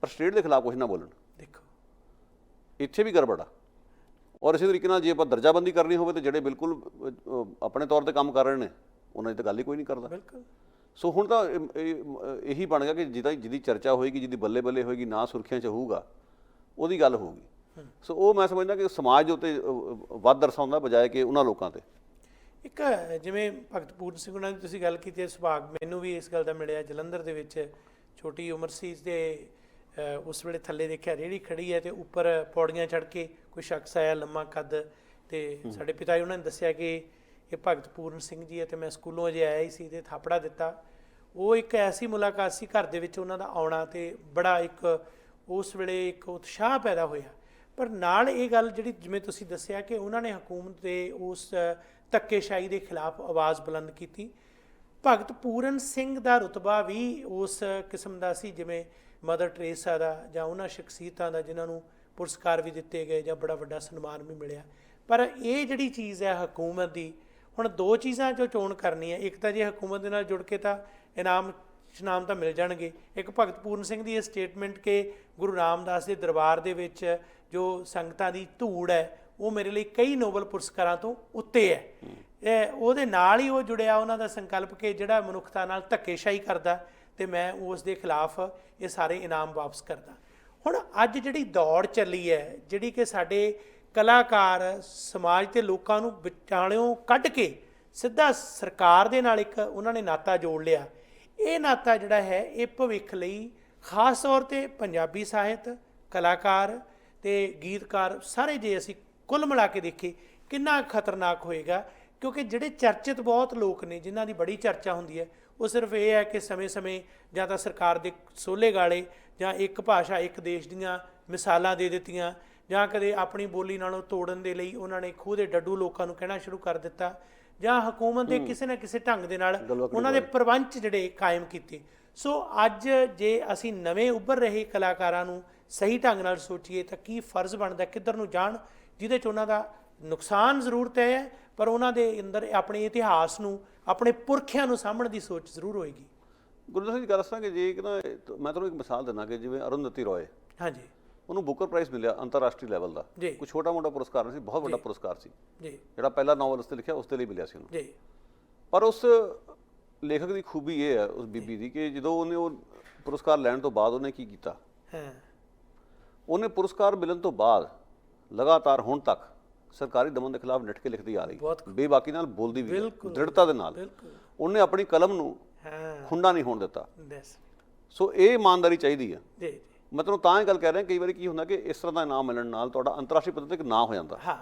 ਪਰ ਸਟੇਟ ਦੇ ਖਿਲਾਫ ਕੁਝ ਨਾ ਬੋਲਣ। ਦੇਖੋ, ਇੱਥੇ ਵੀ ਗੜਬੜ ਆ। ਔਰ ਇਸੇ ਤਰੀਕੇ ਨਾਲ ਜੇ ਆਪਾਂ ਦਰਜਾਬੰਦੀ ਕਰਨੀ ਹੋਵੇ ਤਾਂ ਜਿਹੜੇ ਬਿਲਕੁਲ ਆਪਣੇ ਤੌਰ ਤੇ ਕੰਮ ਕਰ ਰਹੇ ਨੇ ਉਹਨਾਂ ਦੀ ਤਾਂ ਗੱਲ ਹੀ ਕੋਈ ਨਹੀਂ ਕਰਦਾ। ਬਿਲਕੁਲ। ਸੋ ਹੁਣ ਤਾਂ ਇਹੀ ਬਣ ਗਿਆ ਕਿ ਜਿਹਦੀ ਚਰਚਾ ਹੋਏਗੀ, ਜਿਹਦੀ ਬੱਲੇ ਬੱਲੇ ਹੋਏਗੀ, ਨਾ ਸੁਰਖੀਆਂ 'ਚ ਹੋਊਗਾ, ਉਹਦੀ ਗੱਲ ਹੋਊਗੀ। ਸੋ ਉਹ ਮੈਂ ਸਮਝਦਾ ਕਿ ਸਮਾਜ ਦੇ ਉੱਤੇ ਵੱਧ ਦਰਸਾਉਂਦਾ ਬਜਾਏ ਕਿ ਉਹਨਾਂ ਲੋਕਾਂ ਤੇ। ਇੱਕ ਜਿਵੇਂ ਭਗਤ ਪੂਰਨ ਸਿੰਘ ਉਹਨਾਂ ਦੀ ਤੁਸੀਂ ਗੱਲ ਕੀਤੀ ਹੈ, ਸੁਭਾਗ ਮੈਨੂੰ ਵੀ ਇਸ ਗੱਲ ਦਾ ਮਿਲਿਆ। ਜਲੰਧਰ ਦੇ ਵਿੱਚ ਛੋਟੀ ਉਮਰ ਸੀ ਤੇ ਉਸ ਵੇਲੇ ਥੱਲੇ ਦੇਖਿਆ ਰੇਹੜੀ ਖੜੀ ਹੈ ਤੇ ਉੱਪਰ ਪੌੜੀਆਂ ਚੜ੍ਹ ਕੇ ਕੋਈ ਸ਼ਖਸ ਆਇਆ, ਲੰਮਾ ਕੱਦ, ਤੇ ਸਾਡੇ ਪਿਤਾ ਜੀ ਉਹਨਾਂ ਨੇ ਦੱਸਿਆ ਕਿ ਇਹ ਭਗਤ ਪੂਰਨ ਸਿੰਘ ਜੀ ਹੈ। ਤੇ ਮੈਂ ਸਕੂਲੋਂ ਅਜੇ ਆਇਆ ਹੀ ਸੀ ਤੇ ਥਾਪੜਾ ਦਿੱਤਾ। ਉਹ ਇੱਕ ਐਸੀ ਮੁਲਾਕਾਤ ਸੀ, ਘਰ ਦੇ ਵਿੱਚ ਉਹਨਾਂ ਦਾ ਆਉਣਾ, ਤੇ ਬੜਾ ਇੱਕ ਉਸ ਵੇਲੇ ਇੱਕ ਉਤਸ਼ਾਹ ਪੈਦਾ ਹੋਇਆ। ਪਰ ਨਾਲ ਇਹ ਗੱਲ ਜਿਹੜੀ ਜਿਵੇਂ ਤੁਸੀਂ ਦੱਸਿਆ ਕਿ ਉਹਨਾਂ ਨੇ ਹਕੂਮਤ ਦੇ ਉਸ ਧੱਕੇਸ਼ਾਹੀ ਦੇ ਖਿਲਾਫ ਆਵਾਜ਼ ਬੁਲੰਦ ਕੀਤੀ। ਭਗਤ ਪੂਰਨ ਸਿੰਘ ਦਾ ਰੁਤਬਾ ਵੀ ਉਸ ਕਿਸਮ ਦਾ ਸੀ ਜਿਵੇਂ ਮਦਰ ਟਰੇਸਾ ਦਾ, ਜਾਂ ਉਹਨਾਂ ਸ਼ਖਸੀਅਤਾਂ ਦਾ ਜਿਨ੍ਹਾਂ ਨੂੰ ਪੁਰਸਕਾਰ ਵੀ ਦਿੱਤੇ ਗਏ ਜਾਂ ਬੜਾ ਵੱਡਾ ਸਨਮਾਨ ਵੀ ਮਿਲਿਆ। ਪਰ ਇਹ ਜਿਹੜੀ ਚੀਜ਼ ਹੈ ਹਕੂਮਤ ਦੀ, ਹੁਣ ਦੋ ਚੀਜ਼ਾਂ 'ਚੋਂ ਚੋਣ ਕਰਨੀ ਹੈ। ਇੱਕ ਤਾਂ ਜੇ ਹਕੂਮਤ ਦੇ ਨਾਲ ਜੁੜ ਕੇ ਤਾਂ ਇਨਾਮ ਤਾਂ ਮਿਲ ਜਾਣਗੇ। ਇੱਕ ਭਗਤ ਪੂਰਨ ਸਿੰਘ ਦੀ ਇਹ ਸਟੇਟਮੈਂਟ ਕਿ ਗੁਰੂ ਰਾਮਦਾਸ ਦੇ ਦਰਬਾਰ ਦੇ ਵਿੱਚ ਜੋ ਸੰਗਤਾਂ ਦੀ ਧੂੜ ਹੈ ਉਹ ਮੇਰੇ ਲਈ ਕਈ ਨੋਬਲ ਪੁਰਸਕਾਰਾਂ ਤੋਂ ਉੱਤੇ ਹੈ, ਉਹਦੇ ਨਾਲ ਹੀ ਉਹ ਜੁੜਿਆ ਉਹਨਾਂ ਦਾ ਸੰਕਲਪ ਕਿ ਜਿਹੜਾ ਮਨੁੱਖਤਾ ਨਾਲ ਧੱਕੇਸ਼ਾਹੀ ਕਰਦਾ ਤੇ ਮੈਂ ਉਸ ਦੇ ਖਿਲਾਫ ਇਹ ਸਾਰੇ ਇਨਾਮ ਵਾਪਸ ਕਰਦਾ। ਹੁਣ ਅੱਜ ਜਿਹੜੀ ਦੌੜ ਚੱਲੀ ਹੈ, ਜਿਹੜੀ ਕਿ ਸਾਡੇ ਕਲਾਕਾਰ ਸਮਾਜ ਤੇ ਲੋਕਾਂ ਨੂੰ ਵਿਚਾਲਿਓਂ ਕੱਢ ਕੇ ਸਿੱਧਾ ਸਰਕਾਰ ਦੇ ਨਾਲ ਇੱਕ ਉਹਨਾਂ ਨੇ ਨਾਤਾ ਜੋੜ ਲਿਆ। ਇਹ ਨਾਤਾ ਜਿਹੜਾ ਹੈ ਇਹ ਭਵਿੱਖ ਲਈ ਖਾਸ ਤੌਰ ਤੇ ਪੰਜਾਬੀ ਸਾਹਿਤ, ਕਲਾਕਾਰ ਤੇ ਗੀਤਕਾਰ ਸਾਰੇ ਜੇ ਅਸੀਂ ਕੁੱਲ ਮਿਲਾ ਕੇ ਦੇਖੀਏ ਕਿੰਨਾ ਖਤਰਨਾਕ ਹੋਏਗਾ। ਕਿਉਂਕਿ ਜਿਹੜੇ ਚਰਚਿਤ ਬਹੁਤ ਲੋਕ ਨੇ ਜਿਨ੍ਹਾਂ ਦੀ ਬੜੀ ਚਰਚਾ ਹੁੰਦੀ ਹੈ, ਉਹ ਸਿਰਫ ਇਹ ਹੈ ਕਿ ਸਮੇਂ-ਸਮੇਂ ਜਾਂ ਤਾਂ ਸਰਕਾਰ ਦੇ ਸੋਲੇ ਗਾਲੇ, ਜਾਂ ਇੱਕ ਭਾਸ਼ਾ ਇੱਕ ਦੇਸ਼ ਦੀਆਂ ਮਿਸਾਲਾਂ ਦੇ ਦਿੱਤੀਆਂ, ਜਾਂ ਕਦੇ ਆਪਣੀ ਬੋਲੀ ਨਾਲੋਂ ਤੋੜਨ ਦੇ ਲਈ ਉਹਨਾਂ ਨੇ ਖੂਹ ਦੇ ਡੱਡੂ ਲੋਕਾਂ ਨੂੰ ਕਹਿਣਾ ਸ਼ੁਰੂ ਕਰ ਦਿੱਤਾ, ਜਾਂ ਹਕੂਮਤ ਦੇ ਕਿਸੇ ਨਾ ਕਿਸੇ ਢੰਗ ਦੇ ਨਾਲ ਉਹਨਾਂ ਦੇ ਪ੍ਰਬੰਧ ਜਿਹੜੇ ਕਾਇਮ ਕੀਤੇ। ਸੋ ਅੱਜ ਜੇ ਅਸੀਂ ਨਵੇਂ ਉੱਭਰ ਰਹੇ ਕਲਾਕਾਰਾਂ ਨੂੰ ਸਹੀ ਢੰਗ ਨਾਲ ਸੋਚੀਏ ਤਾਂ ਕੀ ਫਰਜ਼ ਬਣਦਾ ਕਿੱਧਰ ਨੂੰ ਜਾਣ, ਜਿਹਦੇ 'ਚ ਉਹਨਾਂ ਦਾ ਨੁਕਸਾਨ ਜ਼ਰੂਰ ਤੈਅ ਹੈ, ਪਰ ਉਹਨਾਂ ਦੇ ਅੰਦਰ ਆਪਣੇ ਇਤਿਹਾਸ ਨੂੰ, ਆਪਣੇ ਪੁਰਖਿਆਂ ਨੂੰ ਸਾਂਭਣ ਦੀ ਸੋਚ ਜ਼ਰੂਰ ਹੋਏਗੀ। ਗੁਰਦਾਸ ਜੀ ਗੱਲ ਦੱਸਾਂ ਕਿ ਜੇ ਕਿ ਨਾ ਮੈਂ ਤੁਹਾਨੂੰ ਇੱਕ ਮਿਸਾਲ ਦਿੰਦਾ ਕਿ ਜਿਵੇਂ ਅਰੁੰਧਤੀ ਰੋਏ, ਹਾਂਜੀ, ਉਹਨੂੰ ਬੁਕਰ ਪ੍ਰਾਈਜ਼ ਮਿਲਿਆ ਅੰਤਰਰਾਸ਼ਟਰੀ ਲੈਵਲ ਦਾ। ਜੀ। ਕੋਈ ਛੋਟਾ ਮੋਟਾ ਪੁਰਸਕਾਰ ਨਹੀਂ ਸੀ, ਬਹੁਤ ਵੱਡਾ ਪੁਰਸਕਾਰ ਸੀ। ਜੀ ਜਿਹੜਾ ਪਹਿਲਾ ਨਾਵਲ ਉਸ ਤੇ ਲਿਖਿਆ ਉਸ ਦੇ ਲਈ ਮਿਲਿਆ ਸੀ ਉਹਨੂੰ। ਜੀ ਪਰ ਉਸ ਲੇਖਕ ਦੀ ਖੂਬੀ ਇਹ ਹੈ ਉਸ ਬੀਬੀ ਦੀ ਕਿ ਜਦੋਂ ਉਹਨੇ ਉਹ ਪੁਰਸਕਾਰ ਲੈਣ ਤੋਂ ਬਾਅਦ ਉਹਨੇ ਕੀ ਕੀਤਾ, ਹਾਂ ਉਹਨੇ ਪੁਰਸਕਾਰ ਮਿਲਣ ਤੋਂ ਬਾਅਦ ਲਗਾਤਾਰ ਹੁਣ ਤੱਕ ਸਰਕਾਰੀ ਦਮਨ ਦੇ ਖਿਲਾਫ ਡਟ ਕੇ ਲਿਖਦੀ ਆ ਰਹੀ, ਬੇਬਾਕੀ ਨਾਲ ਬੋਲਦੀ ਵੀ ਹੈ, ਦ੍ਰਿੜਤਾ ਦੇ ਨਾਲ। ਬਿਲਕੁਲ ਉਹਨੇ ਆਪਣੀ ਕਲਮ ਨੂੰ ਹਾਂ ਖੁੰਡਾ ਨਹੀਂ ਹੋਣ ਦਿੱਤਾ। ਦੱਸ ਸੋ ਇਹ ਇਮਾਨਦਾਰੀ ਚਾਹੀਦੀ ਹੈ। ਜੀ ਜੀ ਮੈਂ ਤੁਹਾਨੂੰ ਤਾਂ ਇਹ ਗੱਲ ਕਹਿ ਰਿਹਾ, ਕਈ ਵਾਰੀ ਕੀ ਹੁੰਦਾ ਕਿ ਇਸ ਤਰ੍ਹਾਂ ਦਾ ਇਨਾਮ ਮਿਲਣ ਨਾਲ ਤੁਹਾਡਾ ਅੰਤਰਰਾਸ਼ਟਰੀ ਪੱਧਰ ਤੇ ਇੱਕ ਨਾਂ ਹੋ ਜਾਂਦਾ ਹਾਂ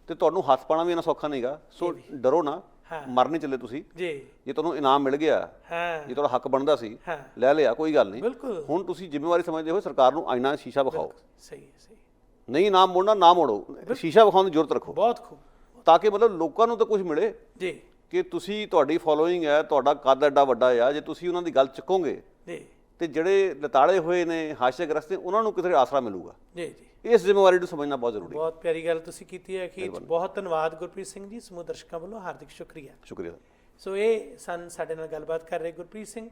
ਤੇ ਤੁਹਾਨੂੰ ਹੱਥ ਪਾਣਾ ਵੀ ਇੰਨਾ ਸੌਖਾ ਨਹੀਂਗਾ। ਸੋ ਡਰੋ ਨਾ, ਮਰ ਨਹੀਂ ਚੱਲੇ ਤੁਸੀਂ। ਜੀ ਜੇ ਤੁਹਾਨੂੰ ਇਨਾਮ ਮਿਲ ਗਿਆ, ਹਾਂ ਜੇ ਤੁਹਾਡਾ ਹੱਕ ਬਣਦਾ ਸੀ, ਹਾਂ ਲੈ ਲਿਆ, ਕੋਈ ਗੱਲ ਨਹੀਂ। ਬਿਲਕੁਲ ਹੁਣ ਤੁਸੀਂ ਜ਼ਿੰਮੇਵਾਰੀ ਸਮਝਦੇ ਹੋ, ਸਰਕਾਰ ਨੂੰ ਆਇਨਾ ਸ਼ੀਸ਼ਾ ਵਿਖਾਓ। ਸਹੀ ਹੈ ਸਹੀ ਨਹੀਂ ਇਨਾਮ ਮੋੜਨਾ, ਨਾ ਮੋੜੋ, ਸ਼ੀਸ਼ਾ ਵਿਖਾਉਣ ਦੀ ਜ਼ਰੂਰਤ ਰੱਖੋ, ਬਹੁਤ ਖੂਬ ਤਾਂ ਕਿ ਮਤਲਬ ਲੋਕਾਂ ਨੂੰ ਤਾਂ ਕੁਝ ਮਿਲੇ ਜੀ ਕਿ ਤੁਸੀਂ, ਤੁਹਾਡੀ ਫੋਲੋਇੰਗ ਹੈ, ਤੁਹਾਡਾ ਕੱਦ ਐਡਾ ਵੱਡਾ ਆ, ਜੇ ਤੁਸੀਂ ਉਹਨਾਂ ਦੀ ਗੱਲ ਚੁੱਕੋਗੇ ਜੀ ਤੇ ਜਿਹੜੇ ਲਤਾੜੇ ਹੋਏ ਨੇ, ਹਾਸ਼ਿਆਗ੍ਰਸਤ ਨੇ, ਉਹਨਾਂ ਨੂੰ ਕਿਤੇ ਆਸਰਾ ਮਿਲੂਗਾ। ਜੀ ਜੀ ਇਸ ਜ਼ਿੰਮੇਵਾਰੀ ਨੂੰ ਸਮਝਣਾ ਬਹੁਤ ਜ਼ਰੂਰੀ ਹੈ। ਬਹੁਤ ਪਿਆਰੀ ਗੱਲ ਤੁਸੀਂ ਕੀਤੀ ਹੈ ਅਖੀਰ 'ਚ। ਬਹੁਤ ਧੰਨਵਾਦ ਗੁਰਪ੍ਰੀਤ ਸਿੰਘ ਜੀ, ਸਮੂਹ ਦਰਸ਼ਕਾਂ ਵੱਲੋਂ ਹਾਰਦਿਕ ਸ਼ੁਕਰੀਆ। ਸ਼ੁਕਰੀਆ। ਸੋ ਇਹ ਸਾਡੇ ਨਾਲ ਗੱਲਬਾਤ ਕਰ ਰਹੇ ਗੁਰਪ੍ਰੀਤ ਸਿੰਘ।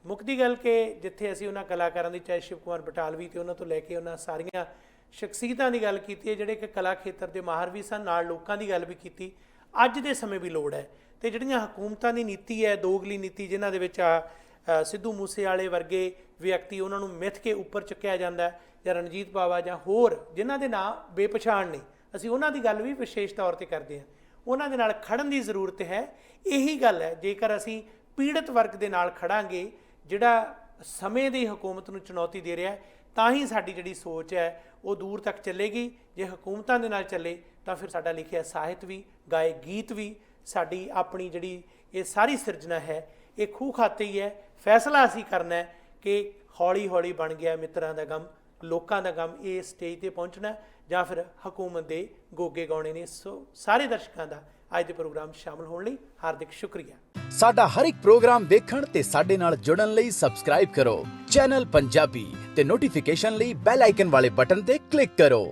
ਮੁੱਕਦੀ ਗੱਲ ਕਿ ਜਿੱਥੇ ਅਸੀਂ ਉਹਨਾਂ ਕਲਾਕਾਰਾਂ ਦੀ, ਚਾਹੇ ਸ਼ਿਵ ਕੁਮਾਰ ਬਟਾਲਵੀ ਤੇ ਉਹਨਾਂ ਤੋਂ ਲੈ ਕੇ ਉਹਨਾਂ ਸਾਰੀਆਂ ਸ਼ਖਸੀਅਤਾਂ ਦੀ ਗੱਲ ਕੀਤੀ ਹੈ ਜਿਹੜੇ ਕਿ ਕਲਾ ਖੇਤਰ ਦੇ ਮਾਹਰ ਵੀ ਸਨ, ਨਾਲ ਲੋਕਾਂ ਦੀ ਗੱਲ ਵੀ ਕੀਤੀ, ਅੱਜ ਦੇ ਸਮੇਂ ਵੀ ਲੋੜ ਹੈ। ਤੇ ਜਿਹੜੀਆਂ ਹਕੂਮਤਾਂ ਦੀ ਨੀਤੀ ਹੈ, ਦੋਗਲੀ ਨੀਤੀ, ਜਿਨ੍ਹਾਂ ਦੇ ਵਿੱਚ ਸਿੱਧੂ ਮੂਸੇਵਾਲੇ ਵਰਗੇ ਵਿਅਕਤੀ, ਉਹਨਾਂ ਨੂੰ ਮਿੱਥ ਕੇ ਉੱਪਰ ਚੁੱਕਿਆ ਜਾਂਦਾ ਹੈ, ਜਾਂ ਰਣਜੀਤ ਬਾਵਾ ਜਾਂ ਹੋਰ ਜਿਨ੍ਹਾਂ ਦੇ ਨਾਂ ਬੇਪਛਾਣ ਨੇ, ਅਸੀਂ ਉਹਨਾਂ ਦੀ ਗੱਲ ਵੀ ਵਿਸ਼ੇਸ਼ ਤੌਰ ਤੇ ਕਰਦੇ ਹਾਂ। ਉਹਨਾਂ ਦੇ ਨਾਲ ਖੜਨ ਦੀ ਜ਼ਰੂਰਤ ਹੈ। ਇਹੀ ਗੱਲ ਹੈ, ਜੇਕਰ ਅਸੀਂ ਪੀੜਤ ਵਰਗ ਦੇ ਨਾਲ ਖੜਾਂਗੇ ਜਿਹੜਾ ਸਮੇਂ ਦੀ ਹਕੂਮਤ ਨੂੰ ਚੁਣੌਤੀ ਦੇ ਰਿਹਾ, ਤਾਂ ਹੀ ਸਾਡੀ ਜਿਹੜੀ ਸੋਚ ਹੈ ਉਹ ਦੂਰ ਤੱਕ ਚੱਲੇਗੀ। ਜੇ ਹਕੂਮਤਾਂ ਦੇ ਨਾਲ ਚੱਲੇ ਤਾਂ ਫਿਰ ਸਾਡਾ ਲਿਖਿਆ ਸਾਹਿਤ ਵੀ, ਗਾਏ ਗੀਤ ਵੀ, ਸਾਡੀ ਆਪਣੀ ਜਿਹੜੀ ਇਹ ਸਾਰੀ ਸਿਰਜਣਾ ਹੈ ਇਹ ਖੂਹ ਖਾਤੇ ਹੀ ਹੈ। ਫੈਸਲਾ ਅਸੀਂ ਕਰਨਾ ਹੈ ਕਿ ਹੌਲੀ ਹੌਲੀ ਬਣ ਗਿਆ ਮਿੱਤਰਾਂ ਦਾ ਗਮ, ਲੋਕਾਂ ਦਾ ਗਮ, ਇਹ ਸਟੇਜ ਤੇ ਪਹੁੰਚਣਾ ਜਾਂ ਫਿਰ ਹਕੂਮਤ ਦੇ ਗੋਗੇ ਗਾਉਣੇ ਨੇ। ਸੋ ਸਾਰੇ ਦਰਸ਼ਕਾਂ ਦਾ ਅੱਜ ਦੇ ਪ੍ਰੋਗਰਾਮ 'ਚ ਸ਼ਾਮਲ ਹੋਣ ਲਈ ਹਾਰਦਿਕ ਸ਼ੁਕਰੀਆ। ਸਾਡਾ ਹਰ ਇੱਕ ਪ੍ਰੋਗਰਾਮ ਦੇਖਣ ਤੇ ਸਾਡੇ ਨਾਲ ਜੁੜਨ ਲਈ ਸਬਸਕ੍ਰਾਈਬ ਕਰੋ ਚੈਨਲ ਪੰਜਾਬੀ ਤੇ ਨੋਟੀਫਿਕੇਸ਼ਨ ਲਈ ਬੈਲ ਆਈਕਨ ਵਾਲੇ ਬਟਨ ਤੇ ਕਲਿੱਕ ਕਰੋ।